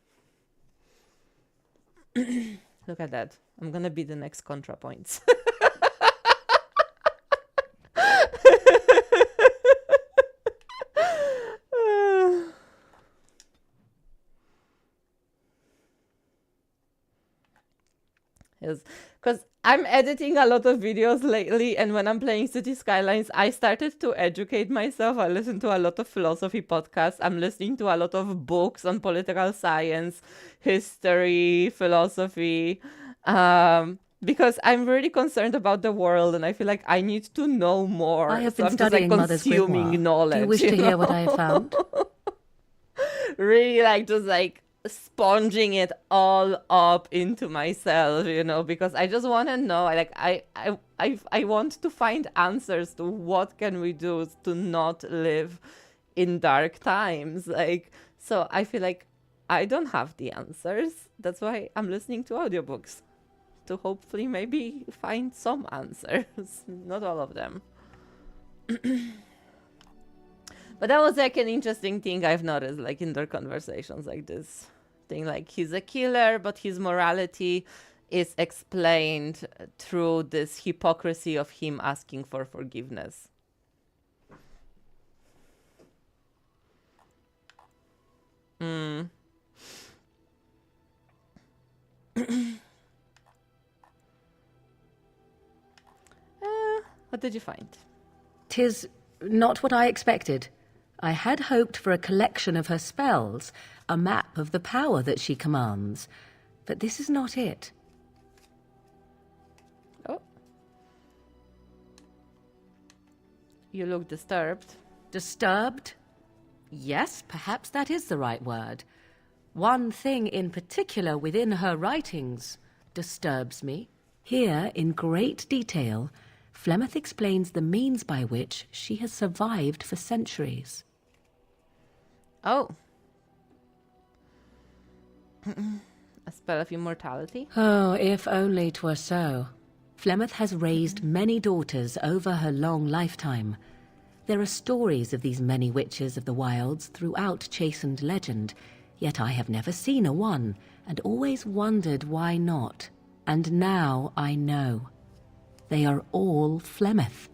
Look at that. I'm gonna be the next ContraPoints. Yes, because I'm editing a lot of videos lately, and when I'm playing City Skylines, I started to educate myself. I listen to a lot of philosophy podcasts. I'm listening to a lot of books on political science, history, philosophy, because I'm really concerned about the world, and I feel like I need to know more. I have So been I'm just, studying like, Mother's consuming grimoire. knowledge. Do you wish to hear what I have found? Really, like, just like sponging it all up into myself, you know, because I just want to know, like, I want to find answers to what can we do to not live in dark times. Like, so I feel like I don't have the answers. That's why I'm listening to audiobooks, to hopefully maybe find some answers. Not all of them. But that was like an interesting thing I've noticed, like in their conversations, like this thing, like he's a killer, but his morality is explained through this hypocrisy of him asking for forgiveness. What did you find? 'Tis not what I expected. I had hoped for a collection of her spells, a map of the power that she commands. But this is not it. Oh. You look disturbed. Disturbed? Yes, perhaps that is the right word. One thing in particular within her writings disturbs me. Here, in great detail, Flemeth explains the means by which she has survived for centuries. Oh. A spell of immortality? Oh, if only 'twere so. Flemeth has raised many daughters over her long lifetime. There are stories of these many witches of the wilds throughout chastened legend, yet I have never seen a one, and always wondered why not. And now I know. They are all Flemeth.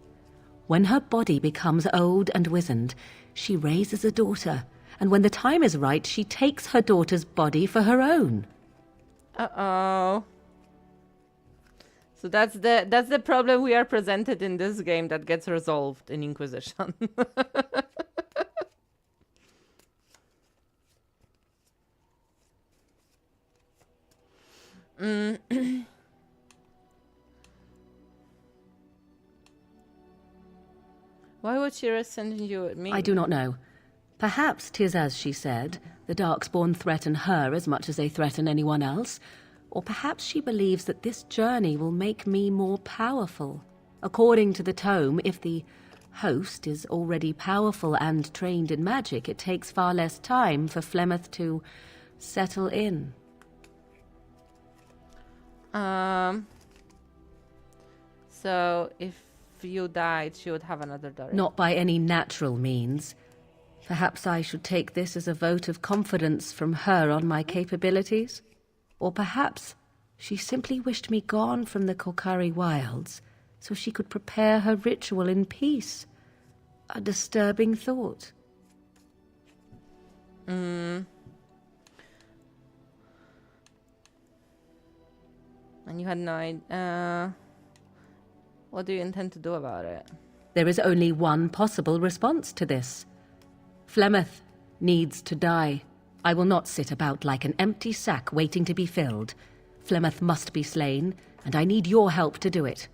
When her body becomes old and wizened, she raises a daughter, and when the time is right, she takes her daughter's body for her own. Uh-oh. So that's the problem we are presented in this game that gets resolved in Inquisition. Why would she resent you at me? I do not know. Perhaps 'tis as she said, the Darkspawn threaten her as much as they threaten anyone else. Or perhaps she believes that this journey will make me more powerful. According to the tome, if the host is already powerful and trained in magic, it takes far less time for Flemeth to settle in. So if you died, she would have another daughter. Not by any natural means. Perhaps I should take this as a vote of confidence from her on my capabilities. Or perhaps she simply wished me gone from the Korcari wilds so she could prepare her ritual in peace. A disturbing thought. And you had no idea. What do you intend to do about it? There is only one possible response to this. Flemeth needs to die. I will not sit about like an empty sack waiting to be filled. Flemeth must be slain, and I need your help to do it.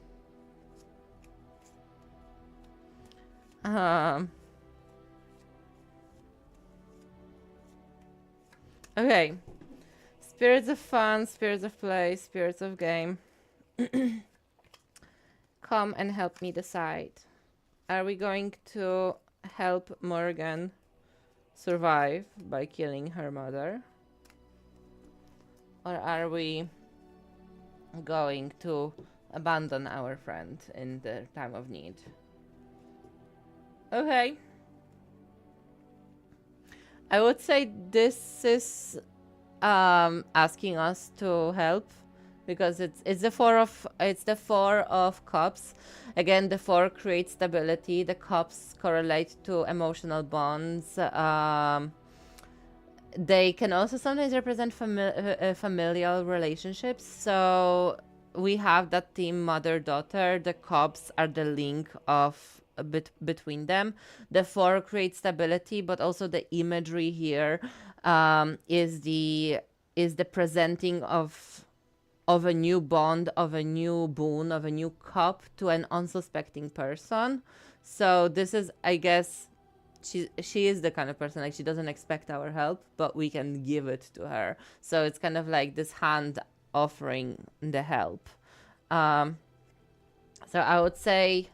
Okay. Spirits of fun, spirits of play, spirits of game. Come and help me decide. Are we going to help Morgan survive by killing her mother? Or are we going to abandon our friend in the time of need? Okay. I would say this is asking us to help, because it's the four of cups. Again, the four creates stability. The cups correlate to emotional bonds. They can also sometimes represent familial relationships. So we have that theme mother-daughter. The cups are the link of a bit between them. The four creates stability, but also the imagery here is the presenting of a new bond, of a new boon, of a new cup to an unsuspecting person. So this is, I guess, she is the kind of person, like, she doesn't expect our help, but we can give it to her. So it's kind of like this hand offering the help. So I would say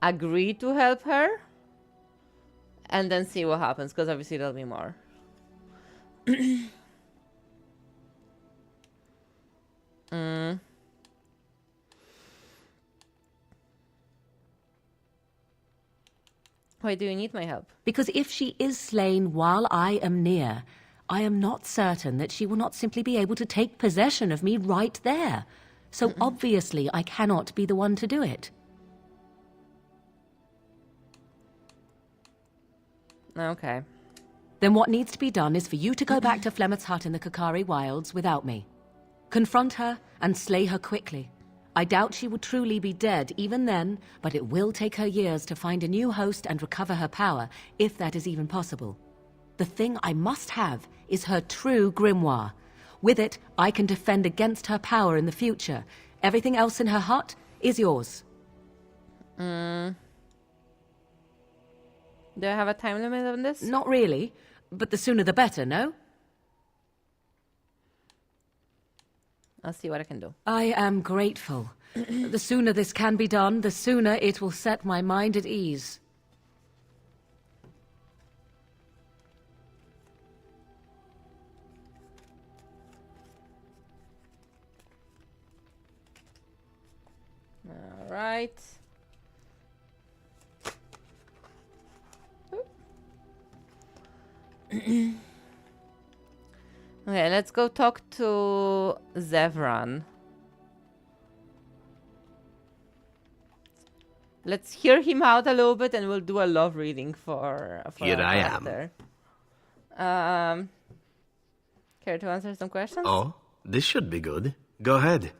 agree to help her and then see what happens, because obviously there'll be more. Why do you need my help? Because if she is slain while I am near, I am not certain that she will not simply be able to take possession of me right there. So obviously I cannot be the one to do it. Okay. Then what needs to be done is for you to go back to Flemeth's hut in the Kakari Wilds without me. Confront her and slay her quickly. I doubt she will truly be dead even then, but it will take her years to find a new host and recover her power, if that is even possible. The thing I must have is her true grimoire. With it, I can defend against her power in the future. Everything else in her hut is yours. Do I have a time limit on this? Not really, but the sooner the better, no? I'll see what I can do. I am grateful. The sooner this can be done, the sooner it will set my mind at ease. All right. Okay, let's go talk to Zevran. Let's hear him out a little bit, and we'll do a love reading for Here our I am. character. Care to answer some questions? Oh, this should be good. Go ahead.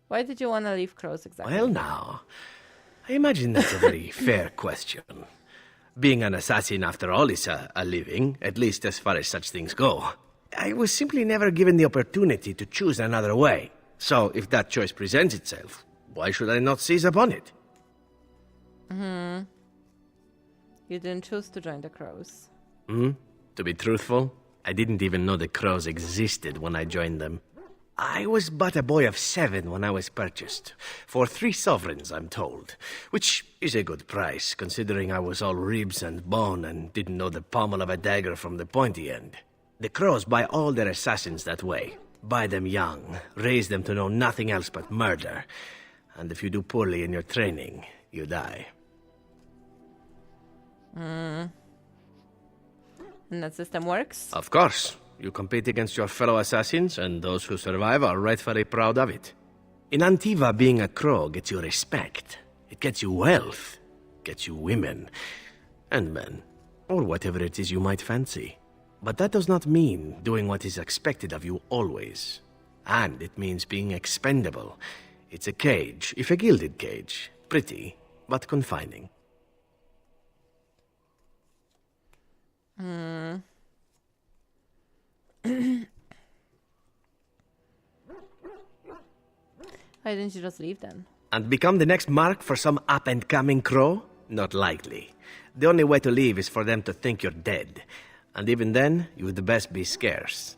Why did you want to leave Crows exactly? Well, now, I imagine that's a very fair question. Being an assassin, after all, is a living, at least as far as such things go. I was simply never given the opportunity to choose another way. So, if that choice presents itself, why should I not seize upon it? You didn't choose to join the Crows. To be truthful, I didn't even know the Crows existed when I joined them. I was but a boy of 7 when I was purchased. For 3 sovereigns, I'm told. Which is a good price, considering I was all ribs and bone and didn't know the pommel of a dagger from the pointy end. The Crows buy all their assassins that way. Buy them young, raise them to know nothing else but murder. And if you do poorly in your training, you die. And that system works? Of course. You compete against your fellow assassins, and those who survive are rightfully proud of it. In Antiva, being a crow gets you respect. It gets you wealth. Gets you women. And men. Or whatever it is you might fancy. But that does not mean doing what is expected of you always. And it means being expendable. It's a cage, if a gilded cage. Pretty, but confining. Hmm. Why didn't you just leave then? And become the next mark for some up-and-coming crow? Not likely. The only way to leave is for them to think you're dead. And even then, you would best be scarce.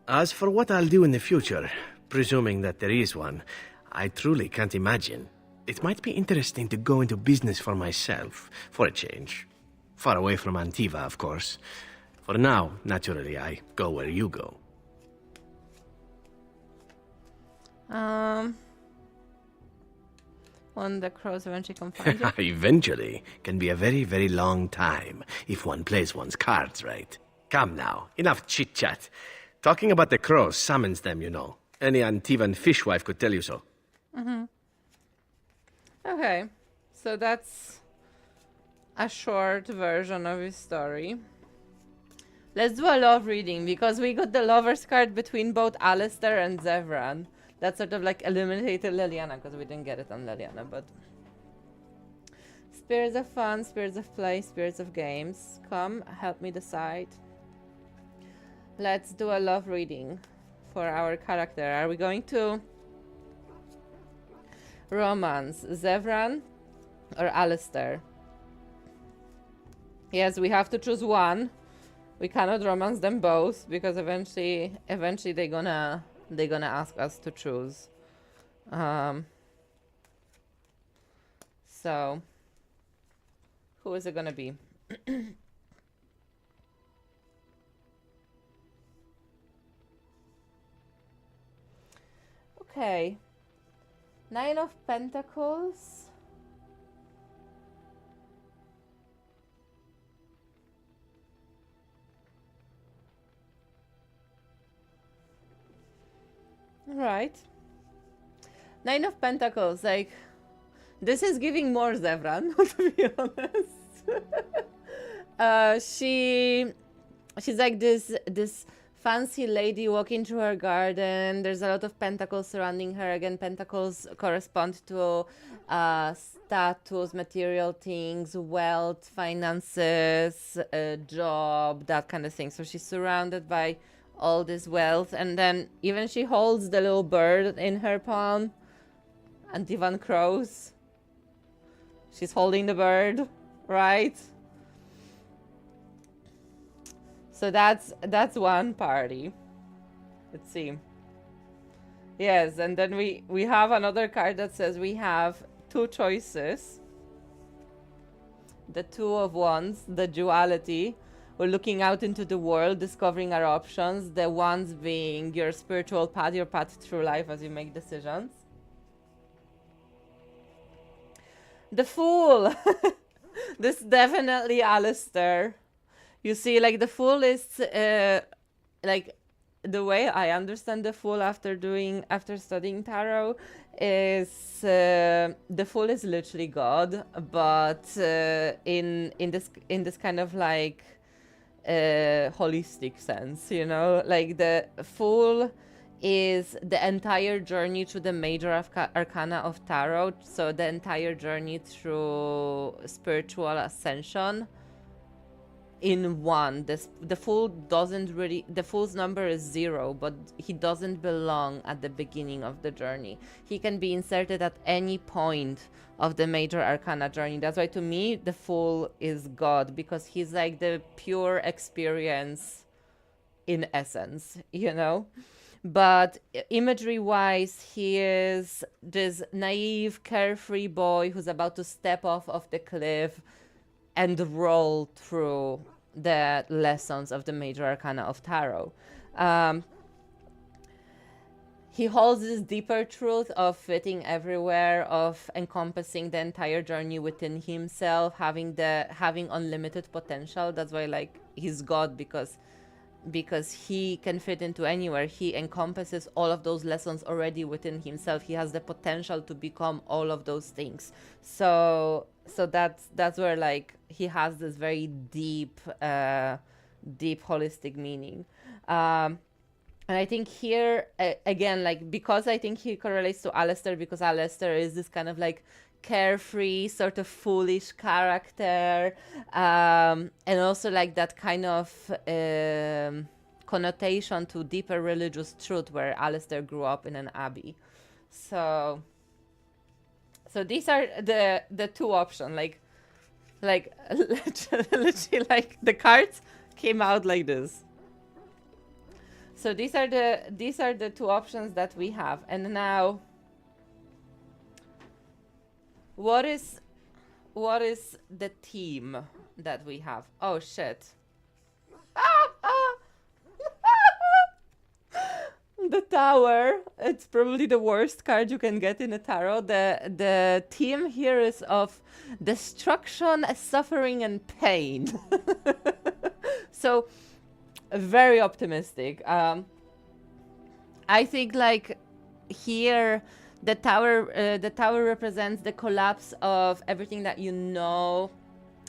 As for what I'll do in the future, presuming that there is one, I truly can't imagine. It might be interesting to go into business for myself, for a change. Far away from Antiva, of course. For now, naturally, I go where you go. When the crows eventually come find you. Eventually can be a very, very long time if one plays one's cards right. Come now, enough chit-chat. Talking about the crows summons them, you know. Any Antivan fishwife could tell you so. Mm-hmm. Okay, so that's a short version of his story. Let's do a love reading, because we got the lovers card between both Alistair and Zevran. That sort of like eliminated Liliana, because we didn't get it on Liliana, but... Spirits of fun, spirits of play, spirits of games. Come, help me decide. Let's do a love reading for our character. Are we going to romance Zevran or Alistair? Yes, we have to choose one. We cannot romance them both because eventually they're gonna ask us to choose. So who is it gonna be? Okay. 9 of Pentacles. Right. 9 of Pentacles, like, this is giving more Zevran, to be honest. She's like this fancy lady walking through her garden. There's a lot of pentacles surrounding her. Again, pentacles correspond to status, material things, wealth, finances, job, that kind of thing. So she's surrounded by all this wealth, and then even she holds the little bird in her palm. Antivan crows. She's holding the bird, right? So that's one party. Let's see. Yes, and then we have another card that says we have two choices. The Two of Wands, the duality. We're looking out into the world, discovering our options. The wands being your spiritual path, your path through life as you make decisions. The Fool. This is definitely Alistair. You see, like, the Fool is like, the way I understand the Fool after studying tarot is the Fool is literally God, but in this kind of like holistic sense, you know, like the Fool is the entire journey through the major arcana of tarot, so the entire journey through spiritual ascension in one. The Fool doesn't really, the Fool's number is 0, but he doesn't belong at the beginning of the journey. He can be inserted at any point of the major arcana journey. That's why to me the Fool is God, because he's like the pure experience in essence, you know. But imagery wise, he is this naive, carefree boy who's about to step off of the cliff and roll through the lessons of the major arcana of tarot. He holds this deeper truth of fitting everywhere, of encompassing the entire journey within himself, having unlimited potential. That's why, like, he's God, because he can fit into anywhere. He encompasses all of those lessons already within himself. He has the potential to become all of those things. So that's where, like, he has this very deep holistic meaning. And I think here again, like, because I think he correlates to Alistair, because Alistair is this kind of like carefree, sort of foolish character, and also like that kind of connotation to deeper religious truth, where Alistair grew up in an abbey. So these are the two options. Like literally, like the cards came out like this. So these are the two options that we have. And now, what is the theme that we have? Oh shit. The Tower. It's probably the worst card you can get in a tarot. The theme here is of destruction, suffering, and pain. So very optimistic. I think like here the tower represents the collapse of everything that you know,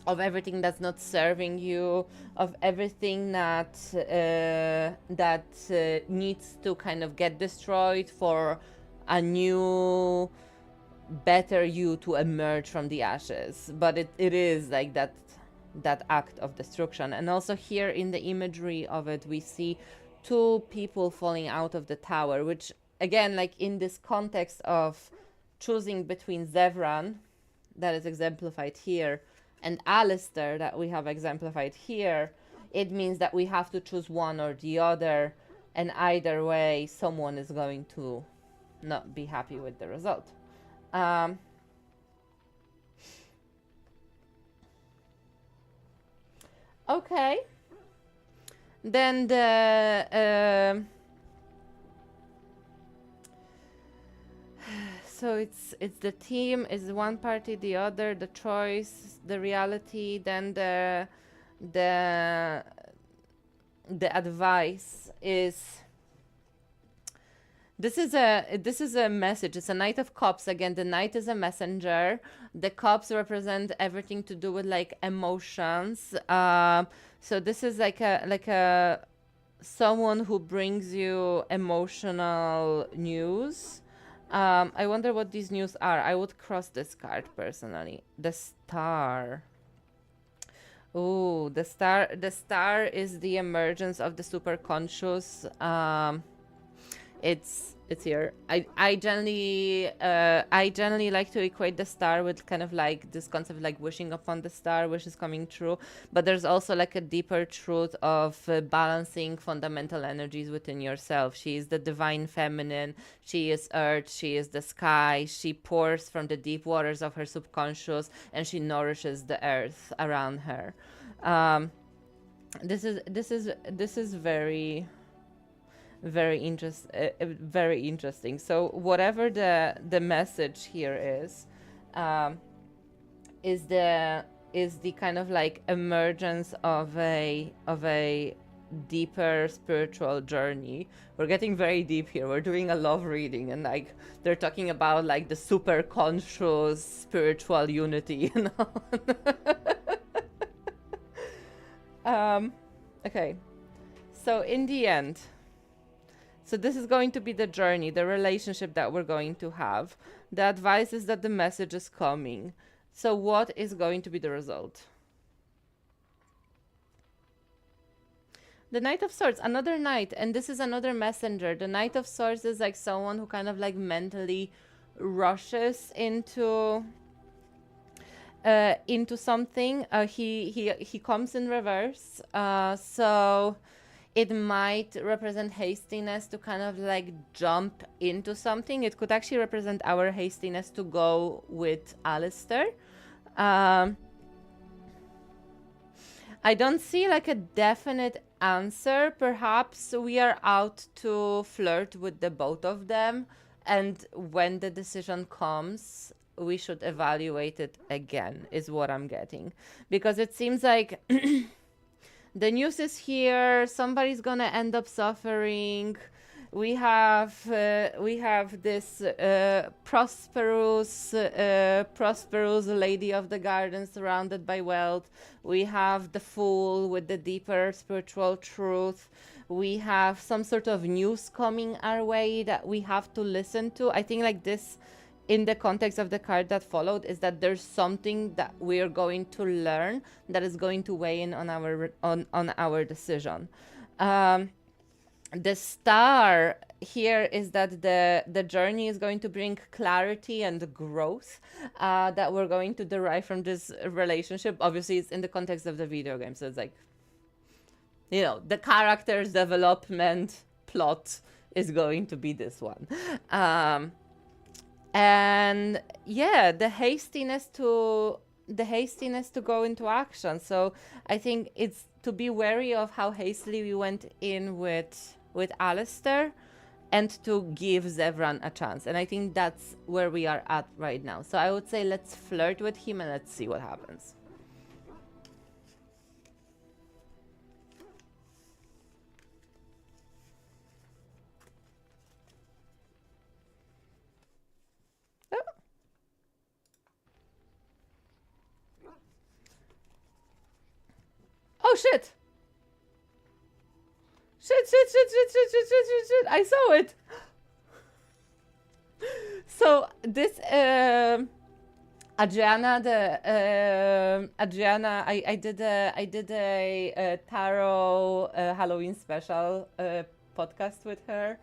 of everything that's not serving you, of everything that needs to kind of get destroyed for a new, better you to emerge from the ashes. But it is like that act of destruction. And also here in the imagery of it, we see two people falling out of the tower, which again, like in this context of choosing between Zevran, that is exemplified here, and Alistair, that we have exemplified here, it means that we have to choose one or the other, and either way, someone is going to not be happy with the result. Okay. Then so it's the theme is one party, the other, the choice, the reality, then the advice is this is a message. It's a Knight of Cups. Again, the Knight is a messenger. The cups represent everything to do with like emotions. So this is like a someone who brings you emotional news. I wonder what these news are. I would cross this card personally. The Star. Oh, the star. The Star is the emergence of the superconscious. It's here. I generally like to equate the star with kind of like this concept of like wishing upon the star, which is coming true. But there's also like a deeper truth of balancing fundamental energies within yourself. She is the divine feminine. She is earth. She is the sky. She pours from the deep waters of her subconscious, and she nourishes the earth around her. This is very interesting. So whatever the message here is the kind of like emergence of a deeper spiritual journey. We're getting very deep here. We're doing a love reading, and like they're talking about like the super conscious spiritual unity, you know. Okay, so in the end, so this is going to be the journey, the relationship that we're going to have. The advice is that the message is coming. So what is going to be the result? The Knight of Swords, another knight, and this is another messenger. The Knight of Swords is like someone who kind of like mentally rushes into something. He comes in reverse, so it might represent hastiness to kind of like jump into something. It could actually represent our hastiness to go with Alistair. I don't see like a definite answer. Perhaps we are out to flirt with the both of them, and when the decision comes, we should evaluate it again, is what I'm getting. Because it seems like the news is here, somebody's gonna end up suffering. We have this prosperous lady of the garden surrounded by wealth. We have the Fool with the deeper spiritual truth. We have some sort of news coming our way that we have to listen to. I think like this in the context of the card that followed, is that there's something that we're going to learn that is going to weigh in on our decision. The star here is that the journey is going to bring clarity and growth that we're going to derive from this relationship. Obviously, it's in the context of the video game, so it's like, you know, the character's development plot is going to be this one. And yeah, the hastiness to go into action. So I think it's to be wary of how hastily we went in with Alistair, and to give Zevran a chance. And I think that's where we are at right now. So I would say let's flirt with him and let's see what happens. Oh shit! Shit! I saw it. So this Adriana, I did a tarot Halloween special podcast with her.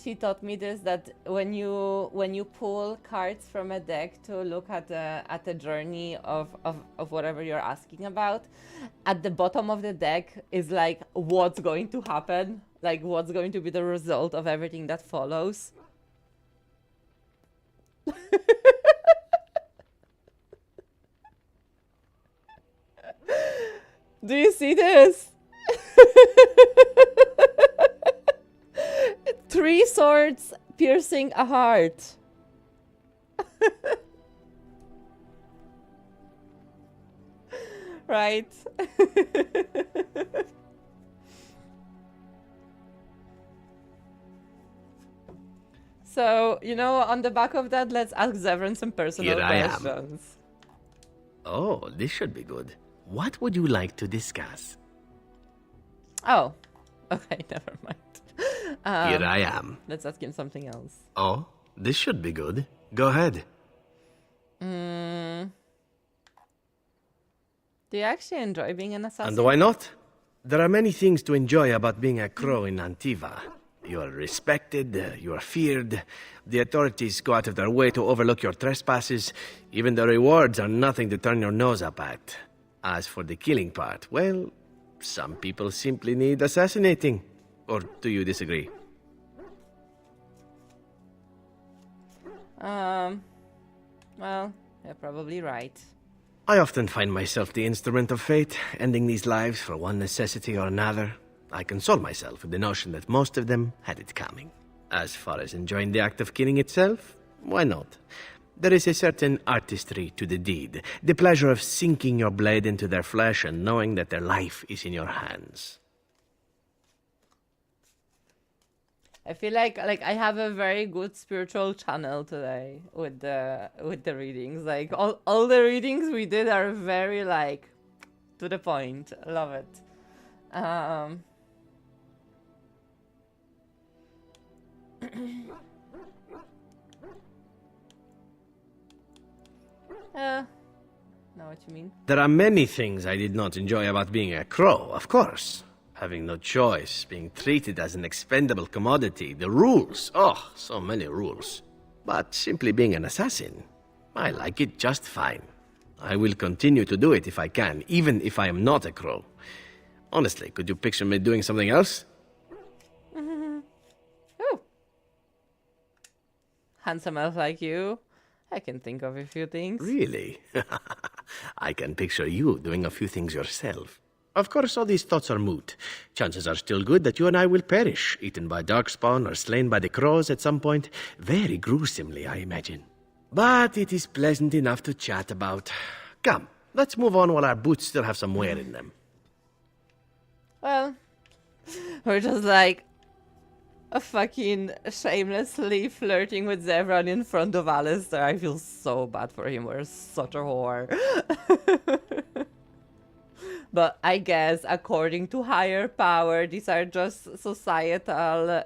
She taught me this, that when you pull cards from a deck to look at the journey of whatever you're asking about, at the bottom of the deck is like what's going to happen, like what's going to be the result of everything that follows. Do you see this? 3 swords piercing a heart. Right. So, you know, on the back of that, let's ask Zevran some personal questions. Oh, this should be good. What would you like to discuss? Oh, okay, never mind. Here I am. Let's ask him something else. Oh, this should be good. Go ahead. Do you actually enjoy being an assassin? And why not? There are many things to enjoy about being a crow in Antiva. You are respected, you are feared, the authorities go out of their way to overlook your trespasses, even the rewards are nothing to turn your nose up at. As for the killing part, well, some people simply need assassinating. Or do you disagree? Well, you're probably right. I often find myself the instrument of fate, ending these lives for one necessity or another. I console myself with the notion that most of them had it coming. As far as enjoying the act of killing itself, why not? There is a certain artistry to the deed, the pleasure of sinking your blade into their flesh and knowing that their life is in your hands. I feel like I have a very good spiritual channel today with the readings. Like all the readings we did are very like to the point. I love it. Know what you mean. There are many things I did not enjoy about being a crow, of course. Having no choice, being treated as an expendable commodity, the rules. Oh, so many rules. But simply being an assassin, I like it just fine. I will continue to do it if I can, even if I am not a crow. Honestly, could you picture me doing something else? Oh. Handsome elf like you. I can think of a few things. Really? I can picture you doing a few things yourself. Of course, all these thoughts are moot. Chances are still good that you and I will perish, eaten by darkspawn or slain by the crows at some point. Very gruesomely, I imagine. But it is pleasant enough to chat about. Come, let's move on while our boots still have some wear in them. Well, we're just like a fucking shamelessly flirting with Zevran in front of Alistair. I feel so bad for him. We're such a whore. But I guess according to higher power, these are just societal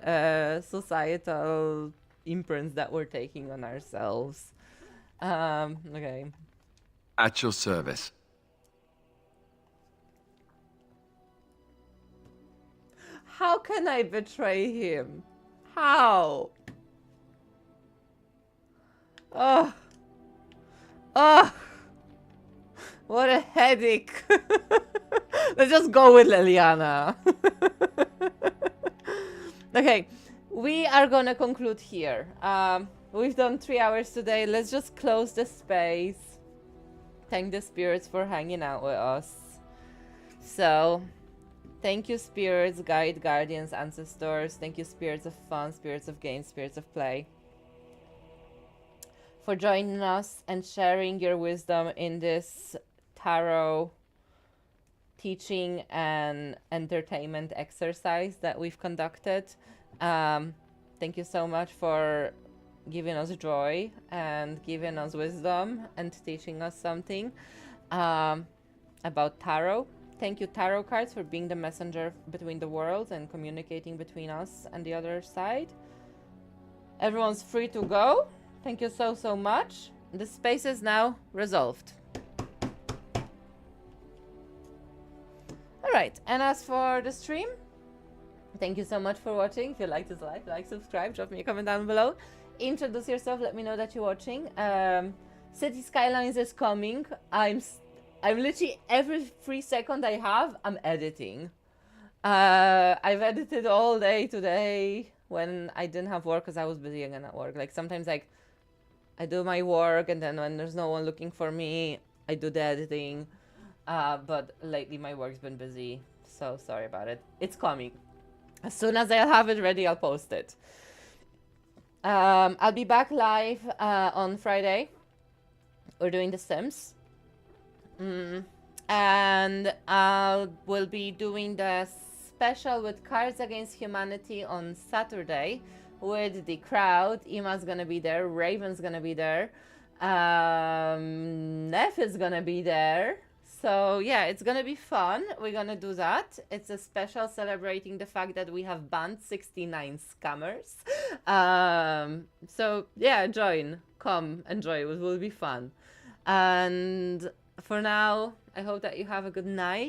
imprints that we're taking on ourselves. Okay. At your service. How can I betray him? How? Oh. Oh. What a headache. Let's just go with Liliana. Okay, we are gonna conclude here. We've done 3 hours today. Let's just close the space. Thank the spirits for hanging out with us. So, thank you spirits, guide, guardians, ancestors. Thank you spirits of fun, spirits of games, spirits of play, for joining us and sharing your wisdom in this tarot teaching and entertainment exercise that we've conducted. Thank you so much for giving us joy and giving us wisdom and teaching us something about tarot. Thank you, tarot cards, for being the messenger between the worlds and communicating between us and the other side. Everyone's free to go. Thank you so much. The space is now resolved. Alright, and as for the stream, thank you so much for watching. If you like this live, like, subscribe, drop me a comment down below. Introduce yourself, let me know that you're watching. City Skylines is coming. I'm literally every free second I have, I'm editing. I've edited all day today when I didn't have work because I was busy again at work. Like sometimes like I do my work and then when there's no one looking for me, I do the editing. But lately my work's been busy, so sorry about it. It's coming. As soon as I'll have it ready, I'll post it. I'll be back live on Friday. We're doing The Sims. And we'll be doing the special with Cards Against Humanity on Saturday with the crowd. Ima's gonna be there, Raven's gonna be there, Neff is gonna be there. So yeah, it's gonna be fun. We're gonna do that. It's a special celebrating the fact that we have banned 69 scammers. So yeah, join, come, enjoy. It will be fun. And for now, I hope that you have a good night.